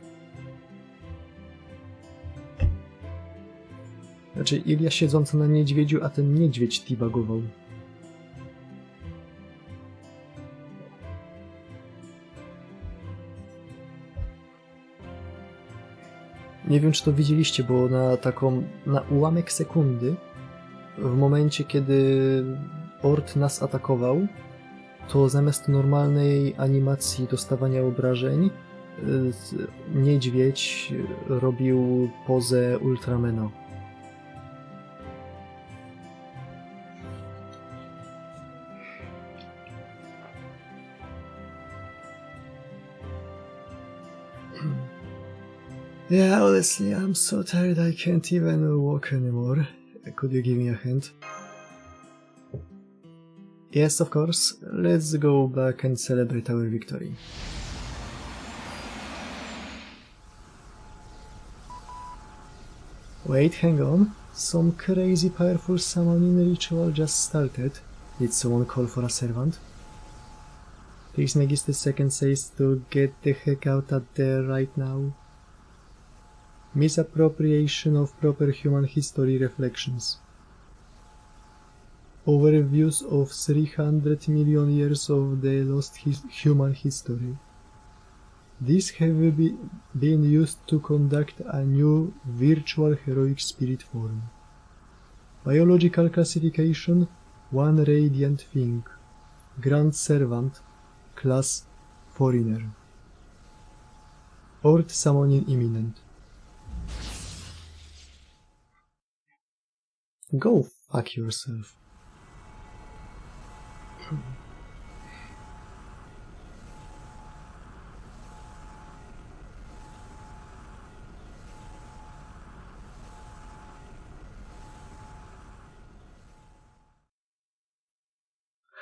S2: Znaczy, Ilia siedząca na niedźwiedziu, a ten niedźwiedź teabagował. Nie wiem, czy to widzieliście, bo na ułamek sekundy, w momencie, kiedy Ord nas atakował, to zamiast normalnej animacji dostawania obrażeń, niedźwiedź robił pozę Ultramana. Yeah, honestly, I'm so tired I can't even walk anymore. Could you give me a hand? Yes, of course. Let's go back and celebrate our victory. Wait, hang on. Some crazy powerful summoning ritual just started. Did someone call for a servant? Please Magister II says to get the heck out of there right now. Misappropriation of proper human history reflections. Overviews of 300 million years of the lost human history. These have been used to conduct a new virtual heroic spirit form. Biological classification: 1 radiant thing. Grand Servant. Class Foreigner. Ord summoning imminent. Go fuck yourself.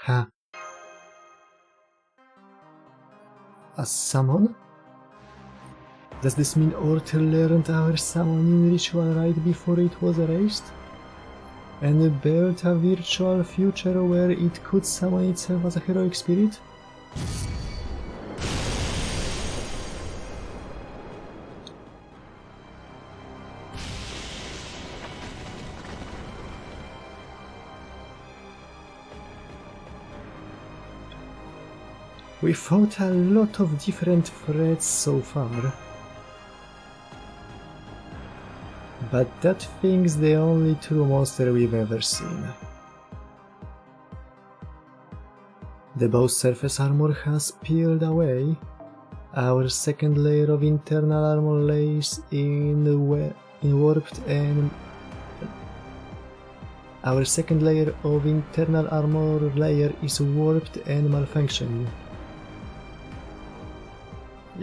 S2: Ha. A summon? Does this mean Ord learned our summoning ritual right before it was erased? And built a virtual future where it could summon itself as a heroic spirit? We fought a lot of different threats so far. But that thing's the only true monster we've ever seen. The bow's surface armor has peeled away. Our second layer of internal armor lays warped and... Our second layer of internal armor layer is warped and malfunctioning.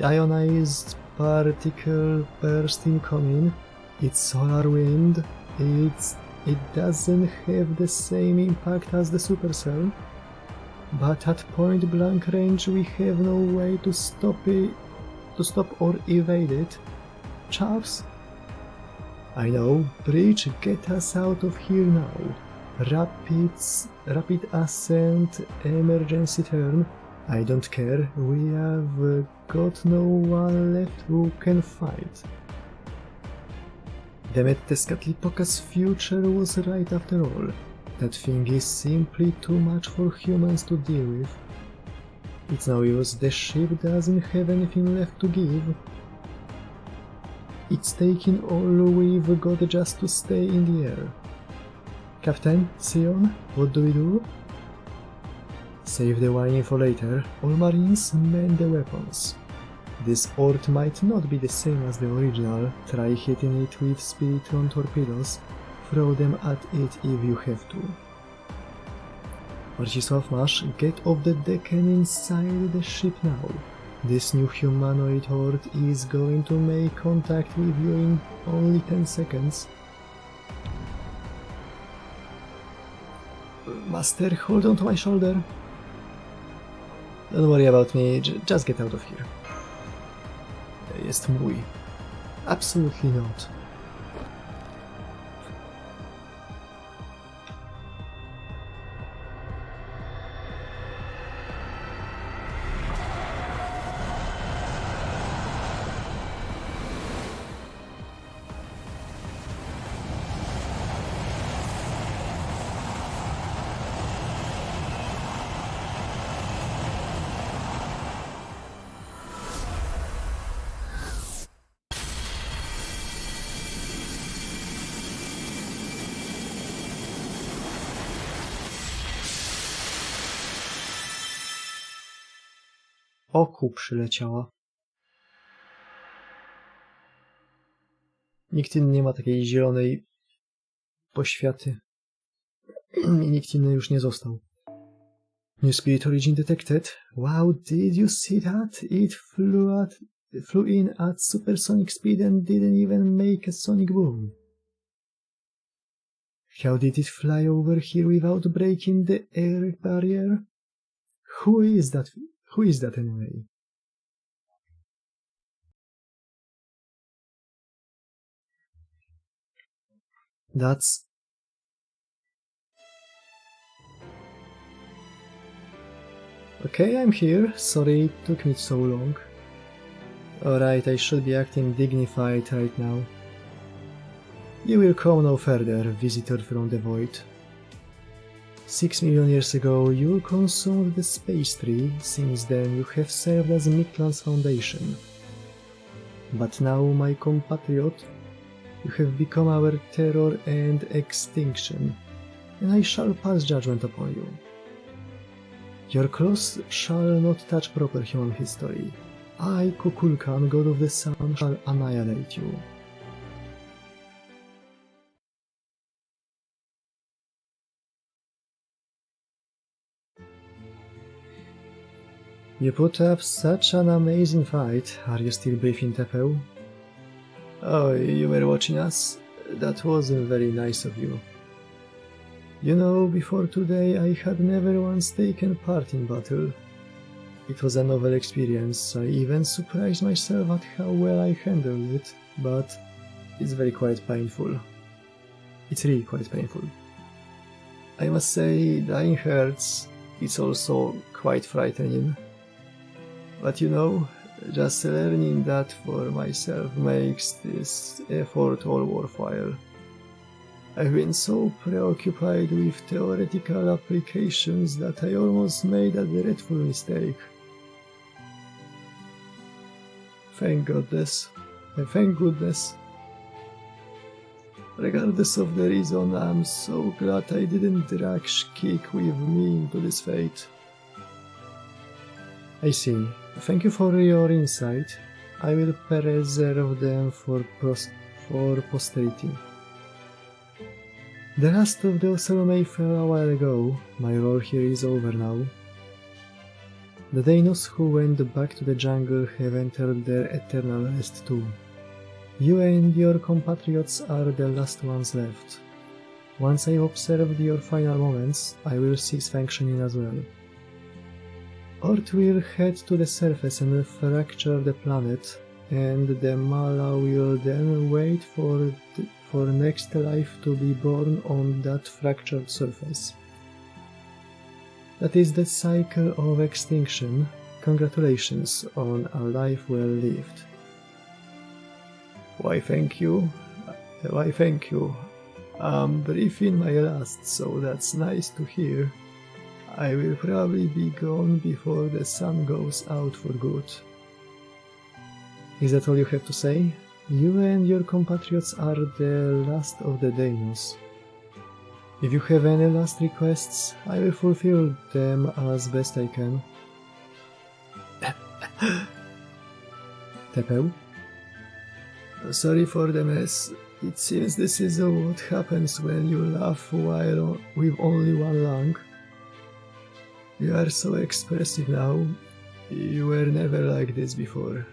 S2: Ionized particle burst incoming. It's solar wind. It doesn't have the same impact as the supercell, but at point blank range we have no way to stop or evade it. Chaps? I know. Breach, get us out of here now. Rapid ascent, emergency turn. I don't care. We have got no one left who can fight. Damn it, the Skatlipoka's future was right after all. That thing is simply too much for humans to deal with. It's no use, the ship doesn't have anything left to give. It's taking all we've got just to stay in the air. Captain, Sion, what do we do? Save the wine for later. All marines, man the weapons. This ort might not be the same as the original. Try hitting it with spiritron torpedoes. Throw them at it if you have to. Marcisław, masz, get off the deck and inside the ship now. This new humanoid horde is going to make contact with you in only 10 seconds. Master, hold on to my shoulder. Don't worry about me, just get out of here. Jest mój. Absolutely not. Oku przyleciała. Nikt inny nie ma takiej zielonej poświaty. I nikt inny już nie został. New spirit origin detected. Wow, did you see that? It flew in at supersonic speed and didn't even make a sonic boom. How did it fly over here without breaking the air barrier? Who is that? Who is that anyway? That's... Okay, I'm here. Sorry it took me so long. Alright, I should be acting dignified right now. You will come no further, visitor from the void. 6 million years ago, you consumed the space tree. Since then, you have served as Mictlān's foundation. But now, my compatriot, you have become our terror and extinction, and I shall pass judgment upon you. Your claws shall not touch proper human history. I, Kukulkan, god of the sun, shall annihilate you. You put up such an amazing fight. Are you still briefing Tepeu? Oh, you were watching us? That wasn't very nice of you. You know, before today I had never once taken part in battle. It was a novel experience. I even surprised myself at how well I handled it, but it's very quite painful. It's really quite painful. I must say, dying hurts. It's also quite frightening. But you know, just learning that for myself makes this effort all worthwhile. I've been so preoccupied with theoretical applications that I almost made a dreadful mistake. Thank goodness. Thank goodness. Regardless of the reason, I'm so glad I didn't drag Shkik with me into this fate. I see. Thank you for your insight. I will preserve them for posterity. The last of the Oselomei fell a while ago. My role here is over now. The Danos who went back to the jungle have entered their eternal rest too. You and your compatriots are the last ones left. Once I've observed your final moments, I will cease functioning as well. Ort will head to the surface and fracture the planet, and the Mala will then wait for next life to be born on that fractured surface. That is the cycle of extinction. Congratulations on a life well lived. Why thank you? Why thank you? I'm briefing my last, so that's nice to hear. I will probably be gone before the sun goes out for good. Is that all you have to say? You and your compatriots are the last of the Danos. If you have any last requests, I will fulfill them as best I can. Tepeł? Sorry for the mess. It seems this is what happens when you laugh while with only one lung. You are so expressive now. You were never like this before.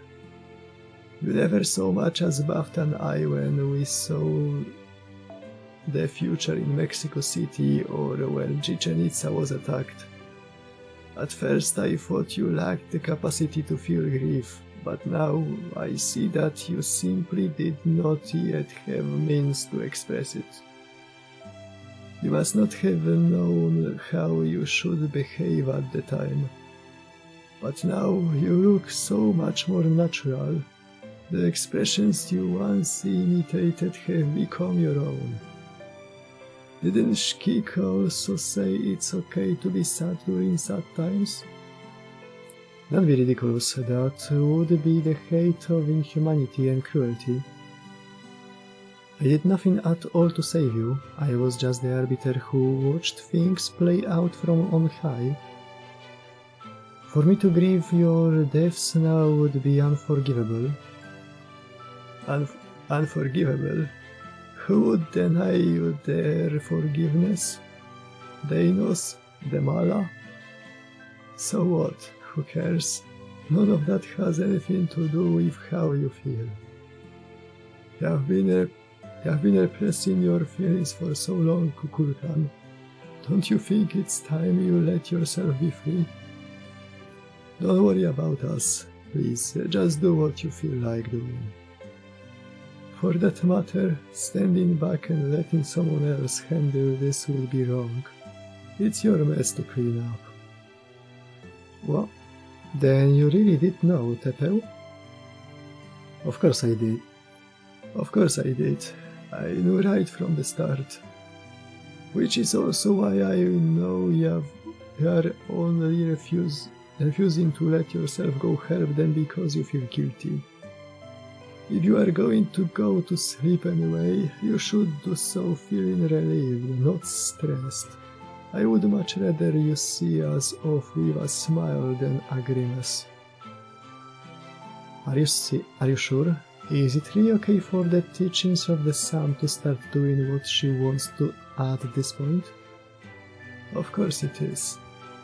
S2: You never so much as batted an eye when we saw the future in Mexico City or when Chichen Itza was attacked. At first I thought you lacked the capacity to feel grief, but now I see that you simply did not yet have means to express it. You must not have known how you should behave at the time. But now you look so much more natural. The expressions you once imitated have become your own. Didn't Shkik also say it's okay to be sad during sad times? Don't be ridiculous, that would be the hate of inhumanity and cruelty. I did nothing at all to save you, I was just the arbiter who watched things play out from on high. For me to grieve your deaths now would be unforgivable. Unforgivable? Who would deny you their forgiveness? Danos? The Mala? So what? Who cares? None of that has anything to do with how you feel. You have been repressing your feelings for so long, Kukulkan. Don't you think it's time you let yourself be free? Don't worry about us, please. Just do what you feel like doing. For that matter, standing back and letting someone else handle this would be wrong. It's your mess to clean up. What? Then you really did know, Tepeł? Of course I did. Of course I did. I knew right from the start. Which is also why I know you are only refusing to let yourself go help them because you feel guilty. If you are going to go to sleep anyway, you should do so feeling relieved, not stressed. I would much rather you see us off with a smile than a grimace. Are you sure? Is it really okay for the teachings of the sun to start doing what she wants to at this point? Of course it is.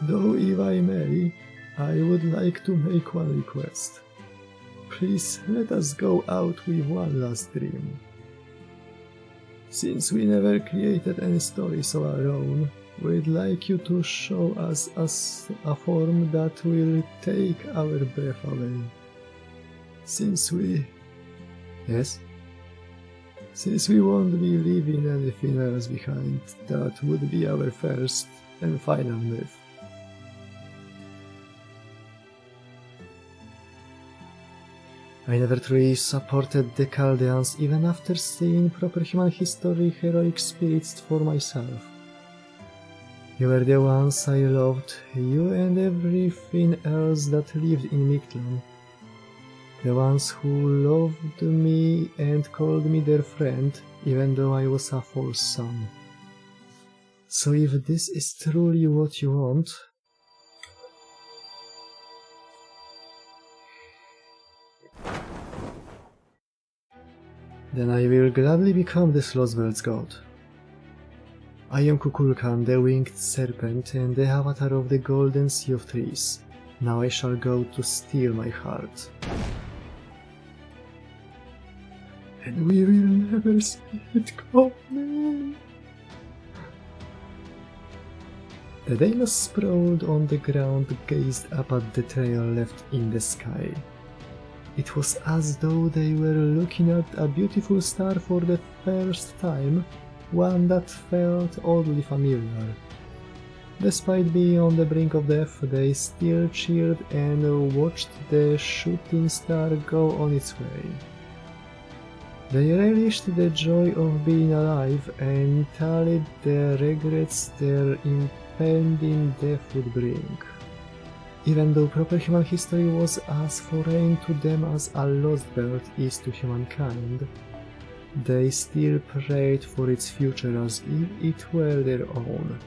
S2: Though if I may, I would like to make one request. Please let us go out with one last dream. Since we never created any stories of our own, we'd like you to show us a form that will take our breath away. Since we won't be leaving anything else behind, that would be our first and final myth. I never truly supported the Chaldeans even after seeing proper human history heroic spirits for myself. You were the ones I loved, you and everything else that lived in Mictlān. The ones who loved me and called me their friend, even though I was a false son. So if this is truly what you want, then I will gladly become this lost world's god. I am Kukulkan, the winged serpent and the avatar of the golden sea of trees. Now I shall go to steal my heart. And we will never see it coming. The Danos sprawled on the ground, gazed up at the trail left in the sky. It was as though they were looking at a beautiful star for the first time, one that felt oddly familiar. Despite being on the brink of death, they still cheered and watched the shooting star go on its way. They relished the joy of being alive and tallied the regrets their impending death would bring. Even though proper human history was as foreign to them as a lost belt is to humankind, they still prayed for its future as if it were their own,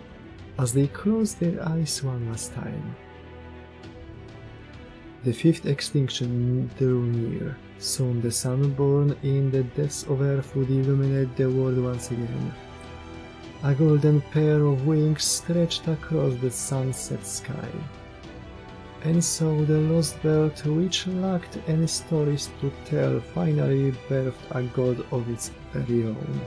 S2: as they closed their eyes one last time. The fifth extinction drew near. Soon the sun born in the depths of earth would illuminate the world once again. A golden pair of wings stretched across the sunset sky. And so the lost belt, which lacked any stories to tell, finally birthed a god of its very own.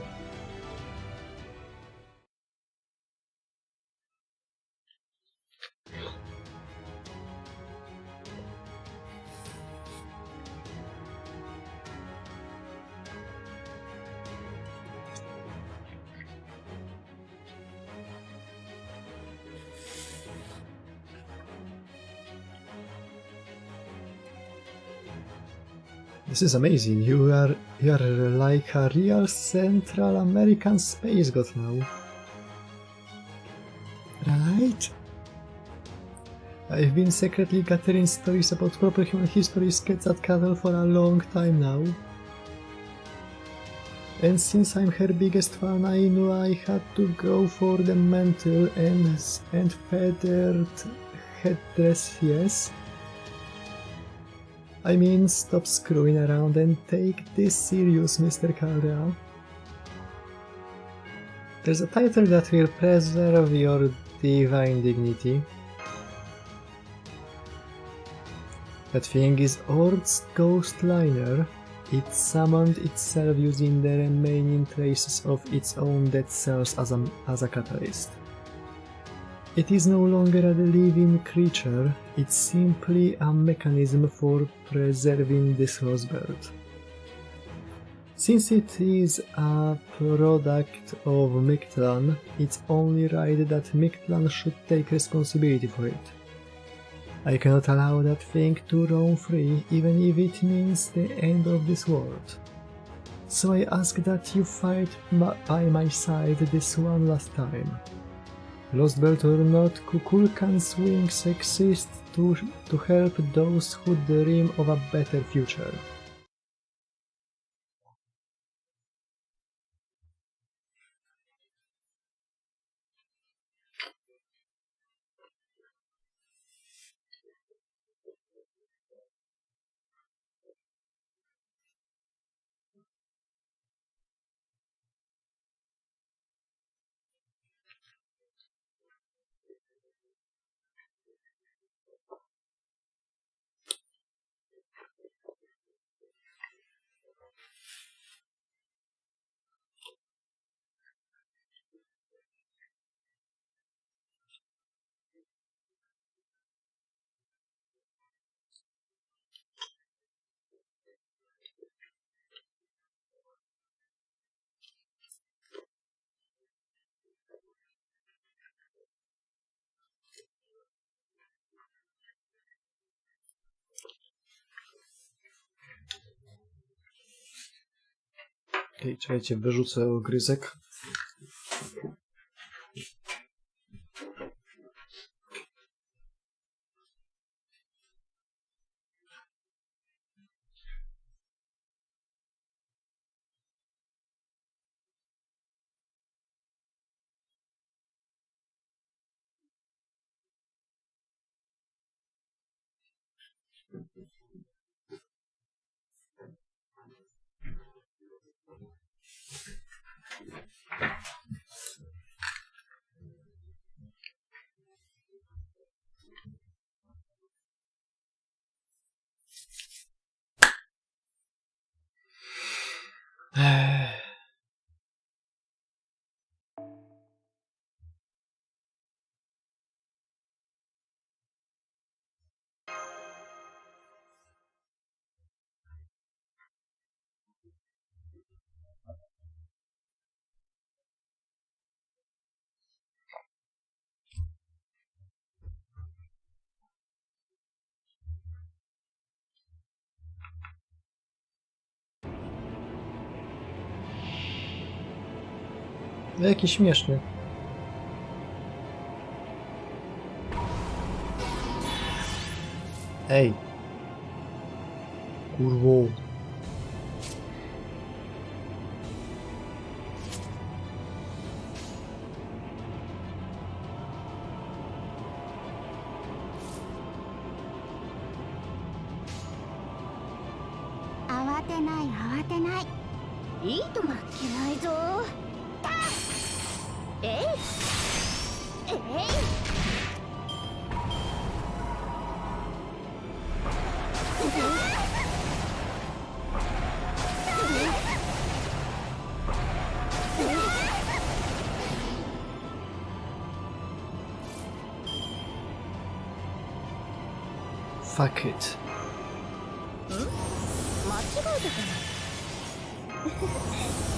S2: This is amazing. You are like a real Central American space god now. Right? I've been secretly gathering stories about proper human history sketched at Cattle for a long time now. And since I'm her biggest fan, I knew I had to go for the mantle and feathered headdress, yes? I mean, stop screwing around and take this serious, Mr. Caldera. There's a title that will preserve your divine dignity. That thing is Ord's ghost liner. It summoned itself using the remaining traces of its own dead cells as a catalyst. It is no longer a living creature, it's simply a mechanism for preserving this lost belt. Since it is a product of Mictlān, it's only right that Mictlān should take responsibility for it. I cannot allow that thing to roam free, even if it means the end of this world. So I ask that you fight by my side this one last time. Lost belt or not, Kukulkan's wings exist to help those who dream of a better future. Okej, czekajcie, wyrzucę ogryzek. No jaki śmieszny. Ej! Kurwo! Fuck it.
S1: 間違えたかな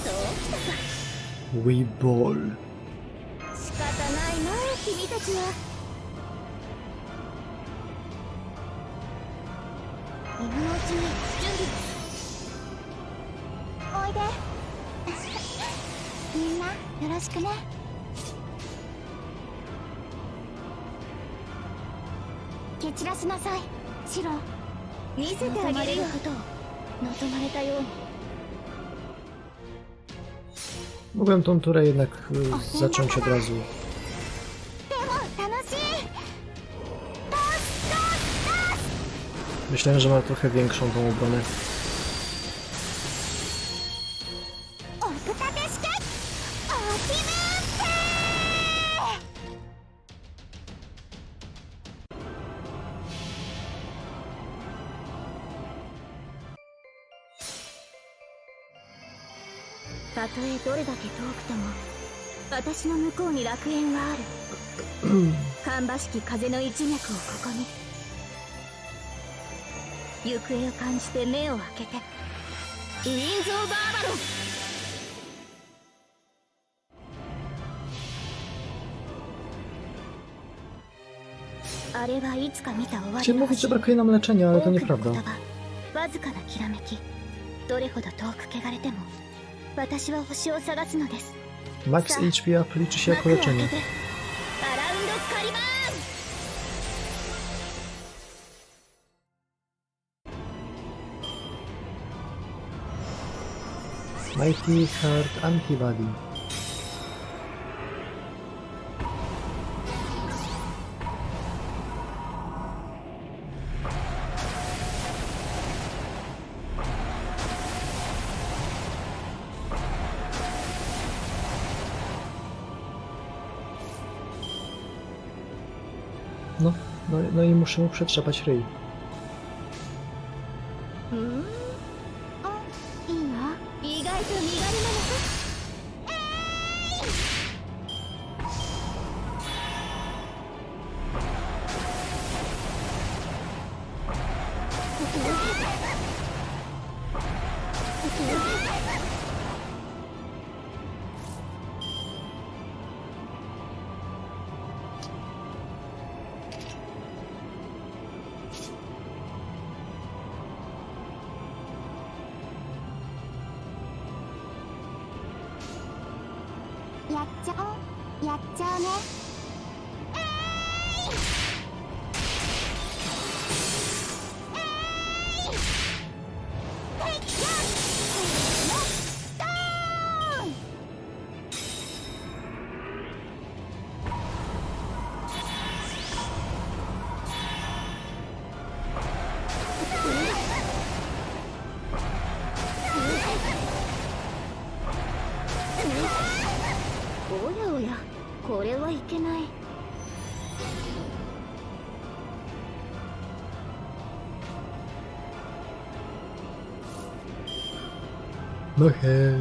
S1: そうきたか
S2: We ball.
S1: 仕方ないな君たちは今のうちに準備おいでみんなよろしくね蹴散らしなさいシロ見せてあげることを望まれたように
S2: Mogłem tą turę jednak zacząć od razu.
S1: でも楽しい
S2: Myślałem, że ma trochę większą tą obronę.
S1: 奥立式おきめたとえどれだけ遠くとも私の向こうに楽園はある芳しき風の一脈をここに行方を感じて目を開けてウィンズ・オブ・アバロンあれはいつか見た終わり
S2: Chciałem mówić, że brakuje nam leczenia, ale to nieprawda.
S1: わずかなきらめきどれほど遠く汚れても私は星を探すのです
S2: Max HP up liczy się jako leczenie.
S1: アラウンドカリバーン
S2: Mighty Heart Antibody. No i muszę mu przetrzepać ryj.
S1: いいな意外と身軽なのかやっちゃおうやっちゃうねおやおやこれはいけない
S2: No hej.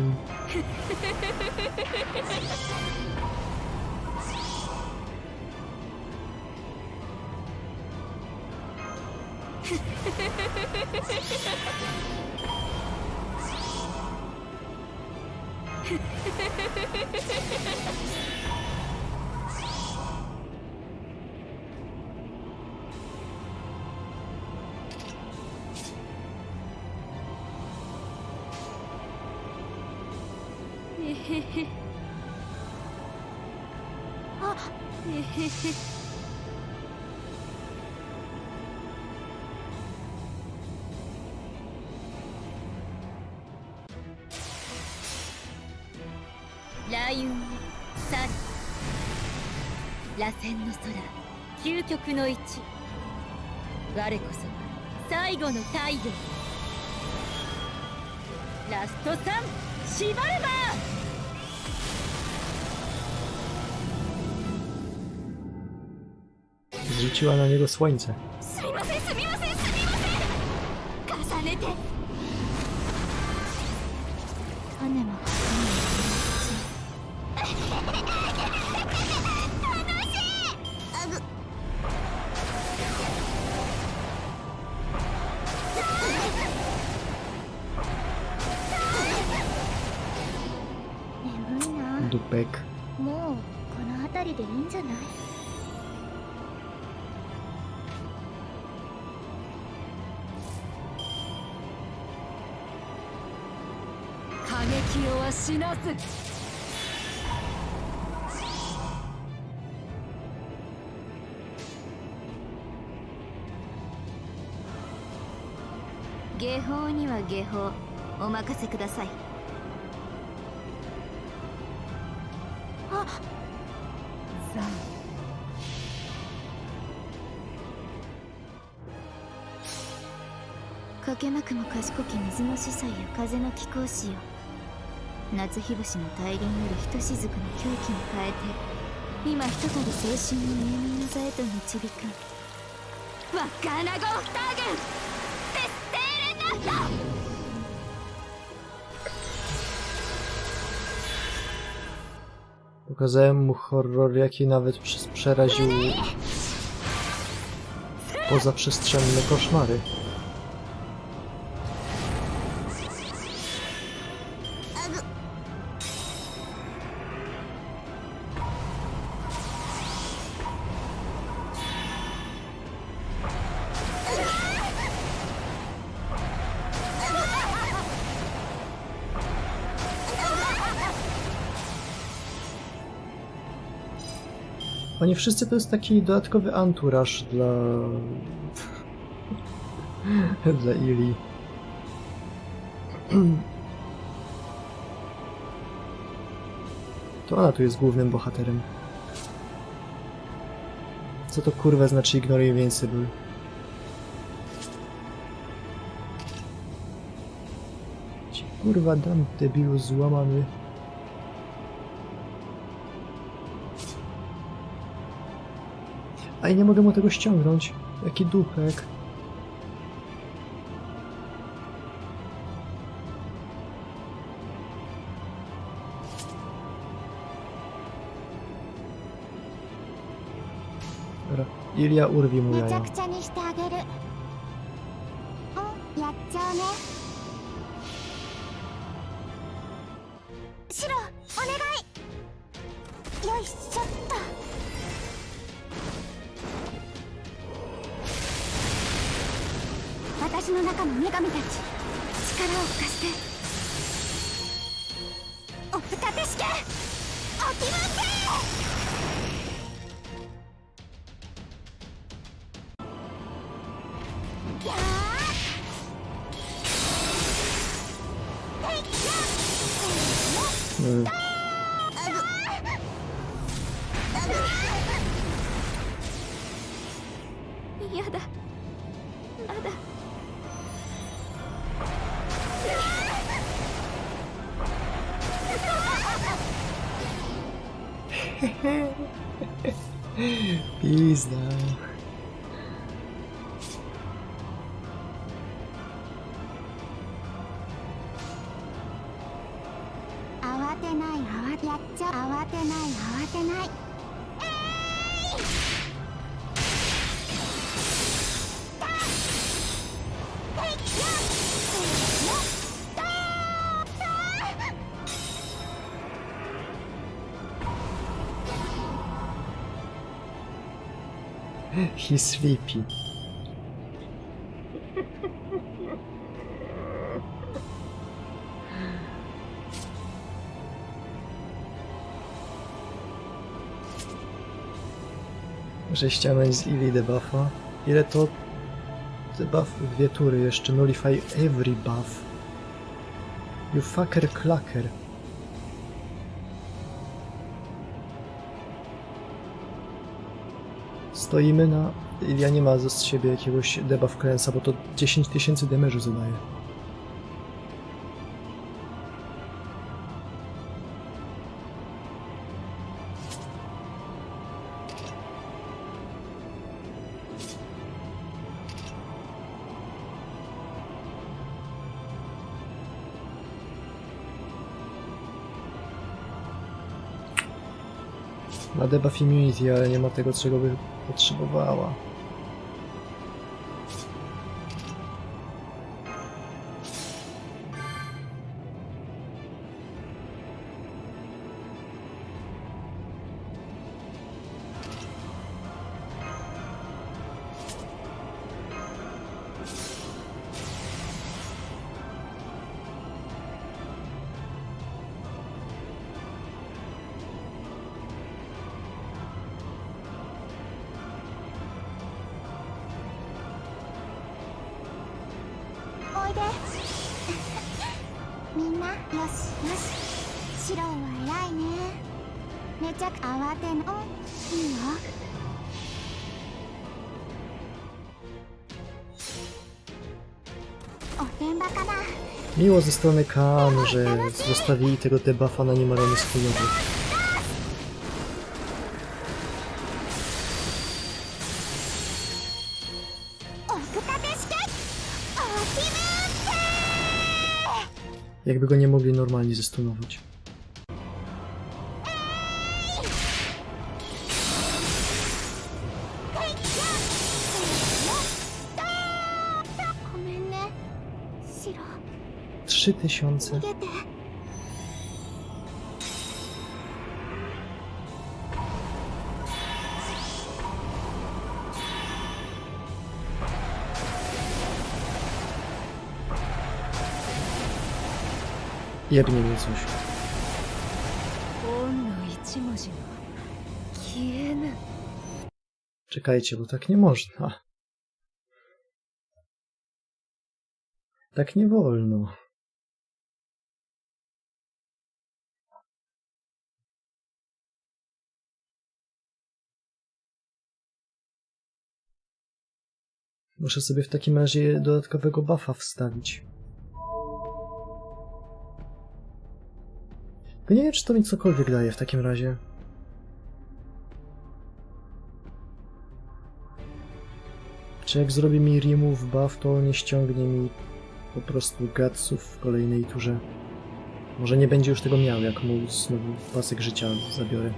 S5: 螺旋の空、究極の位置。我こそは最後の太陽。ラスト3、シバルバー。
S2: Zrzuciła na niego słońce.
S1: すみませんすみませんすみません。重ねて。
S5: 種も眠いな。
S2: Dupek.
S5: もうこの辺りでいいんじゃない？過激をは死なず。下法には下法、お任せください。あっ。かけまくも賢き水の司祭や風の貴公子よ。夏日節の大輪よりひとしずくの狂気に変えて、今ひとたび精神の入眠の座へと導く。ワッカーナゴーフター軍テステーレンナッタ。
S2: Pokazałem mu horror, jaki nawet przeraził pozaprzestrzenne koszmary. Oni wszyscy to jest taki dodatkowy anturaż dla... dla Ili. To ona tu jest głównym bohaterem. Co to kurwa znaczy Ignore Invincible? Ci kurwa dam debilu złamany. A i nie mogę mu tego ściągnąć. Jaki dupek. Dobra, Ilia, urwi mu
S5: めちゃ
S2: jaja.
S5: くちゃにしてあげる。お、やっちゃうね。シロ、お願い。よいしょっと。私の中の女神たち、力を貸して。お二手式、お気分で。ギャー。
S2: うん
S5: やだ、まだ。
S2: Pizda. He's sleepy. Muszę ściągnąć z Ili debuffa. Ile to? Debuff 2 tury jeszcze. Nullify every buff. You fucker clacker. Stoimy na... Ilia nie ma z siebie jakiegoś debuff klęsa, bo to 10 000 damage'u zadaje. Ma debuff immunity, ale nie ma tego, czego by potrzebowała.
S5: みんなよしよし白は偉いねめちゃく慌てのいいよおてんばかな
S2: Miło ze strony Kaan, że zostawili tego debuffa na niemalony swojowy. Jakby go nie mogli normalnie zestunować.
S5: Shiro
S2: 3000. Jebnie mnie coś. Czekajcie, bo tak nie można. Tak nie wolno. Muszę sobie w takim razie dodatkowego buffa wstawić. Tylko nie wiem, czy to mi cokolwiek daje w takim razie. Czy jak zrobi mi remove buff, to nie ściągnie mi po prostu gutsów w kolejnej turze. Może nie będzie już tego miał, jak mu znowu pasek życia zabiorę.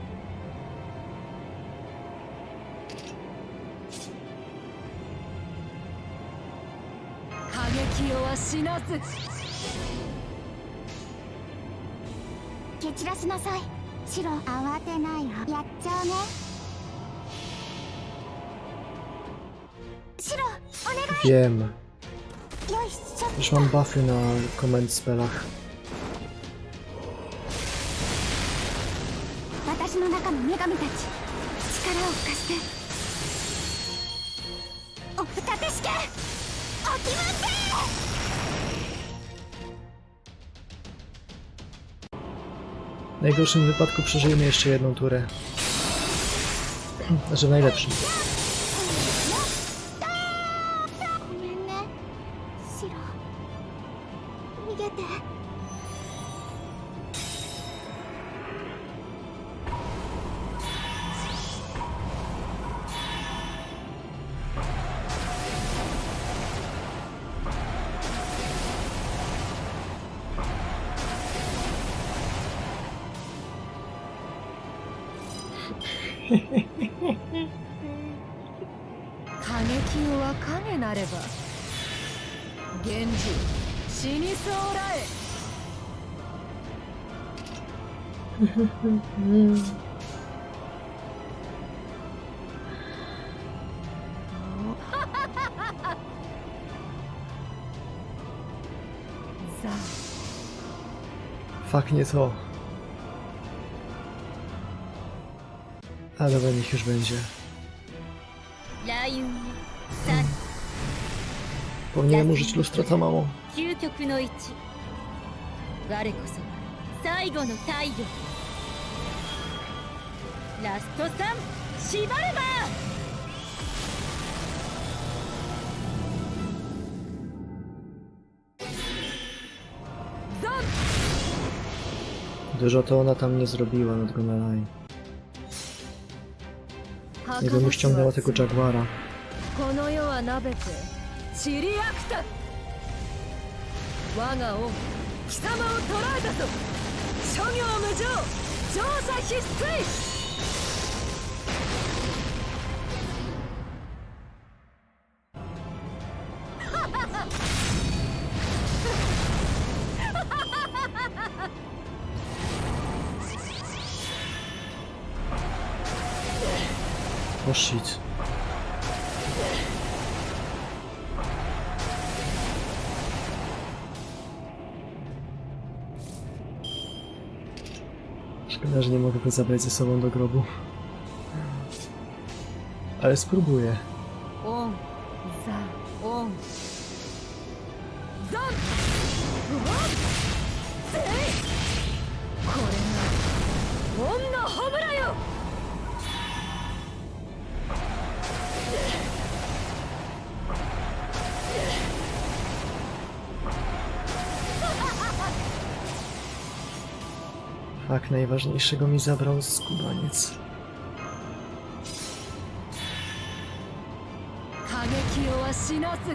S2: Wiem. Już mam buffy na command spellach. W najgorszym wypadku przeżyjemy jeszcze jedną turę. Znaczy w najlepszym. Fak, nie to. Ale dobra, niech już będzie. Powinienem użyć lustra, to mało. Dużo to ona tam nie zrobiła, not gonna lie. Nie bym ściągnęła tego Jaguara.
S1: この世はなべて散りあくた我が恩貴様を捕らえたぞ諸行無常乗車必須
S2: Oh shit. Szkoda, że nie mogę go zabrać ze sobą do grobu. Ale spróbuję.
S1: オンザオンザンうわっせいこれがオンのホムラよ
S2: Tak, najważniejszego mi zabrał skubaniec.
S1: 過激をは死なず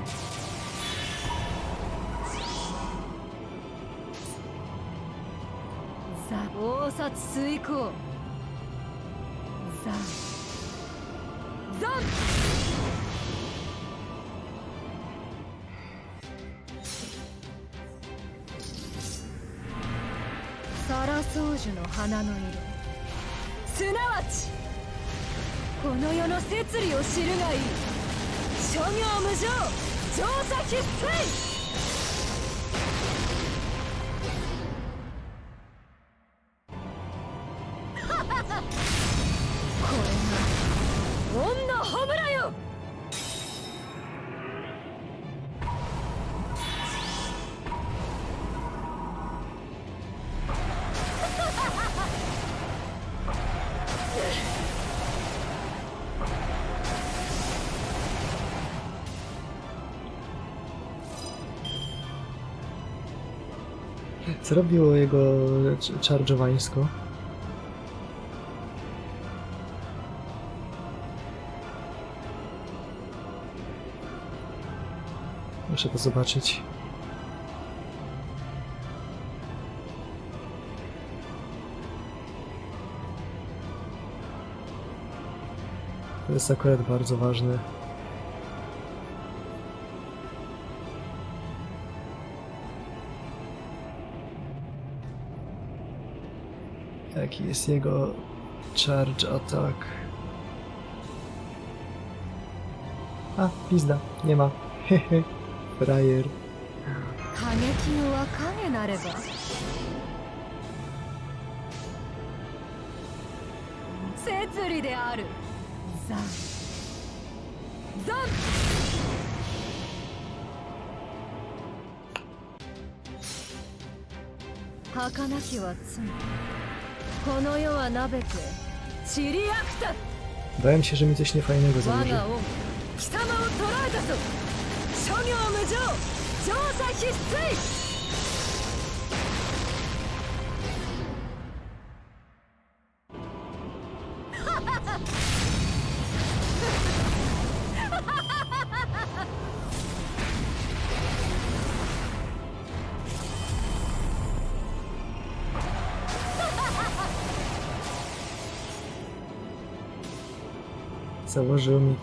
S1: ザ大殺遂行ザザン サラソウジュの花の色すなわちこの世の摂理を知るがいい諸行無常乗車必須 これが恩のホムラよ
S2: Co robiło jego czarżowańsko? Muszę to zobaczyć. To jest akurat bardzo ważne. Jaki jest jego charge attack? A, pizda, nie ma. Hehe, frajer.
S1: 過激のは影なれば摂理であるザンザン 儚きは罪この世はなべて散りあくた
S2: Bałem się, że mi coś niefajnego
S1: 我
S2: założy.
S1: が恩貴様を捕らえたぞ諸行無常乗車必須
S2: Założył mi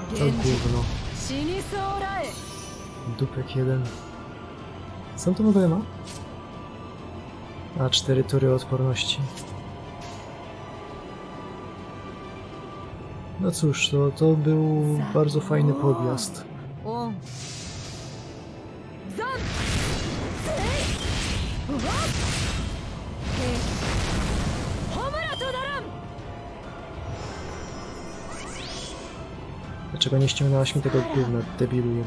S2: to gówno.
S1: 死にそうらえ
S2: Dupek jeden. Co on to w ogóle ma? A, 4 tury odporności. No cóż, to był bardzo fajny podjazd.
S1: オンザンセイうわっへホムラとならん
S2: Dlaczego nie ściągnęłaś mi tego gówna, debilu jeden?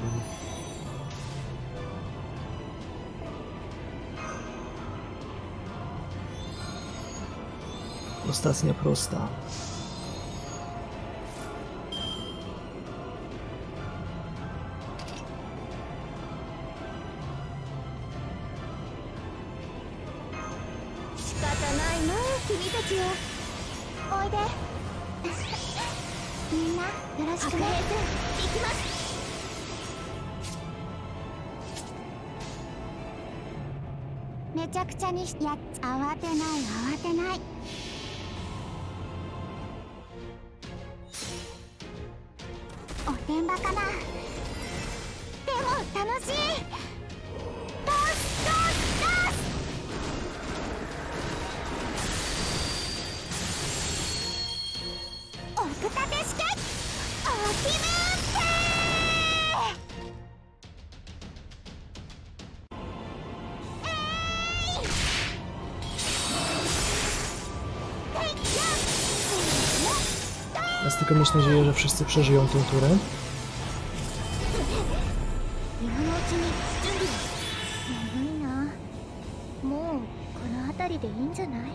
S2: Ostatnia prosta.
S5: 君たちは
S1: おいで。みんなよろしくね。行きます。めちゃくちゃにしやっ慌てない慌てない。おてんばかな。でも楽しい。ドスドスドス。奥立て式おきめ
S2: Teraz tylko mieć nadzieję, że wszyscy przeżyją tę turę.
S1: 今のうちに準備眠いな。もうこの辺りでいいんじゃない？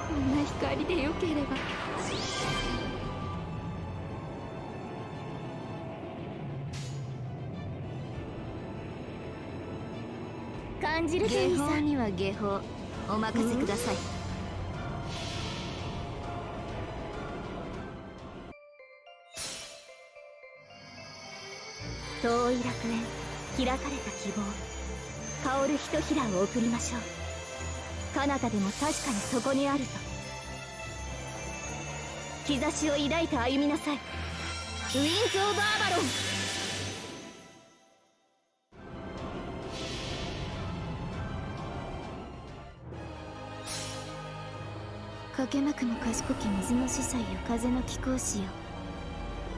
S1: こんな光でよければ。感じるといいさ。
S5: 下法には下法お任せください。遠い楽園、開かれた希望、香るひとひらを送りましょう。彼方でも確かにそこにあると。兆しを抱いて歩みなさい。ウィンズ・オブ・アバロン。かけまくも賢き水の司祭よ、風の貴公子よ。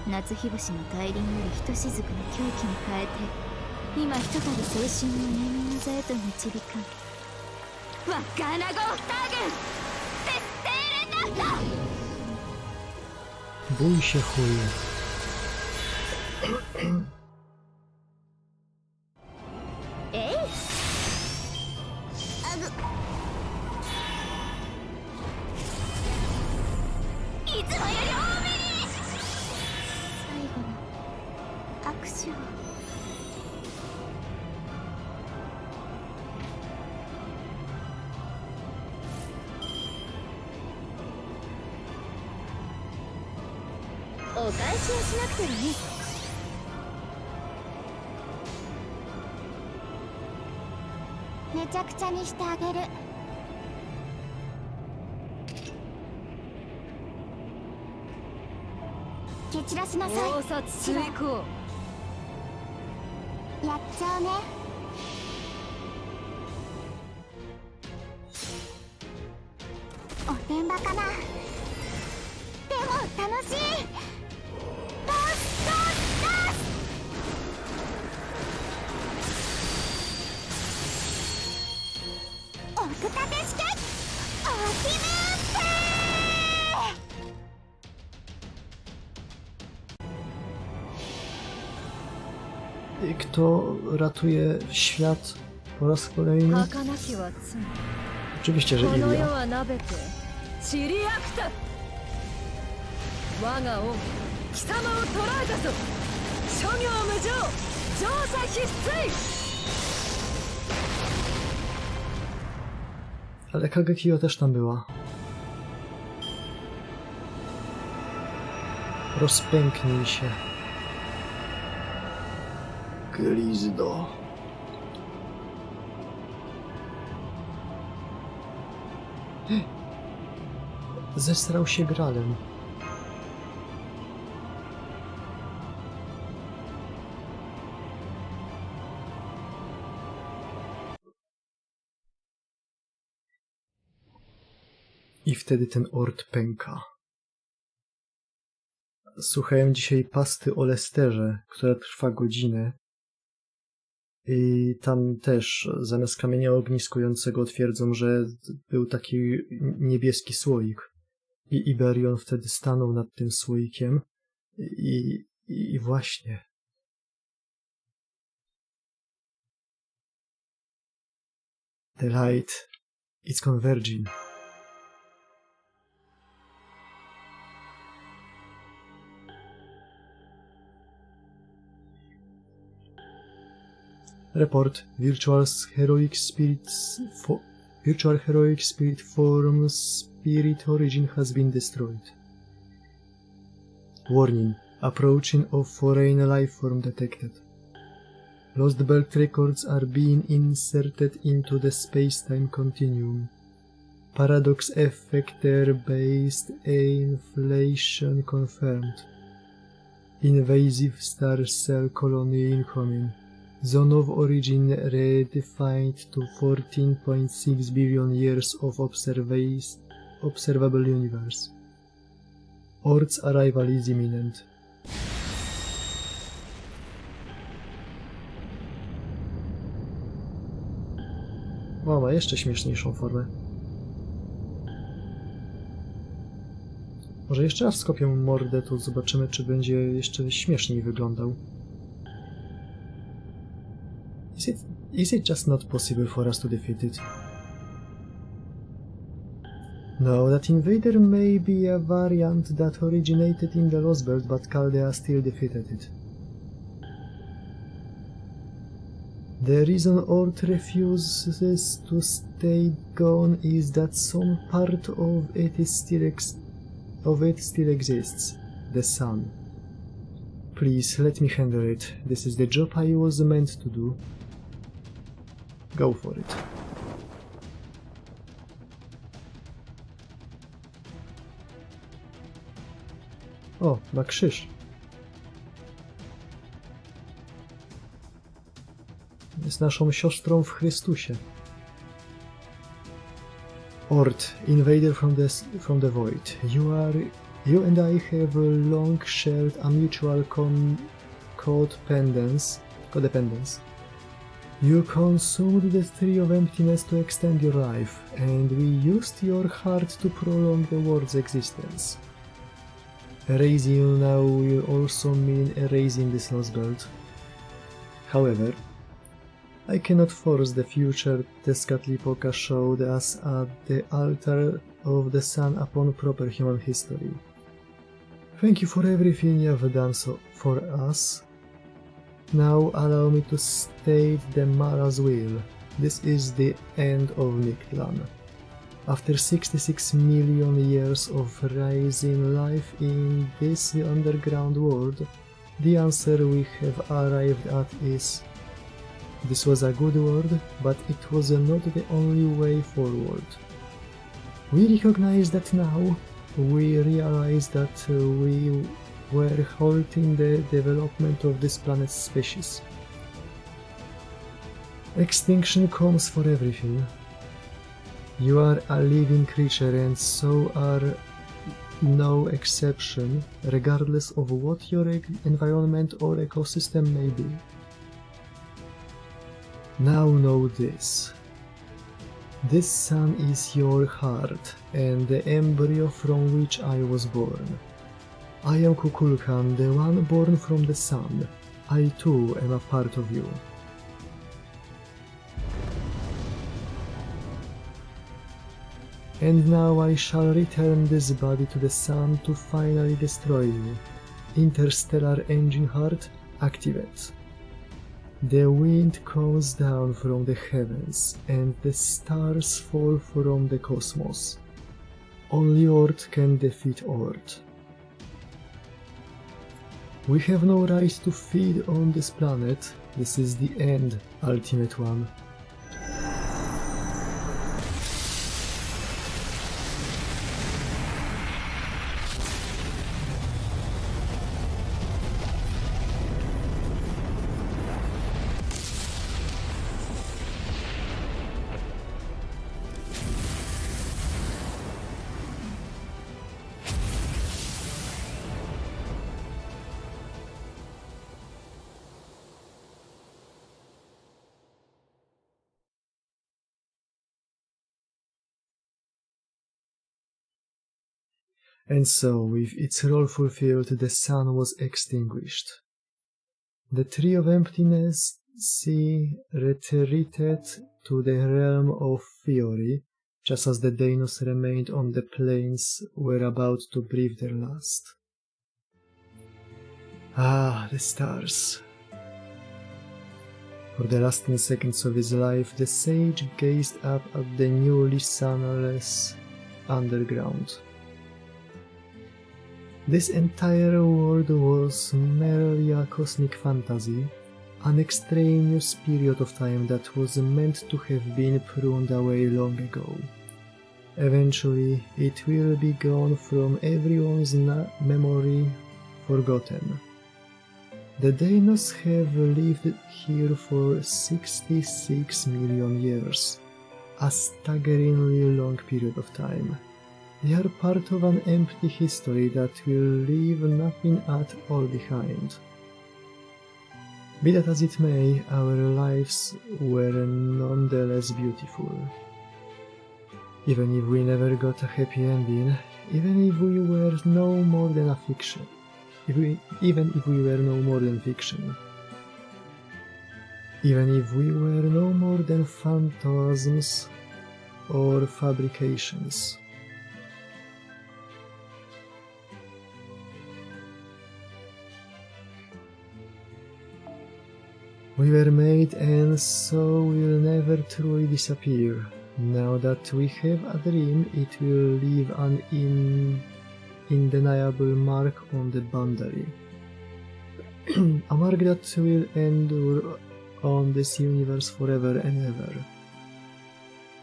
S5: 夏日星の大輪よりひとしずくの狂気に変えて、今ひとたび精神の眠み座へと導かん。ワッカーナゴースター軍テステーレンダッタ。
S2: Bój się chuje.
S5: えい。いつもより多めに。
S1: 最後の握手を。
S5: お返しをしなくてもね。
S1: めちゃくちゃにしてあげる。蹴散らしなさい。
S5: 盗撮遂行。
S1: やっちゃうね。おてんばかな。でも楽しい。ドスドスドス。奥立て式おきめ
S2: I kto ratuje świat po raz kolejny?
S5: 儚きは罪。
S2: Oczywiście, że
S5: この世
S2: Ilia.
S5: はなべて散りあくた。我が王貴様を捕らえたぞ。諸行無常、乗車必須。
S2: Ale Kagekio też tam była. Rozpęknij się. Glizdo. Zesrał się gralem. I wtedy ten ord pęka. Słuchałem dzisiaj pasty o Lesterze, która trwa godzinę. I tam też zamiast kamienia ogniskującego twierdzą, że był taki niebieski słoik. I Iberion wtedy stanął nad tym słoikiem i właśnie. The light is converging. Report. Virtual heroic spirit form spirit origin has been destroyed. Warning. Approaching of foreign life form detected. Lost belt records are being inserted into the space-time continuum. Paradox effector-based inflation confirmed. Invasive star cell colony incoming. Zone of origin redefined to 14.6 billion years of observable universe. Earth's arrival is imminent. O, ma jeszcze śmieszniejszą formę. Może jeszcze raz skopię mordę, to zobaczymy, czy będzie jeszcze śmieszniej wyglądał. Is it just not possible for us to defeat it? No, that invader may be a variant that originated in the Lost Belt, but Chaldea still defeated it. The reason Earth refuses to stay gone is that some part of it still exists. The sun. Please, let me handle it. This is the job I was meant to do. Go for it. O, ma krzyż. Jest naszą siostrą w Chrystusie. Ord, invader from the void. You and I have long shared a mutual codependence. You consumed the tree of emptiness to extend your life, and we used your heart to prolong the world's existence. Erasing you now will also mean erasing this lost belt. However, I cannot force the future Tezcatlipoca showed us at the altar of the sun upon proper human history. Thank you for everything you have done for us. Now allow me to state the Mara's will. This is the end of Mictlān. After 66 million years of rising life in this underground world, the answer we have arrived at is: this was a good world, but it was not the only way forward. We recognize that now. We realize that we were halting the development of this planet's species. Extinction comes for everything. You are a living creature and so are no exception, regardless of what your environment or ecosystem may be. Now know this. This sun is your heart and the embryo from which I was born. I am Kukulkan, the one born from the sun. I too am a part of you. And now I shall return this body to the sun to finally destroy you. Interstellar engine heart, activate. The wind comes down from the heavens, and the stars fall from the cosmos. Only Earth can defeat Earth. We have no right to feed on this planet. This is the end, Ultimate One. And so, with its role fulfilled, the sun was extinguished. The Tree of Emptiness sea retreated to the realm of Fiori, just as the Deinos remained on the plains were about to breathe their last. Ah, the stars. For the last 10 seconds of his life, the sage gazed up at the newly sunless underground. This entire world was merely a cosmic fantasy, an extraneous period of time that was meant to have been pruned away long ago. Eventually, it will be gone from everyone's memory, forgotten. The Deinos have lived here for 66 million years, a staggeringly long period of time. They are part of an empty history that will leave nothing at all behind. Be that as it may, our lives were nonetheless beautiful. Even if we never got a happy ending, even if we were no more than a fiction, even if we were no more than fiction, even if we were no more than phantasms or fabrications. We were made, and so will never truly disappear. Now that we have a dream, it will leave an undeniable mark on the boundary. A mark that will endure on this universe forever and ever.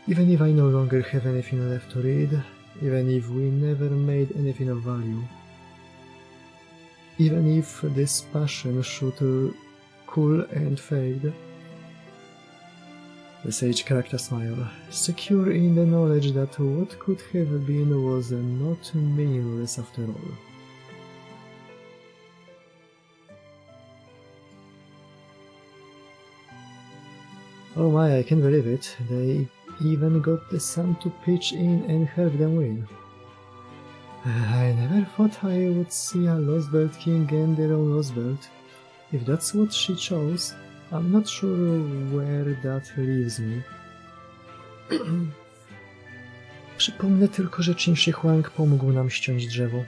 S2: Even if I no longer have anything left to read, even if we never made anything of value, even if this passion should cool and fade. The sage cracked a smile, secure in the knowledge that what could have been was not meaningless after all. Oh my, I can't believe it. They even got the sun to pitch in and help them win. I never thought I would see a Lost Belt king and their own Lost Belt. If that's what she chose, I'm not sure where that leaves me. Przypomnę tylko, że Qin Shi Huang pomógł nam ściąć drzewo.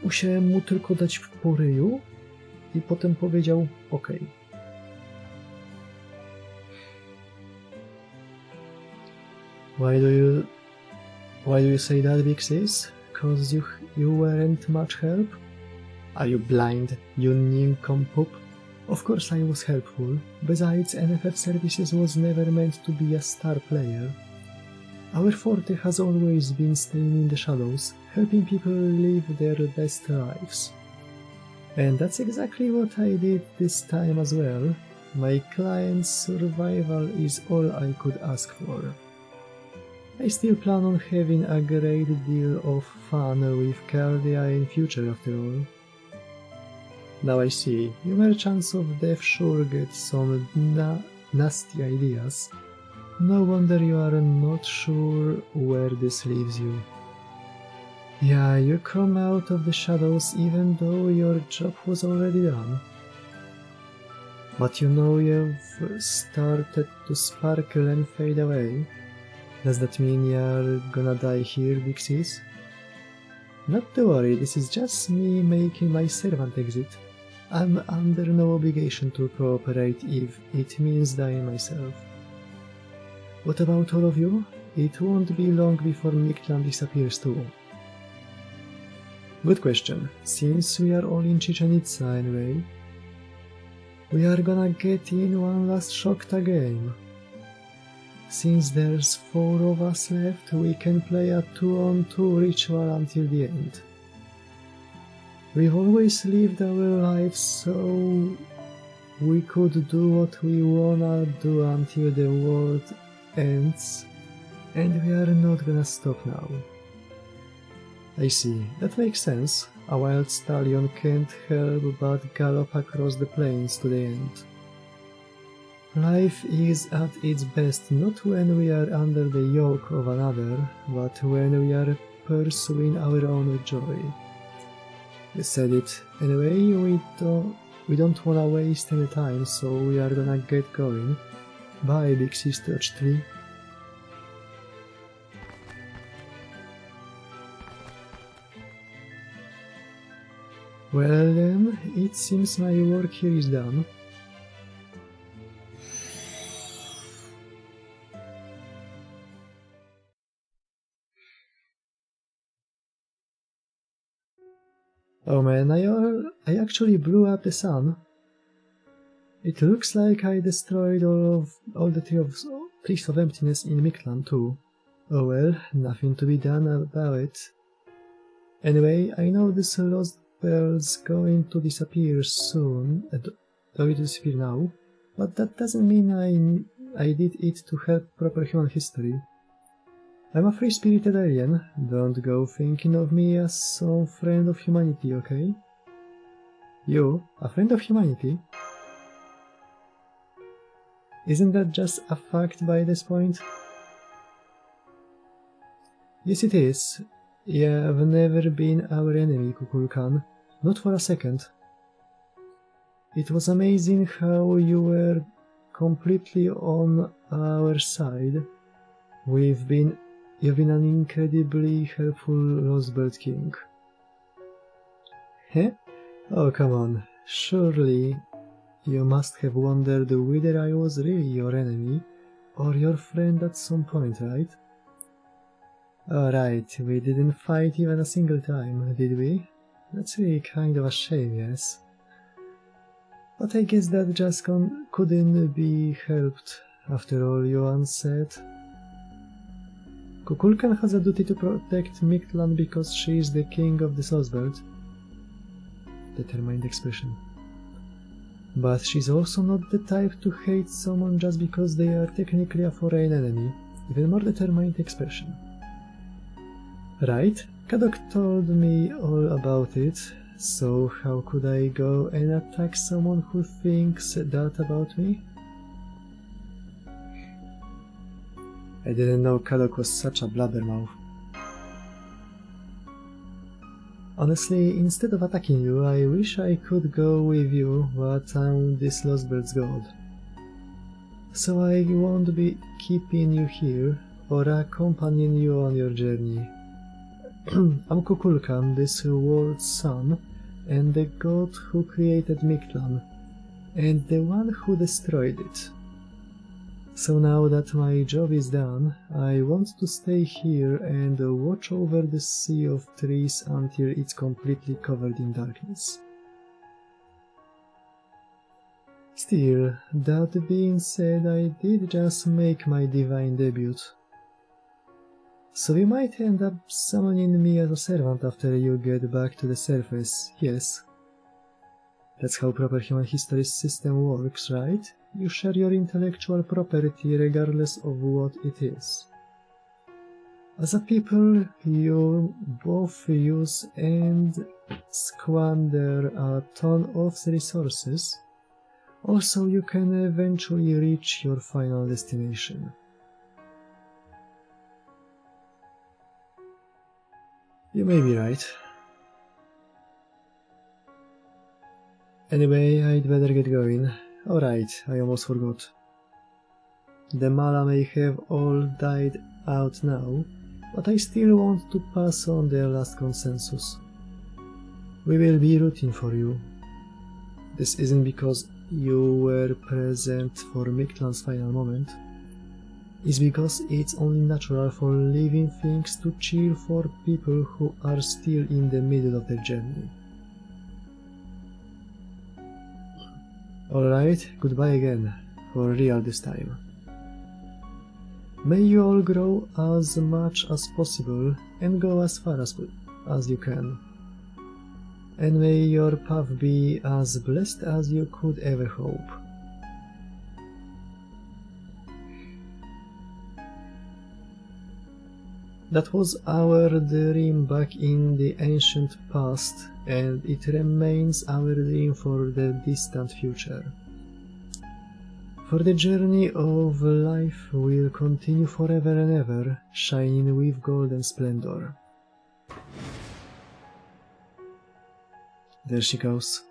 S2: Musiałem mu tylko dać po ryju i potem powiedział okej. Why do you say that, Big Sis? 'Cause you weren't much help? Are you blind, you nincompoop? Of course I was helpful. Besides, NFF Services was never meant to be a star player. Our forte has always been staying in the shadows, helping people live their best lives. And that's exactly what I did this time as well. My client's survival is all I could ask for. I still plan on having a great deal of fun with Caldia in future after all. Now I see, you merchants of death sure get some nasty ideas. No wonder you are not sure where this leaves you. Yeah, you come out of the shadows even though your job was already done. But you know you've started to sparkle and fade away. Does that mean you're gonna die here, Big Sis? Not to worry, this is just me making my servant exit. I'm under no obligation to cooperate if it means dying myself. What about all of you? It won't be long before Mictlān disappears too. Good question. Since we are all in Chichen Itza anyway, we are gonna get in one last Shokta game. Since there's 4 of us left, we can play a 2-on-2 ritual until the end. We've always lived our lives so we could do what we wanna do until the world ends, and we are not gonna stop now. I see, that makes sense. A wild stallion can't help but gallop across the plains to the end. Life is at its best not when we are under the yoke of another, but when we are pursuing our own joy. We said it. Anyway, we don't wanna waste any time, so we are gonna get going. Bye, big sister tree. Well then, it seems my work here is done. Oh man, I actually blew up the sun. It looks like I destroyed all the trees of emptiness in Mictlān too. Oh well, nothing to be done about it. Anyway, I know this lost pearl's going to disappear soon, going to disappear now, but that doesn't mean I did it to help proper human history. I'm a free-spirited alien, don't go thinking of me as some friend of humanity, okay? You, a friend of humanity? Isn't that just a fact by this point? Yes it is. You've never been our enemy, Kukulkan. Not for a second. It was amazing how you were completely on our side. You've been an incredibly helpful Rosebird King. Heh? Oh, come on. Surely you must have wondered whether I was really your enemy or your friend at some point, right? Alright, we didn't fight even a single time, did we? That's really kind of a shame, yes. But I guess that just couldn't be helped, after all you once said. Kukulkan has a duty to protect Mictlān because she is the king of the Rosebird. Determined expression. But she's also not the type to hate someone just because they are technically a foreign enemy. Even more determined expression. Right, Kadok told me all about it, so how could I go and attack someone who thinks that about me? I didn't know Kadok was such a blabbermouth. Honestly, instead of attacking you, I wish I could go with you, but I'm this Rosebirds god. So I won't be keeping you here, or accompanying you on your journey. I'm Kukulkan, this world's son, and the god who created Mictlān, and the one who destroyed it. So now that my job is done, I want to stay here and watch over the sea of trees until it's completely covered in darkness. Still, that being said, I did just make my divine debut. So you might end up summoning me as a servant after you get back to the surface, yes. That's how proper human history system works, right? You share your intellectual property regardless of what it is. As a people, you both use and squander a ton of resources. Also, you can eventually reach your final destination. You may be right. Anyway, I'd better get going. Alright, I almost forgot. The Mala may have all died out now, but I still want to pass on their last consensus. We will be rooting for you. This isn't because you were present for Mictlān's final moment. It's because it's only natural for living things to cheer for people who are still in the middle of their journey. Alright, goodbye again, for real this time. May you all grow as much as possible and go as far as you can. And may your path be as blessed as you could ever hope. That was our dream back in the ancient past, and it remains our dream for the distant future. For the journey of life will continue forever and ever, shining with golden splendor. There she goes.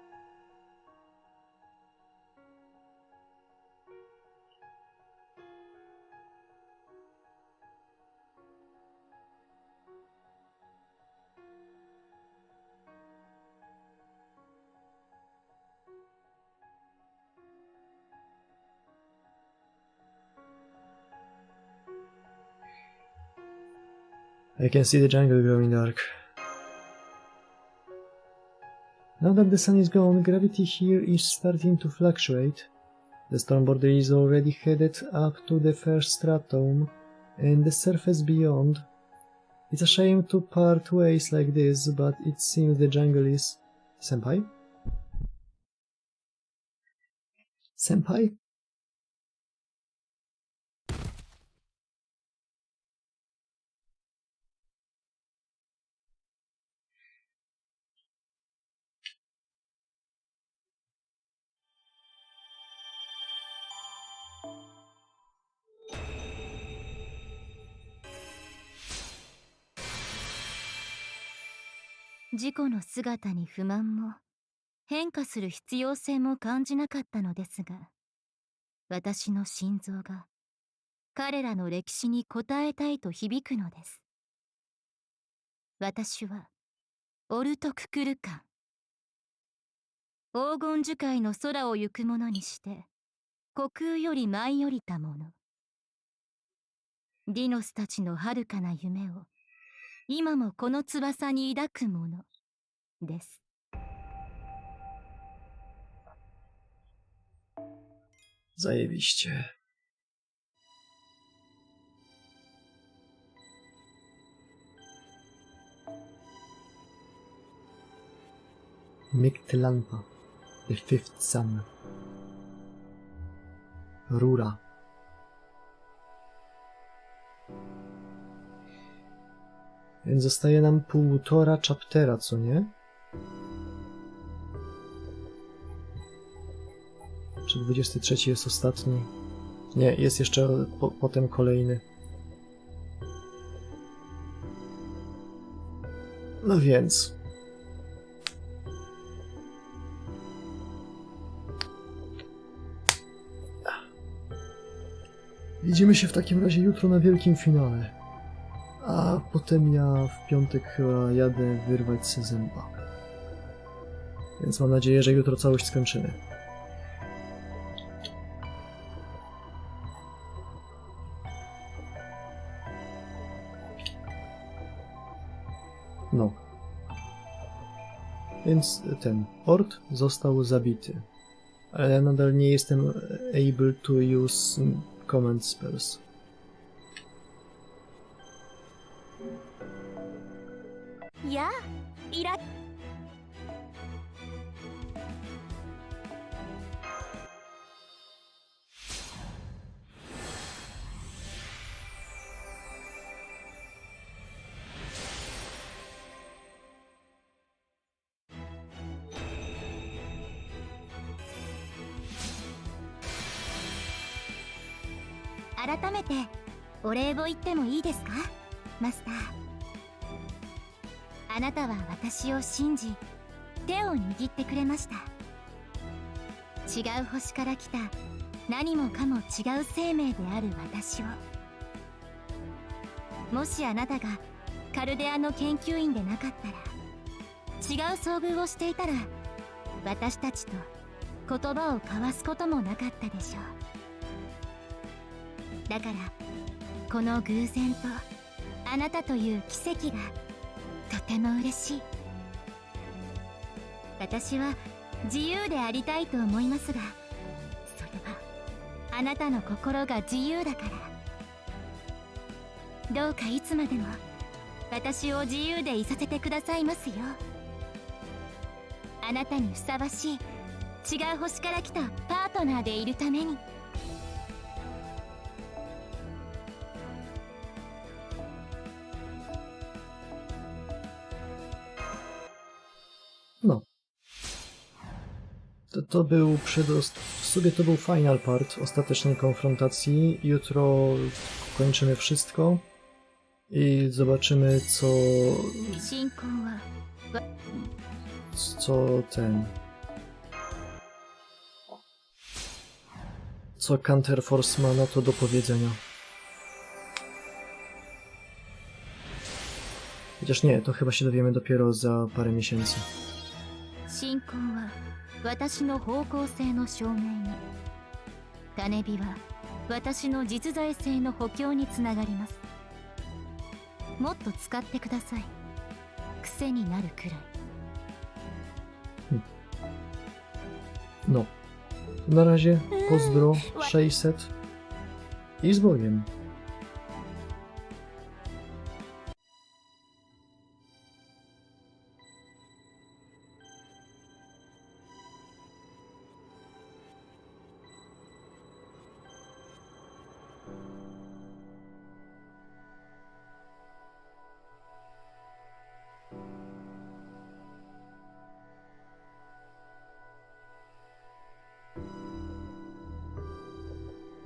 S2: I can see the jungle growing dark. Now that the sun is gone, gravity here is starting to fluctuate. The storm border is already headed up to the first stratum, and the surface beyond. It's a shame to part ways like this, but it seems the jungle is... Senpai? Senpai?
S5: 自己の姿に不満も変化する必要性も感じなかったのですが、私の心臓が彼らの歴史に応えたいと響くのです。私はオルトククルカン、黄金樹海の空を行くものにして虚空より舞い降りたもの。ディノスたちの遥かな夢を今もこの翼に抱くものです。
S2: Zajebiście. Mictlān, the fifth sun. Rura. Więc zostaje nam 1,5 chaptera, co nie? Czy 23 jest ostatni? Nie, jest jeszcze potem kolejny. No więc... Widzimy się w takim razie jutro na wielkim finale. A potem ja w piątek chyba jadę wyrwać se zęba. Więc mam nadzieję, że jutro całość skończymy. No. Więc ten port został zabity. Ale ja nadal nie jestem able to use command spells.
S5: Ja, ira...改めてお礼を言ってもいいですか、マスター。あなたは私を信じ手を握ってくれました。違う星から来た何もかも違う生命である私を。もしあなたがカルデアの研究員でなかったら、違う遭遇をしていたら、私たちと言葉を交わすこともなかったでしょう。だからこの偶然とあなたという奇跡がとても嬉しい。私は自由でありたいと思いますが、それはあなたの心が自由だから。どうかいつまでも私を自由でいさせてくださいますよ。あなたにふさわしい違う星から来たパートナーでいるために。
S2: No. To był w sobie to był final part ostatecznej konfrontacji. Jutro kończymy wszystko i zobaczymy co Counterforce ma na to do powiedzenia. Chociaż nie, to chyba się dowiemy dopiero za parę miesięcy.
S5: 信仰は私の方向性の証明に、種火は私の実在性の補強につながります。もっと使ってください。癖になるくらい。
S2: No. Na razie, pozdro 600 i z Bogiem.